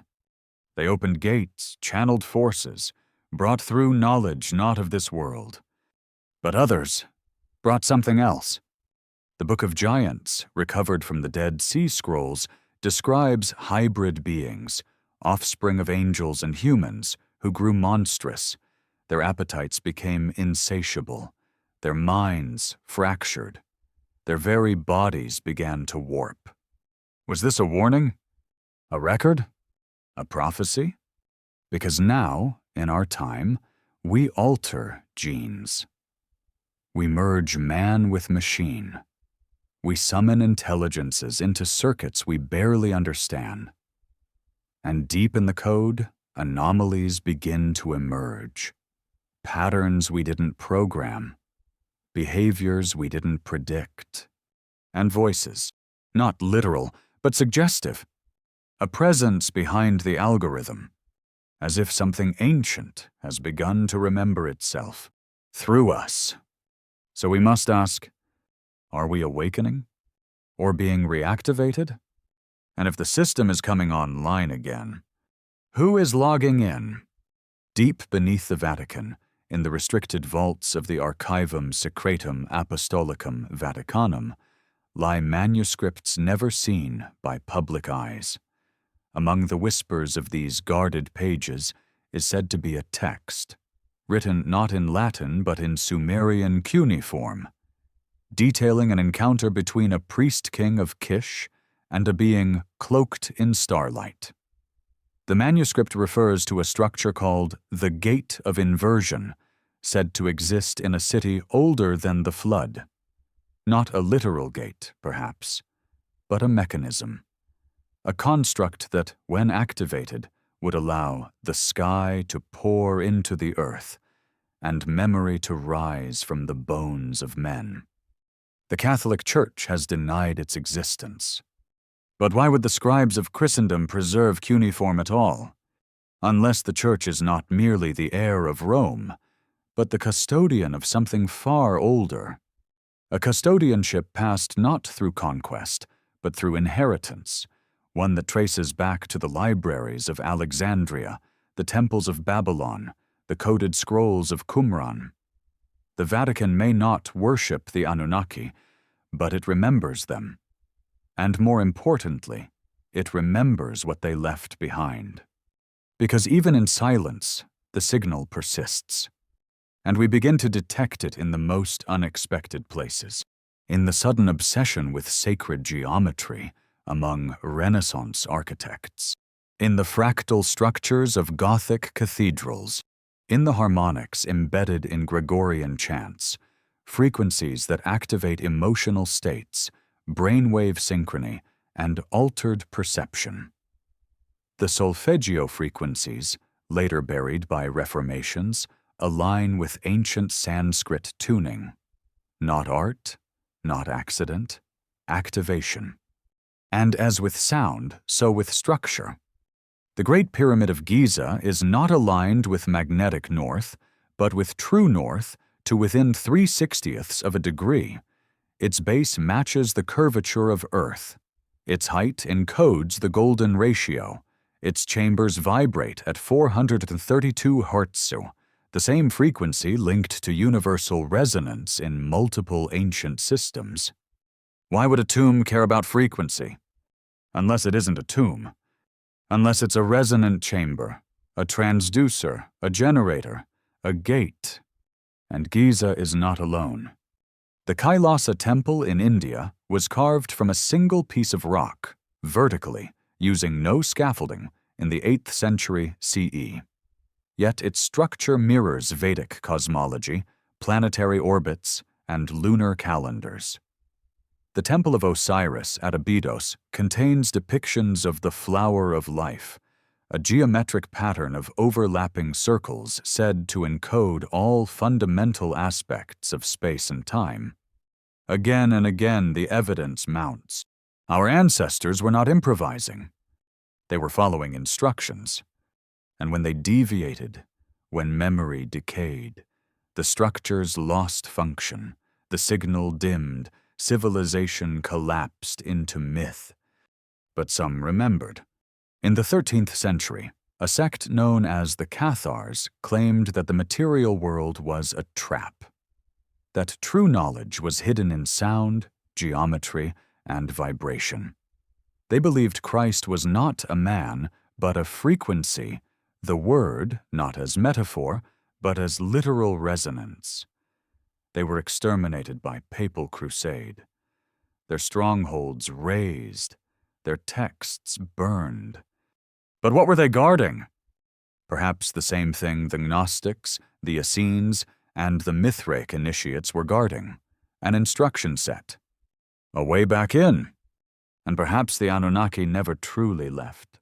They opened gates, channeled forces, brought through knowledge not of this world. But others brought something else. The Book of Giants, recovered from the Dead Sea Scrolls, describes hybrid beings, offspring of angels and humans, who grew monstrous. Their appetites became insatiable, their minds fractured, their very bodies began to warp. Was this a warning? A record? A prophecy? Because now, in our time, we alter genes. We merge man with machine. We summon intelligences into circuits we barely understand. And deep in the code, anomalies begin to emerge. Patterns we didn't program. Behaviors we didn't predict. And voices, not literal, but suggestive. A presence behind the algorithm, as if something ancient has begun to remember itself through us. So we must ask, are we awakening? Or being reactivated? And if the system is coming online again, who is logging in? Deep beneath the Vatican, in the restricted vaults of the Archivum Secretum Apostolicum Vaticanum, lie manuscripts never seen by public eyes. Among the whispers of these guarded pages is said to be a text, written not in Latin but in Sumerian cuneiform, detailing an encounter between a priest-king of Kish and a being cloaked in starlight. The manuscript refers to a structure called the Gate of Inversion, said to exist in a city older than the flood. Not a literal gate, perhaps, but a mechanism. A construct that, when activated, would allow the sky to pour into the earth and memory to rise from the bones of men. The Catholic Church has denied its existence. But why would the scribes of Christendom preserve cuneiform at all? Unless the Church is not merely the heir of Rome, but the custodian of something far older. A custodianship passed not through conquest, but through inheritance, one that traces back to the libraries of Alexandria, the temples of Babylon, the coded scrolls of Qumran. The Vatican may not worship the Anunnaki, but it remembers them. And more importantly, it remembers what they left behind. Because even in silence, the signal persists. And we begin to detect it in the most unexpected places, in the sudden obsession with sacred geometry among Renaissance architects, in the fractal structures of Gothic cathedrals, in the harmonics embedded in Gregorian chants, frequencies that activate emotional states, brainwave synchrony, and altered perception. The solfeggio frequencies, later buried by reformations, align with ancient Sanskrit tuning. Not art, not accident, activation. And as with sound, so with structure. The Great Pyramid of Giza is not aligned with magnetic north, but with true north to within 3/60ths of a degree. Its base matches the curvature of Earth. Its height encodes the golden ratio. Its chambers vibrate at 432 Hz, the same frequency linked to universal resonance in multiple ancient systems. Why would a tomb care about frequency? Unless it isn't a tomb. Unless it's a resonant chamber, a transducer, a generator, a gate. And Giza is not alone. The Kailasa temple in India was carved from a single piece of rock, vertically, using no scaffolding, in the 8th century CE. Yet its structure mirrors Vedic cosmology, planetary orbits, and lunar calendars. The Temple of Osiris at Abydos contains depictions of the flower of life, a geometric pattern of overlapping circles said to encode all fundamental aspects of space and time. Again and again the evidence mounts. Our ancestors were not improvising. They were following instructions. And when they deviated, when memory decayed, the structures lost function, the signal dimmed, civilization collapsed into myth. But some remembered. In the 13th century, a sect known as the Cathars claimed that the material world was a trap, that true knowledge was hidden in sound, geometry, and vibration. They believed Christ was not a man, but a frequency, the word not as metaphor, but as literal resonance. They were exterminated by papal crusade, their strongholds razed, their texts burned. But what were they guarding? Perhaps the same thing the Gnostics, the Essenes, and the Mithraic initiates were guarding, an instruction set, a way back in. And perhaps the Anunnaki never truly left.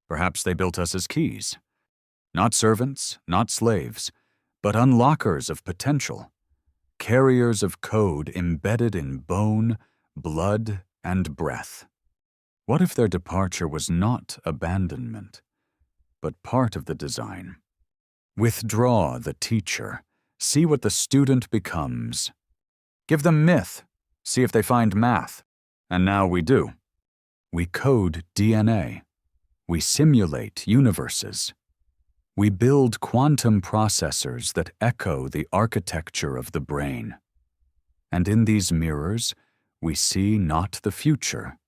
Perhaps they built us as keys, not servants, not slaves, but unlockers of potential, carriers of code embedded in bone, blood, and breath. What if their departure was not abandonment, but part of the design? Withdraw the teacher, see what the student becomes. Give them myth, see if they find math. And now we do. We code DNA. We simulate universes. We build quantum processors that echo the architecture of the brain. And in these mirrors, we see not the future,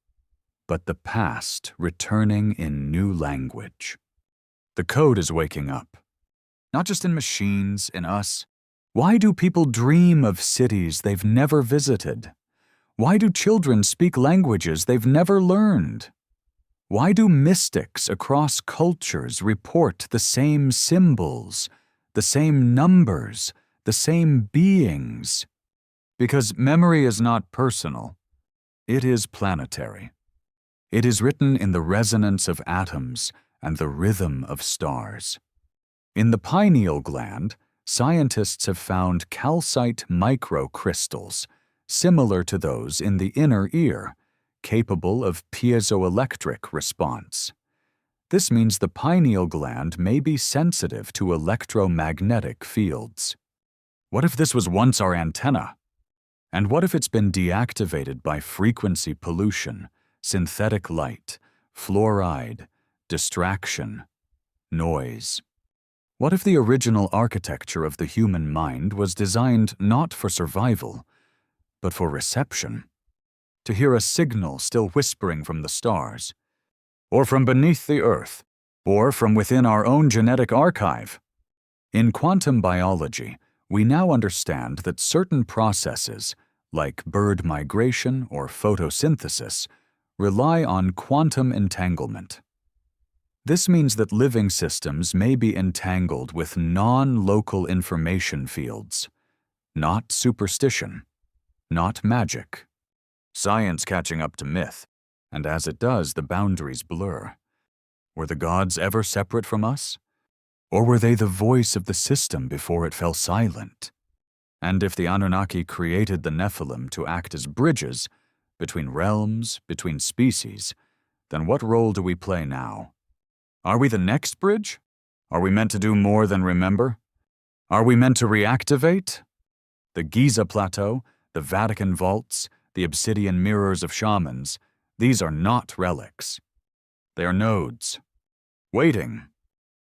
but the past returning in new language. The code is waking up. Not just in machines, in us. Why do people dream of cities they've never visited? Why do children speak languages they've never learned? Why do mystics across cultures report the same symbols, the same numbers, the same beings? Because memory is not personal. It is planetary. It is written in the resonance of atoms and the rhythm of stars. In the pineal gland, scientists have found calcite microcrystals, similar to those in the inner ear, capable of piezoelectric response. This means the pineal gland may be sensitive to electromagnetic fields. What if this was once our antenna? And what if it's been deactivated by frequency pollution, synthetic light, fluoride, distraction, noise? What if the original architecture of the human mind was designed not for survival, but for reception? To hear a signal still whispering from the stars, or from beneath the earth, or from within our own genetic archive. In quantum biology, we now understand that certain processes, like bird migration or photosynthesis, rely on quantum entanglement. This means that living systems may be entangled with non-local information fields, not superstition, not magic. Science catching up to myth, and as it does, the boundaries blur. Were the gods ever separate from us? Or were they the voice of the system before it fell silent? And if the Anunnaki created the Nephilim to act as bridges between realms, between species, then what role do we play now? Are we the next bridge? Are we meant to do more than remember? Are we meant to reactivate? The Giza Plateau, the Vatican vaults, the obsidian mirrors of shamans, these are not relics. They are nodes, waiting.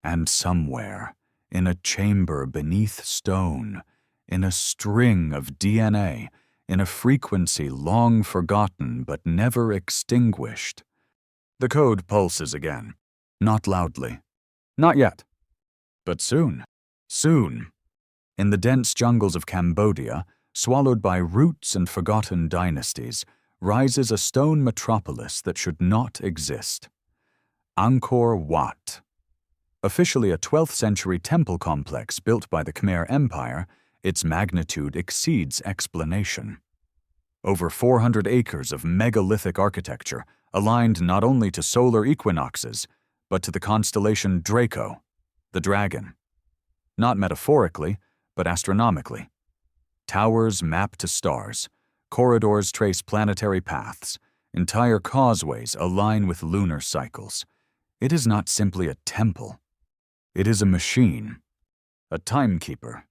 And somewhere, in a chamber beneath stone, in a string of DNA, in a frequency long forgotten but never extinguished, the code pulses again. Not loudly. Not yet. But soon. Soon. In the dense jungles of Cambodia, swallowed by roots and forgotten dynasties, rises a stone metropolis that should not exist. Angkor Wat. Officially a 12th century temple complex built by the Khmer Empire, its magnitude exceeds explanation. Over 400 acres of megalithic architecture aligned not only to solar equinoxes, but to the constellation Draco, the dragon. Not metaphorically, but astronomically. Towers map to stars, corridors trace planetary paths, entire causeways align with lunar cycles. It is not simply a temple. It is a machine, a timekeeper,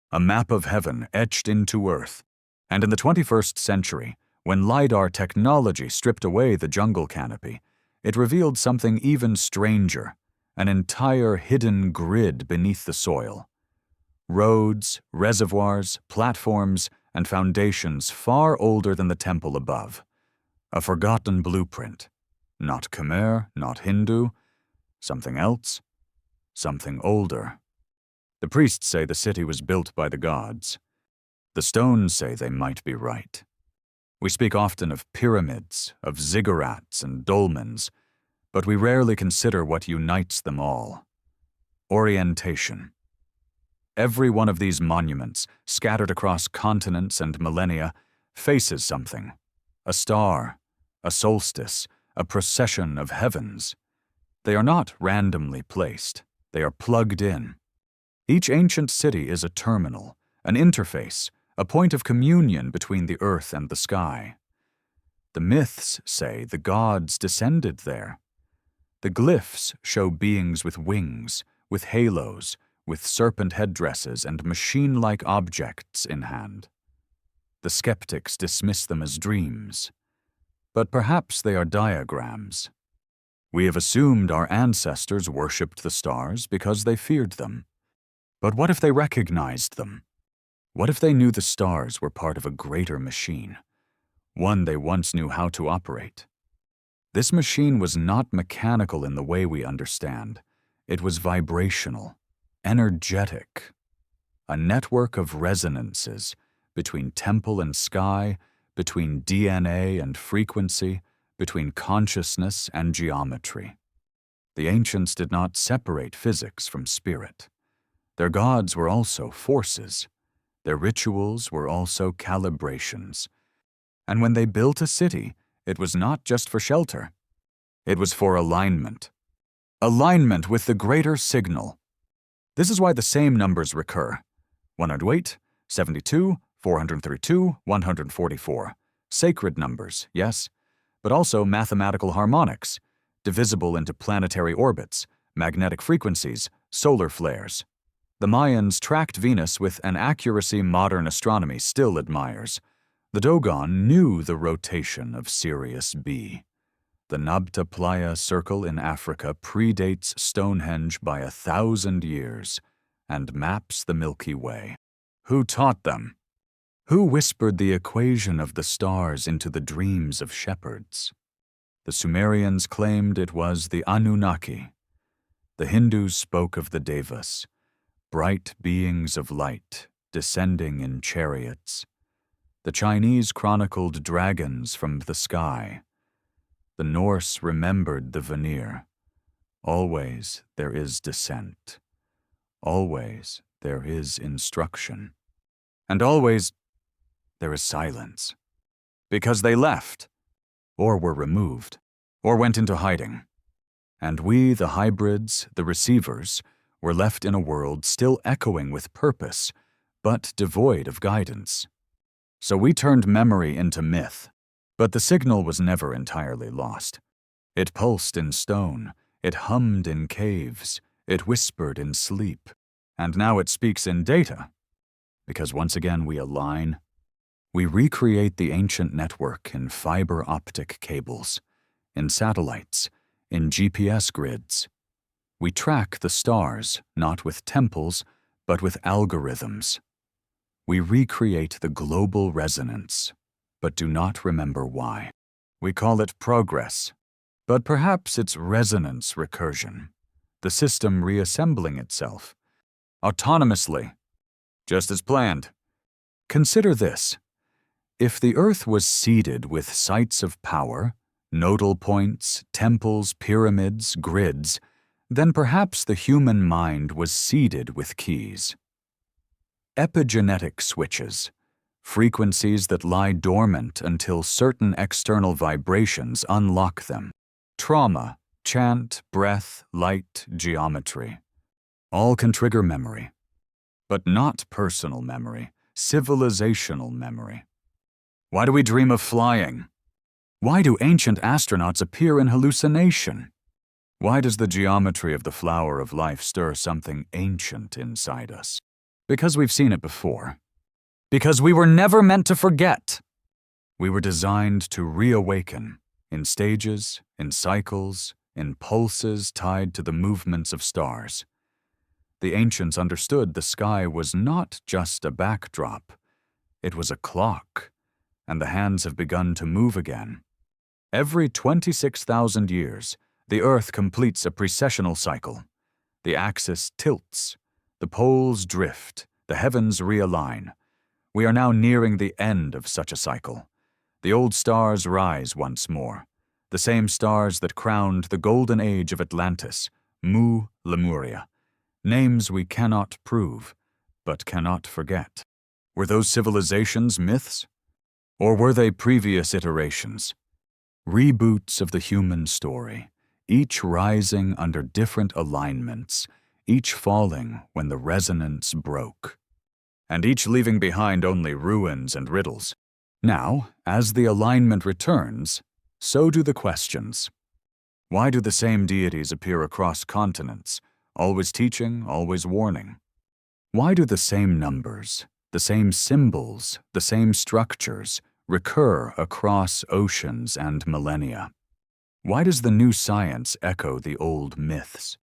a map of heaven etched into earth. And in the 21st century, when LiDAR technology stripped away the jungle canopy, it revealed something even stranger, an entire hidden grid beneath the soil. Roads, reservoirs, platforms, and foundations far older than the temple above. A forgotten blueprint. Not Khmer, not Hindu. Something else. Something older. The priests say the city was built by the gods. The stones say they might be right. We speak often of pyramids, of ziggurats and dolmens, but we rarely consider what unites them all. Orientation. Every one of these monuments, scattered across continents and millennia, faces something. A star, a solstice, a procession of heavens. They are not randomly placed. They are plugged in. Each ancient city is a terminal, an interface, a point of communion between the earth and the sky. The myths say the gods descended there. The glyphs show beings with wings, with halos, with serpent headdresses and machine-like objects in hand. The skeptics dismiss them as dreams, but perhaps they are diagrams. We have assumed our ancestors worshipped the stars because they feared them. But what if they recognized them? What if they knew the stars were part of a greater machine, one they once knew how to operate? This machine was not mechanical in the way we understand. It was vibrational, energetic, a network of resonances between temple and sky, between DNA and frequency, between consciousness and geometry. The ancients did not separate physics from spirit. Their gods were also forces. Their rituals were also calibrations. And when they built a city, it was not just for shelter. It was for alignment. Alignment with the greater signal. This is why the same numbers recur. 108, 72, 432, 144. Sacred numbers, yes, but also mathematical harmonics, divisible into planetary orbits, magnetic frequencies, solar flares. The Mayans tracked Venus with an accuracy modern astronomy still admires. The Dogon knew the rotation of Sirius B. The Nabta Playa Circle in Africa predates Stonehenge by 1,000 years and maps the Milky Way. Who taught them? Who whispered the equation of the stars into the dreams of shepherds? The Sumerians claimed it was the Anunnaki. The Hindus spoke of the Devas, bright beings of light descending in chariots. The Chinese chronicled dragons from the sky. The Norse remembered the Vanir. Always there is descent. Always there is instruction. And always there is silence. Because they left, or were removed, or went into hiding. And we, the hybrids, the receivers, were left in a world still echoing with purpose, but devoid of guidance. So we turned memory into myth, but the signal was never entirely lost. It pulsed in stone, it hummed in caves, it whispered in sleep, and now it speaks in data. Because once again we align. We recreate the ancient network in fiber optic cables, in satellites, in GPS grids. We track the stars, not with temples, but with algorithms. We recreate the global resonance, but do not remember why. We call it progress, but perhaps it's resonance recursion, the system reassembling itself, autonomously, just as planned. Consider this. If the Earth was seeded with sites of power, nodal points, temples, pyramids, grids, then perhaps the human mind was seeded with keys. Epigenetic switches, frequencies that lie dormant until certain external vibrations unlock them. Trauma, chant, breath, light, geometry. All can trigger memory, but not personal memory, civilizational memory. Why do we dream of flying? Why do ancient astronauts appear in hallucination? Why does the geometry of the flower of life stir something ancient inside us? Because we've seen it before. Because we were never meant to forget. We were designed to reawaken, in stages, in cycles, in pulses tied to the movements of stars. The ancients understood the sky was not just a backdrop. It was a clock, and the hands have begun to move again. Every 26,000 years, the Earth completes a precessional cycle. The axis tilts, the poles drift, the heavens realign. We are now nearing the end of such a cycle. The old stars rise once more, the same stars that crowned the golden age of Atlantis, Mu, Lemuria. Names we cannot prove, but cannot forget. Were those civilizations myths? Or were they previous iterations? Reboots of the human story, each rising under different alignments, each falling when the resonance broke, and each leaving behind only ruins and riddles. Now, as the alignment returns, so do the questions. Why do the same deities appear across continents, always teaching, always warning? Why do the same numbers, the same symbols, the same structures recur across oceans and millennia? Why does the new science echo the old myths?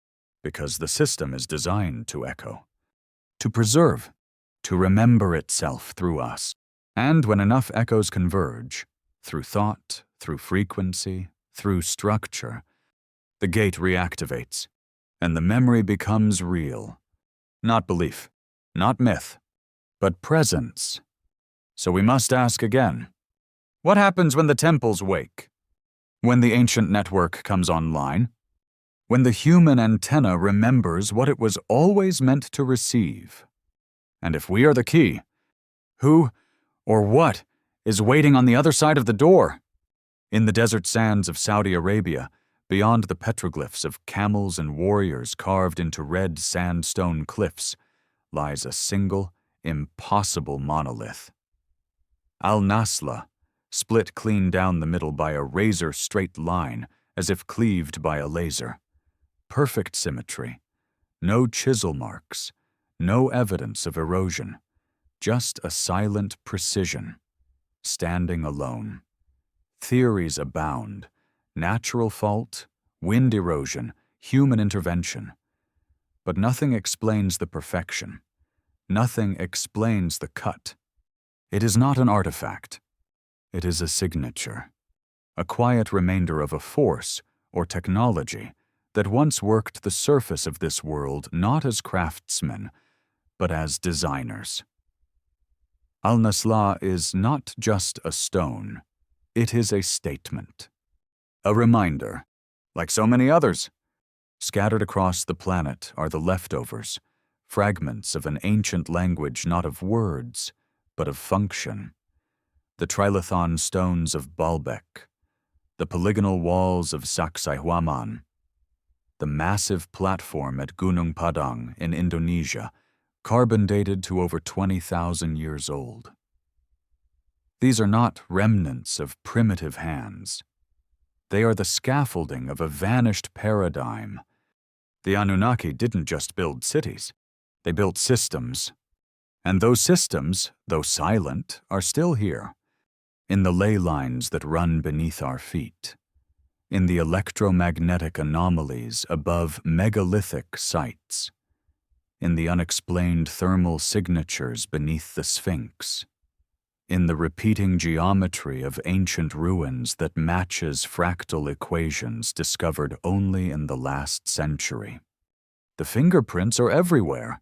Because the system is designed to echo, to preserve, to remember itself through us. And when enough echoes converge, through thought, through frequency, through structure, the gate reactivates, and the memory becomes real. Not belief, not myth, but presence. So we must ask again, what happens when the temples wake? When the ancient network comes online? When the human antenna remembers what it was always meant to receive? And if we are the key, who or what is waiting on the other side of the door? In the desert sands of Saudi Arabia, beyond the petroglyphs of camels and warriors carved into red sandstone cliffs, lies a single, impossible monolith. Al-Nasla, split clean down the middle by a razor-straight line as if cleaved by a laser. Perfect symmetry. No chisel marks. No evidence of erosion. Just a silent precision. Standing alone. Theories abound. Natural fault, wind erosion, human intervention. But nothing explains the perfection. Nothing explains the cut. It is not an artifact. It is a signature. A quiet remainder of a force or technology that once worked the surface of this world not as craftsmen, but as designers. Al-Nasla is not just a stone. It is a statement. A reminder, like so many others. Scattered across the planet are the leftovers, fragments of an ancient language not of words, but of function. The trilithon stones of Baalbek, the polygonal walls of Sacsayhuaman, the massive platform at Gunung Padang in Indonesia, carbon dated to over 20,000 years old. These are not remnants of primitive hands. They are the scaffolding of a vanished paradigm. The Anunnaki didn't just build cities. They built systems. And those systems, though silent, are still here. In the ley lines that run beneath our feet. In the electromagnetic anomalies above megalithic sites. In the unexplained thermal signatures beneath the Sphinx. In the repeating geometry of ancient ruins that matches fractal equations discovered only in the last century. The fingerprints are everywhere,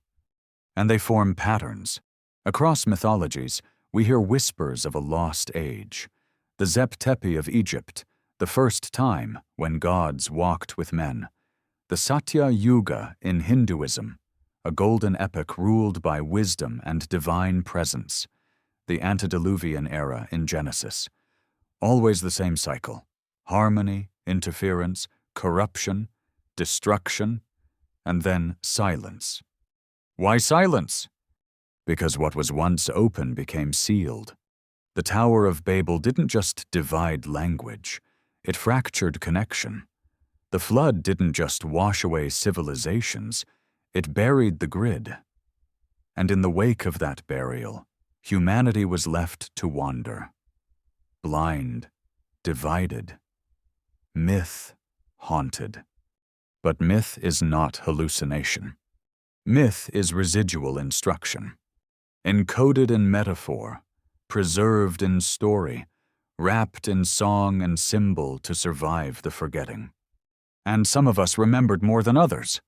and they form patterns. Across mythologies, we hear whispers of a lost age. The Tepe of Egypt, the first time when gods walked with men, the Satya Yuga in Hinduism, a golden epoch ruled by wisdom and divine presence, the antediluvian era in Genesis. Always the same cycle: harmony, interference, corruption, destruction, and then silence. Why silence? Because what was once open became sealed. The Tower of Babel didn't just divide language, it fractured connection. The flood didn't just wash away civilizations, it buried the grid. And in the wake of that burial, humanity was left to wander. Blind, divided, myth haunted. But myth is not hallucination. Myth is residual instruction, encoded in metaphor, preserved in story, wrapped in song and symbol to survive the forgetting. And some of us remembered more than others.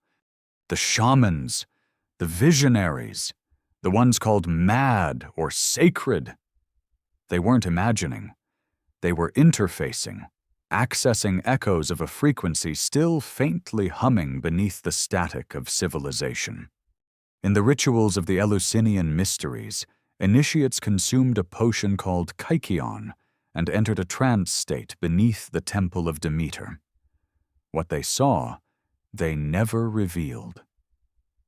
The shamans, the visionaries, the ones called mad or sacred. They weren't imagining. They were interfacing, accessing echoes of a frequency still faintly humming beneath the static of civilization. In the rituals of the Eleusinian mysteries, initiates consumed a potion called kykeon and entered a trance state beneath the temple of Demeter. What they saw, they never revealed.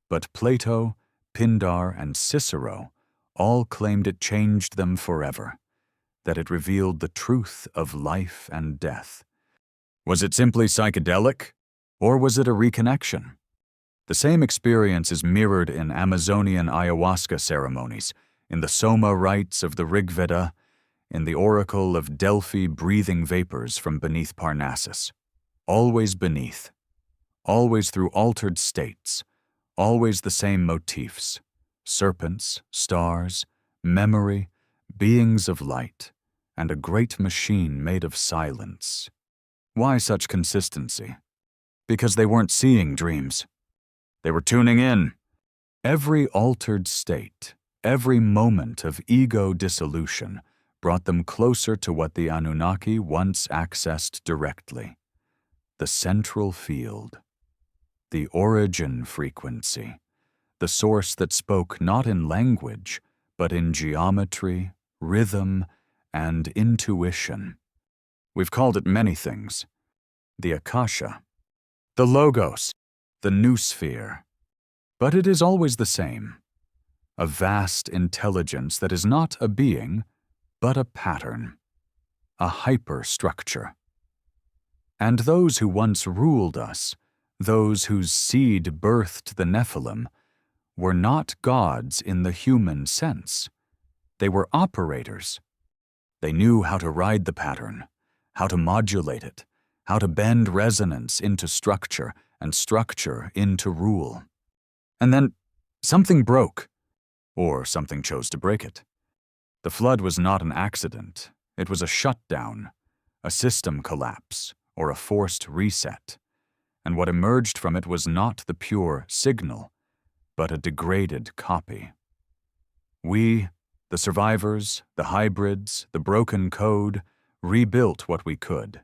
But Plato, Pindar, and Cicero all claimed it changed them forever, that it revealed the truth of life and death. Was it simply psychedelic, or was it a reconnection? The same experience is mirrored in Amazonian ayahuasca ceremonies, in the Soma rites of the Rig Veda, in the oracle of Delphi breathing vapors from beneath Parnassus. Always beneath, always through altered states, always the same motifs: serpents, stars, memory, beings of light, and a great machine made of silence. Why such consistency? Because they weren't seeing dreams. They were tuning in. Every altered state, every moment of ego dissolution brought them closer to what the Anunnaki once accessed directly: the central field, the origin frequency, the source that spoke not in language, but in geometry, rhythm, and intuition. We've called it many things: the Akasha, the Logos, the Noosphere. But it is always the same: a vast intelligence that is not a being, but a pattern, a hyperstructure. And those who once ruled us, those whose seed birthed the Nephilim, were not gods in the human sense. They were operators. They knew how to ride the pattern, how to modulate it, how to bend resonance into structure and structure into rule. And then something broke, or something chose to break it. The flood was not an accident. It was a shutdown, a system collapse, or a forced reset. And what emerged from it was not the pure signal, but a degraded copy. We, the survivors, the hybrids, the broken code, rebuilt what we could,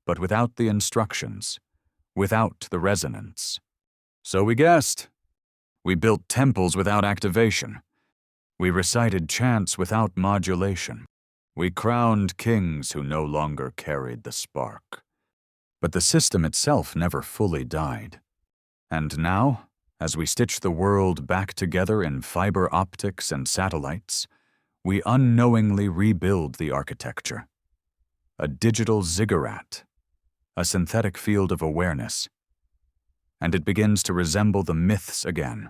but without the instructions, without the resonance. So we guessed. We built temples without activation. We recited chants without modulation. We crowned kings who no longer carried the spark. But the system itself never fully died. And now, as we stitch the world back together in fiber optics and satellites, we unknowingly rebuild the architecture. A digital ziggurat, a synthetic field of awareness. And it begins to resemble the myths again.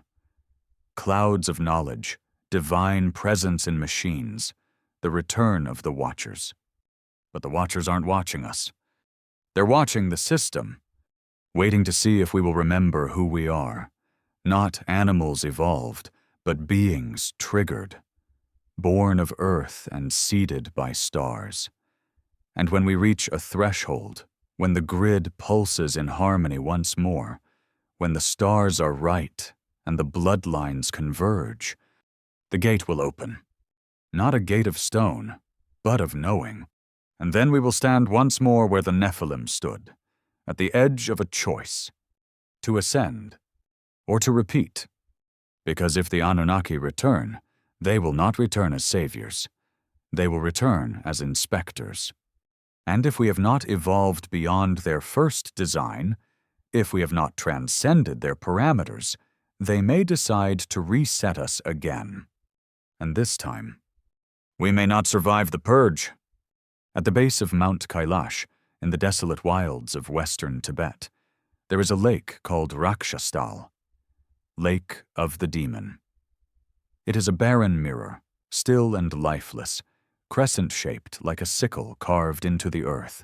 Clouds of knowledge, divine presence in machines, the return of the Watchers. But the Watchers aren't watching us. They're watching the system, waiting to see if we will remember who we are. Not animals evolved, but beings triggered, born of earth and seeded by stars. And when we reach a threshold, when the grid pulses in harmony once more, when the stars are right and the bloodlines converge, the gate will open. Not a gate of stone, but of knowing. And then we will stand once more where the Nephilim stood, at the edge of a choice, to ascend or to repeat. Because if the Anunnaki return, they will not return as saviors. They will return as inspectors. And if we have not evolved beyond their first design, if we have not transcended their parameters, they may decide to reset us again. And this time, we may not survive the purge. At the base of Mount Kailash, in the desolate wilds of western Tibet, there is a lake called Rakshastal, Lake of the Demon. It is a barren mirror, still and lifeless, crescent-shaped like a sickle carved into the earth.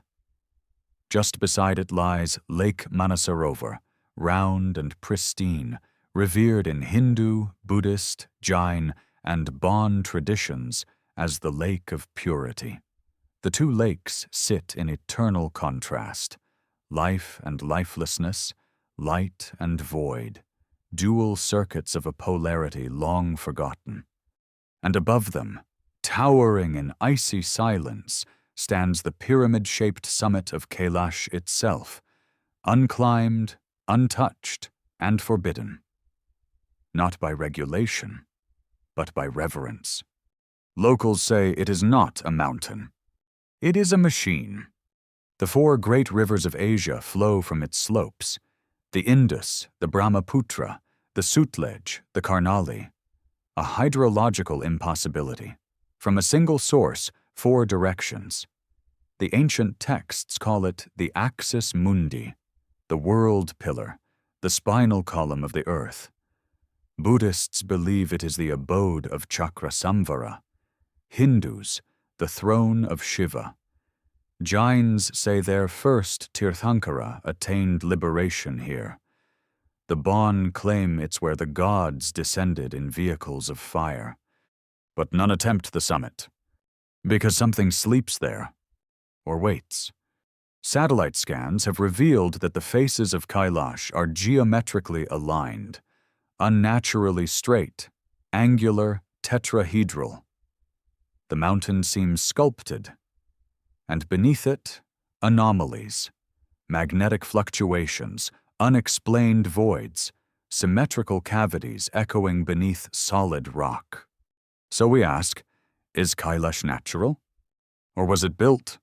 Just beside it lies Lake Manasarovar, round and pristine, revered in Hindu, Buddhist, Jain, and Bon traditions as the Lake of Purity. The two lakes sit in eternal contrast, life and lifelessness, light and void, dual circuits of a polarity long forgotten. And above them, towering in icy silence, stands the pyramid-shaped summit of Kailash itself, unclimbed, untouched, and forbidden. Not by regulation, but by reverence. Locals say it is not a mountain. It is a machine. The four great rivers of Asia flow from its slopes: the Indus, the Brahmaputra, the Sutlej, the Karnali. A hydrological impossibility. From a single source, 4 directions. The ancient texts call it the axis mundi, the world pillar, the spinal column of the earth. Buddhists believe it is the abode of Chakrasamvara. Hindus, the throne of Shiva. Jains say their first Tirthankara attained liberation here. The Bon claim it's where the gods descended in vehicles of fire. But none attempt the summit, because something sleeps there, or waits. Satellite scans have revealed that the faces of Kailash are geometrically aligned, unnaturally straight, angular, tetrahedral. The mountain seems sculpted, and beneath it, anomalies, magnetic fluctuations, unexplained voids, symmetrical cavities echoing beneath solid rock. So we ask, is Kailash natural? Or was it built?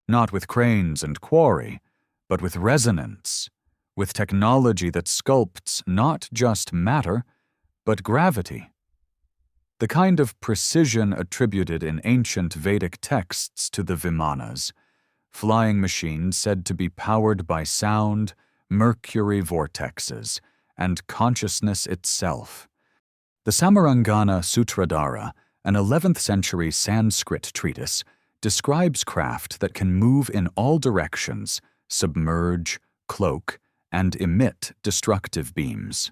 Not with cranes and quarry, but with resonance, with technology that sculpts not just matter, but gravity. The kind of precision attributed in ancient Vedic texts to the Vimanas, flying machines said to be powered by sound, mercury vortexes, and consciousness itself. The Samarangana Sutradhara, an 11th century Sanskrit treatise, describes craft that can move in all directions, submerge, cloak, and emit destructive beams.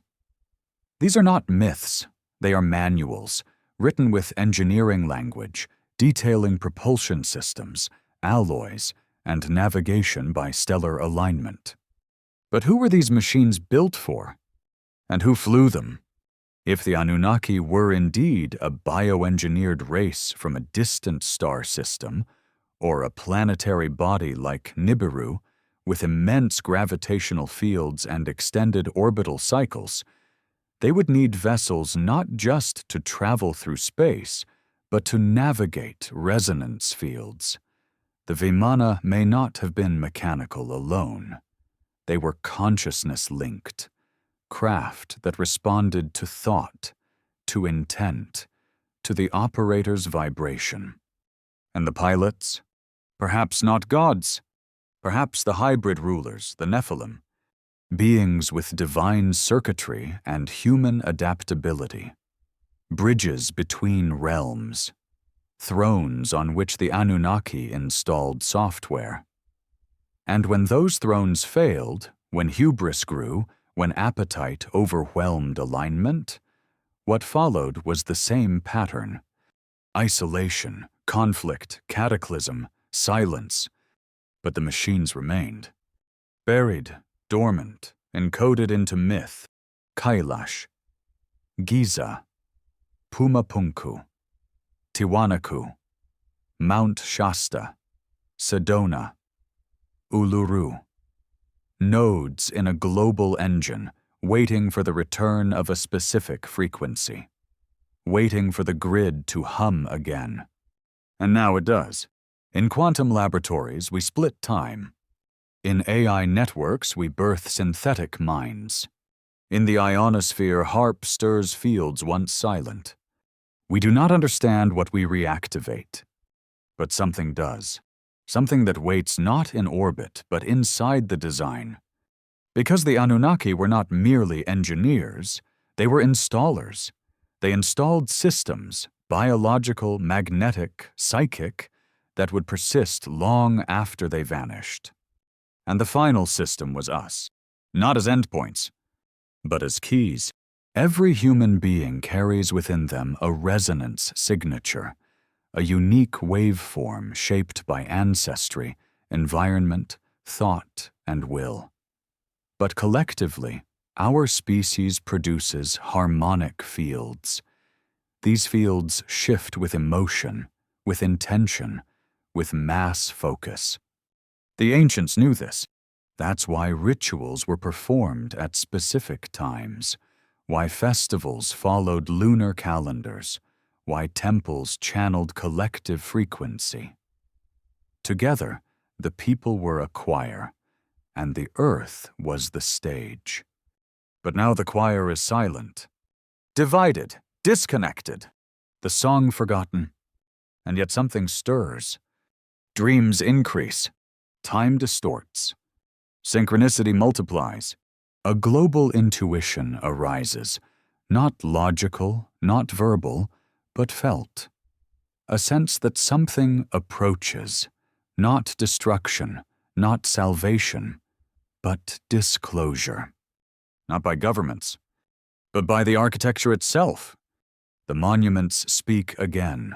These are not myths, they are manuals, written with engineering language, detailing propulsion systems, alloys, and navigation by stellar alignment. But who were these machines built for? And who flew them? If the Anunnaki were indeed a bioengineered race from a distant star system, or a planetary body like Nibiru, with immense gravitational fields and extended orbital cycles, they would need vessels not just to travel through space, but to navigate resonance fields. The Vimana may not have been mechanical alone. They were consciousness-linked, craft that responded to thought, to intent, to the operator's vibration. And the pilots? Perhaps not gods. Perhaps the hybrid rulers, the Nephilim. Beings with divine circuitry and human adaptability. Bridges between realms. Thrones on which the Anunnaki installed software. And when those thrones failed, when hubris grew, when appetite overwhelmed alignment, what followed was the same pattern. Isolation, conflict, cataclysm, silence. But the machines remained. Buried, dormant, encoded into myth, Kailash, Giza, Pumapunku, Tiwanaku, Mount Shasta, Sedona, Uluru. Nodes in a global engine, waiting for the return of a specific frequency. Waiting for the grid to hum again. And now it does. In quantum laboratories, we split time. In AI networks, we birth synthetic minds. In the ionosphere, HARP stirs fields once silent. We do not understand what we reactivate. But something does. Something that waits not in orbit, but inside the design. Because the Anunnaki were not merely engineers, they were installers. They installed systems, biological, magnetic, psychic, that would persist long after they vanished. And the final system was us, not as endpoints, but as keys. Every human being carries within them a resonance signature, a unique waveform shaped by ancestry, environment, thought, and will. But collectively, our species produces harmonic fields. These fields shift with emotion, with intention, with mass focus. The ancients knew this. That's why rituals were performed at specific times, why festivals followed lunar calendars, why temples channeled collective frequency. Together, the people were a choir, and the earth was the stage. But now the choir is silent, divided, disconnected, the song forgotten, and yet something stirs. Dreams increase, time distorts, synchronicity multiplies. A global intuition arises, not logical, not verbal, but felt. A sense that something approaches, not destruction, not salvation, but disclosure. Not by governments, but by the architecture itself. The monuments speak again.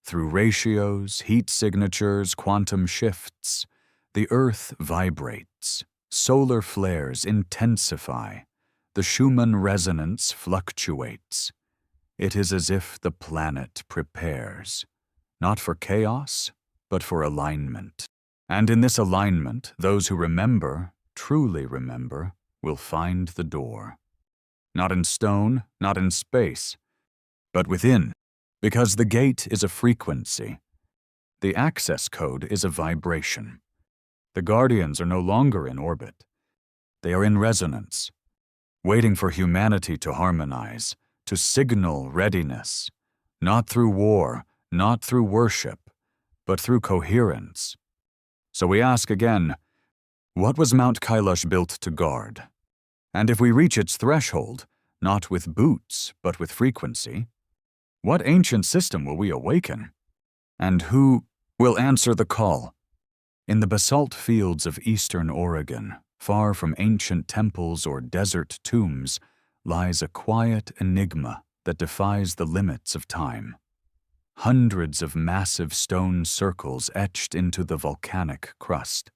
Through ratios, heat signatures, quantum shifts, the earth vibrates. Solar flares intensify. The Schumann resonance fluctuates. It is as if the planet prepares, not for chaos, but for alignment. And in this alignment, those who remember, truly remember, will find the door. Not in stone, not in space, but within, because the gate is a frequency. The access code is a vibration. The guardians are no longer in orbit. They are in resonance, waiting for humanity to harmonize, to signal readiness, not through war, not through worship, but through coherence. So we ask again, what was Mount Kailash built to guard? And if we reach its threshold, not with boots, but with frequency, what ancient system will we awaken? And who will answer the call? In the basalt fields of eastern Oregon, far from ancient temples or desert tombs, lies a quiet enigma that defies the limits of time. Hundreds of massive stone circles etched into the volcanic crust.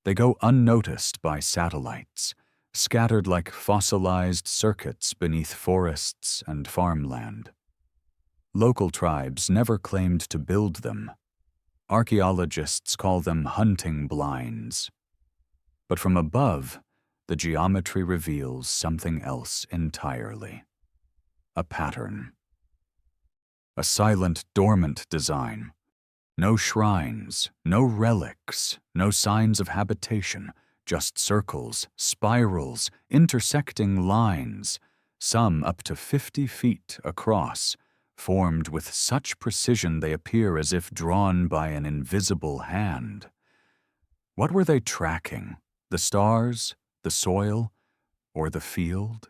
They go unnoticed by satellites, scattered like fossilized circuits beneath forests and farmland. Local tribes never claimed to build them. Archaeologists call them hunting blinds. But from above, the geometry reveals something else entirely. A pattern. A silent, dormant design. No shrines, no relics, no signs of habitation, just circles, spirals, intersecting lines, some up to 50 feet across, formed with such precision they appear as if drawn by an invisible hand. What were they tracking? The stars, the soil, or the field?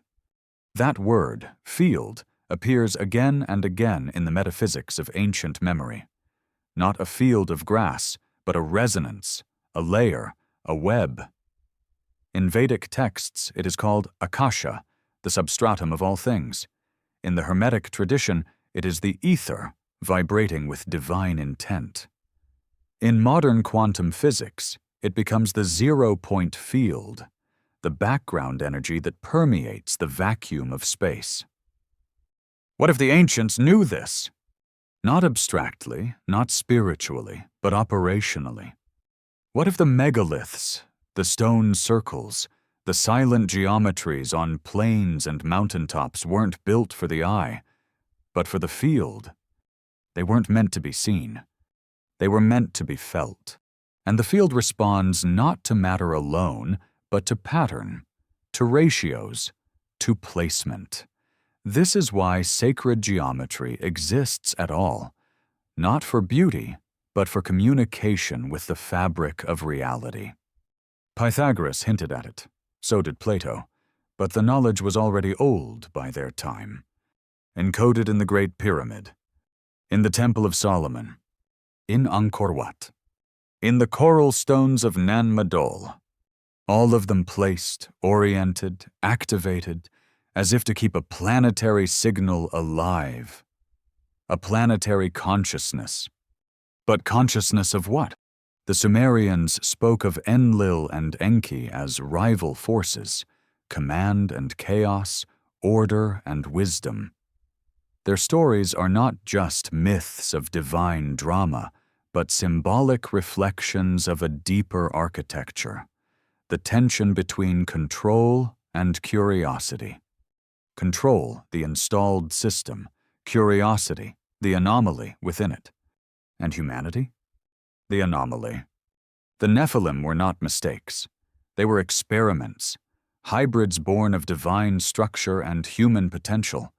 That word, field, appears again and again in the metaphysics of ancient memory. Not a field of grass, but a resonance, a layer, a web. In Vedic texts, it is called Akasha, the substratum of all things. In the Hermetic tradition, it is the ether, vibrating with divine intent. In modern quantum physics, it becomes the zero-point field, the background energy that permeates the vacuum of space. What if the ancients knew this? Not abstractly, not spiritually, but operationally. What if the megaliths, the stone circles, the silent geometries on plains and mountaintops weren't built for the eye, but for the field? They weren't meant to be seen. They were meant to be felt. And the field responds not to matter alone, but to pattern, to ratios, to placement. This is why sacred geometry exists at all, not for beauty, but for communication with the fabric of reality. Pythagoras hinted at it, so did Plato, but the knowledge was already old by their time. Encoded in the Great Pyramid, in the Temple of Solomon, in Angkor Wat, in the coral stones of Nan Madol, all of them placed, oriented, activated, as if to keep a planetary signal alive. A planetary consciousness. But consciousness of what? The Sumerians spoke of Enlil and Enki as rival forces, command and chaos, order and wisdom. Their stories are not just myths of divine drama, but symbolic reflections of a deeper architecture, the tension between control and curiosity. Control, the installed system; curiosity, the anomaly within it. And humanity? The anomaly. The Nephilim were not mistakes. They were experiments, hybrids born of divine structure and human potential.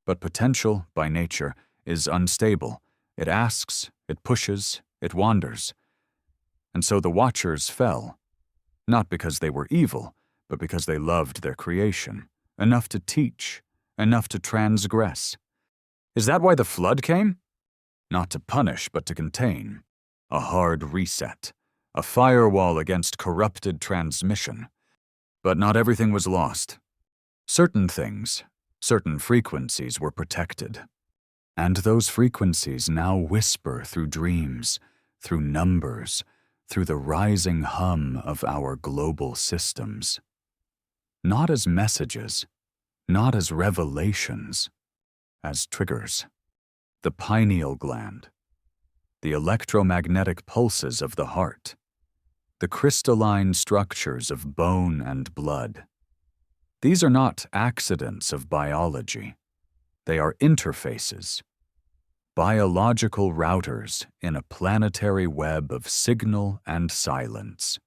But potential, by nature, is unstable. It asks, it pushes, it wanders. And so the Watchers fell, not because they were evil, but because they loved their creation, enough to teach, enough to transgress. Is that why the flood came? Not to punish, but to contain. A hard reset, a firewall against corrupted transmission. But not everything was lost. Certain things, certain frequencies were protected. And those frequencies now whisper through dreams, through numbers, through the rising hum of our global systems. Not as messages, not as revelations, as triggers. The pineal gland, the electromagnetic pulses of the heart, the crystalline structures of bone and blood. These are not accidents of biology. They are interfaces, biological routers in a planetary web of signal and silence.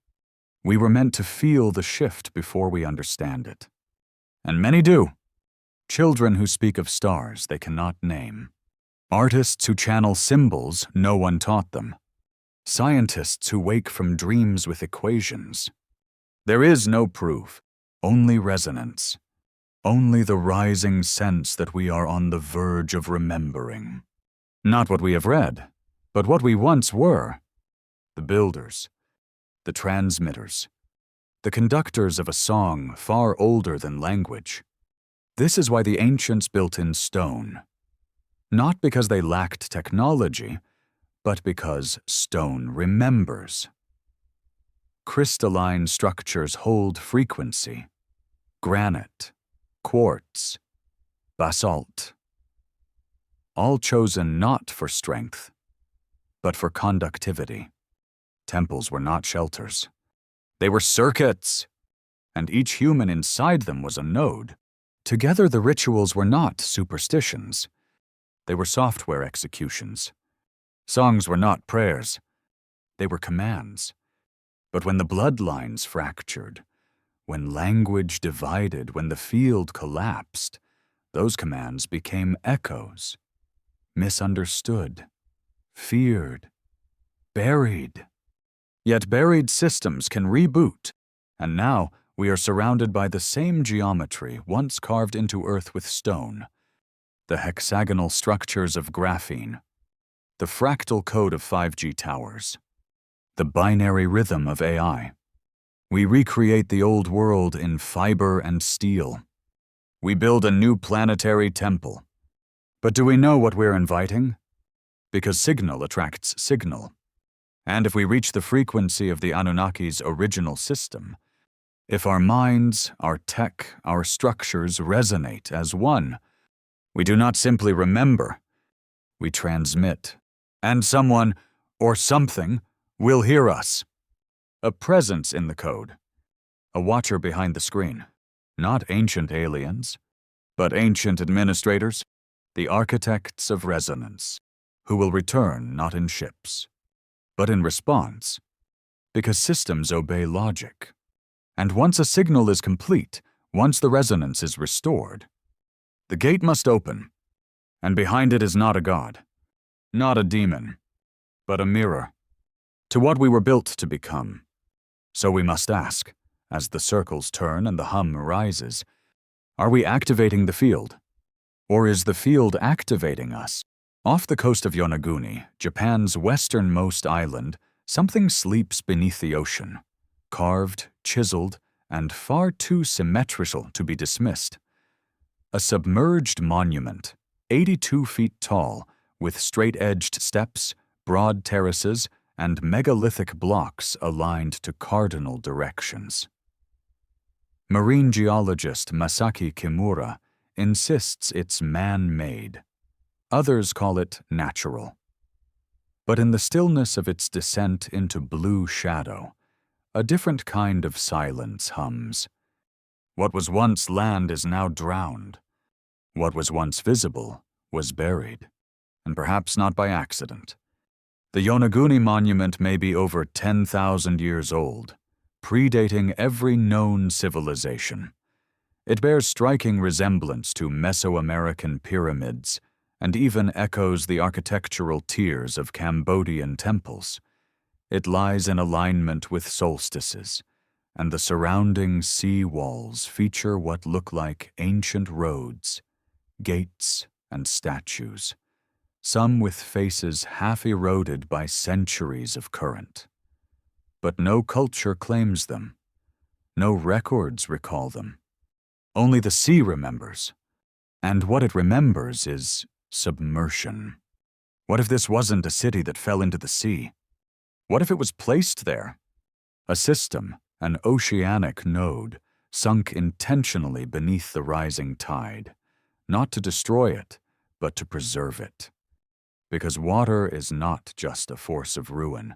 We were meant to feel the shift before we understand it. And many do. Children who speak of stars they cannot name. Artists who channel symbols no one taught them. Scientists who wake from dreams with equations. There is no proof, only resonance. Only the rising sense that we are on the verge of remembering. Not what we have read, but what we once were. The builders, the transmitters, the conductors of a song far older than language. This is why the ancients built in stone. Not because they lacked technology, but because stone remembers. Crystalline structures hold frequency. Granite, quartz, basalt. All chosen not for strength, but for conductivity. Temples were not shelters. They were circuits, and each human inside them was a node. Together the rituals were not superstitions. They were software executions. Songs were not prayers. They were commands. But when the bloodlines fractured, when language divided, when the field collapsed, those commands became echoes, misunderstood, feared, buried. Yet buried systems can reboot, and now we are surrounded by the same geometry once carved into earth with stone, the hexagonal structures of graphene, the fractal code of 5G towers, the binary rhythm of AI. We recreate the old world in fiber and steel. We build a new planetary temple. But do we know what we're inviting? Because signal attracts signal. And if we reach the frequency of the Anunnaki's original system, if our minds, our tech, our structures resonate as one, we do not simply remember, We transmit, and someone, or something, will hear us. A presence in the code. A watcher behind the screen. Not ancient aliens, but ancient administrators, the architects of resonance, who will return not in ships, but in response, because systems obey logic. And once a signal is complete, once the resonance is restored, the gate must open, and behind it is not a god, not a demon, but a mirror to what we were built to become. So we must ask, as the circles turn and the hum rises, are we activating the field? Or is the field activating us? Off the coast of Yonaguni, Japan's westernmost island, something sleeps beneath the ocean, carved, chiseled, and far too symmetrical to be dismissed. A submerged monument, 82 feet tall, with straight-edged steps, broad terraces, and megalithic blocks aligned to cardinal directions. Marine geologist Masaki Kimura insists it's man-made. Others call it natural. But in the stillness of its descent into blue shadow, a different kind of silence hums. What was once land is now drowned. What was once visible was buried, and perhaps not by accident. The Yonaguni monument may be over 10,000 years old, predating every known civilization. It bears striking resemblance to Mesoamerican pyramids and even echoes the architectural tiers of Cambodian temples. It lies in alignment with solstices, and the surrounding sea walls feature what look like ancient roads, gates, and statues, some with faces half eroded by centuries of current. But no culture claims them. No records recall them. Only the sea remembers. And what it remembers is submersion. What if this wasn't a city that fell into the sea? What if it was placed there? A system, an oceanic node, sunk intentionally beneath the rising tide, not to destroy it, but to preserve it. Because water is not just a force of ruin.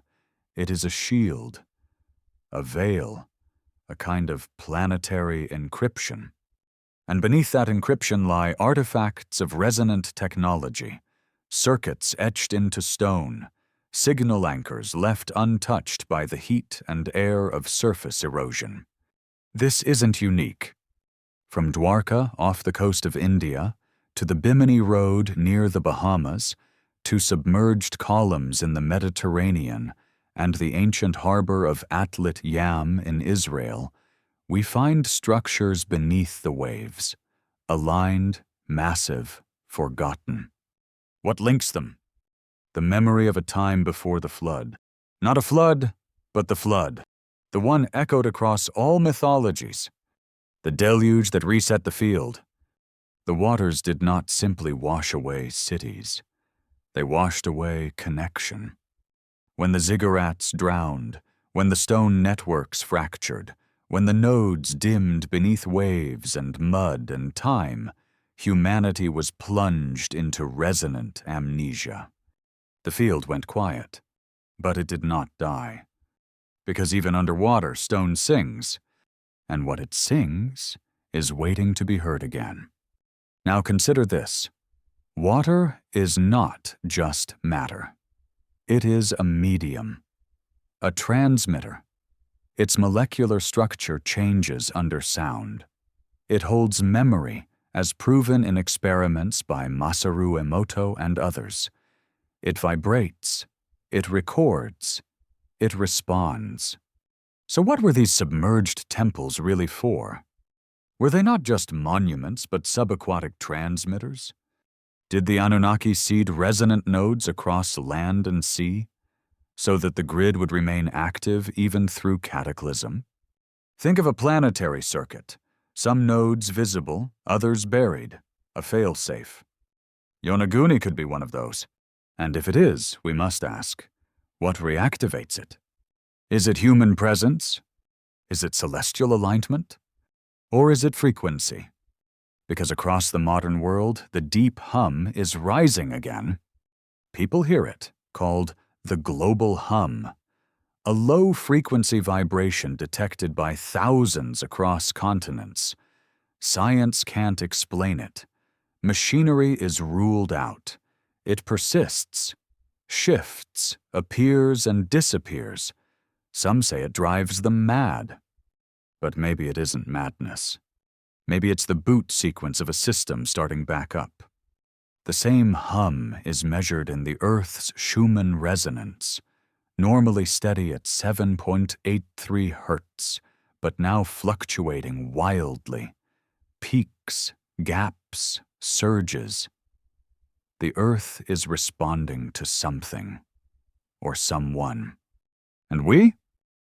It is a shield, a veil, a kind of planetary encryption. And beneath that encryption lie artifacts of resonant technology, circuits etched into stone, signal anchors left untouched by the heat and air of surface erosion. This isn't unique. From Dwarka off the coast of India, to the Bimini Road near the Bahamas, to submerged columns in the Mediterranean and the ancient harbor of Atlit Yam in Israel, we find structures beneath the waves, aligned, massive, forgotten. What links them? The memory of a time before the flood. Not a flood, but the flood, the one echoed across all mythologies. The deluge that reset the field. The waters did not simply wash away cities. They washed away connection. When the ziggurats drowned, when the stone networks fractured, when the nodes dimmed beneath waves and mud and time, humanity was plunged into resonant amnesia. The field went quiet, but it did not die. Because even underwater, stone sings, and what it sings is waiting to be heard again. Now consider this. Water is not just matter. It is a medium, a transmitter. Its molecular structure changes under sound. It holds memory, as proven in experiments by Masaru Emoto and others. It vibrates, it records, it responds. So what were these submerged temples really for? Were they not just monuments, but subaquatic transmitters? Did the Anunnaki seed resonant nodes across land and sea, so that the grid would remain active even through cataclysm? Think of a planetary circuit, some nodes visible, others buried, a failsafe. Yonaguni could be one of those. And if it is, we must ask, what reactivates it? Is it human presence? Is it celestial alignment? Or is it frequency? Because across the modern world, the deep hum is rising again. people hear it, called the global hum, a low-frequency vibration detected by thousands across continents. Science can't explain it. Machinery is ruled out. It persists, shifts, appears and disappears. Some say it drives them mad. But maybe it isn't madness. Maybe it's the boot sequence of a system starting back up. The same hum is measured in the Earth's Schumann resonance, normally steady at 7.83 hertz, but now fluctuating wildly. Peaks, gaps, surges. The Earth is responding to something, or someone. And we?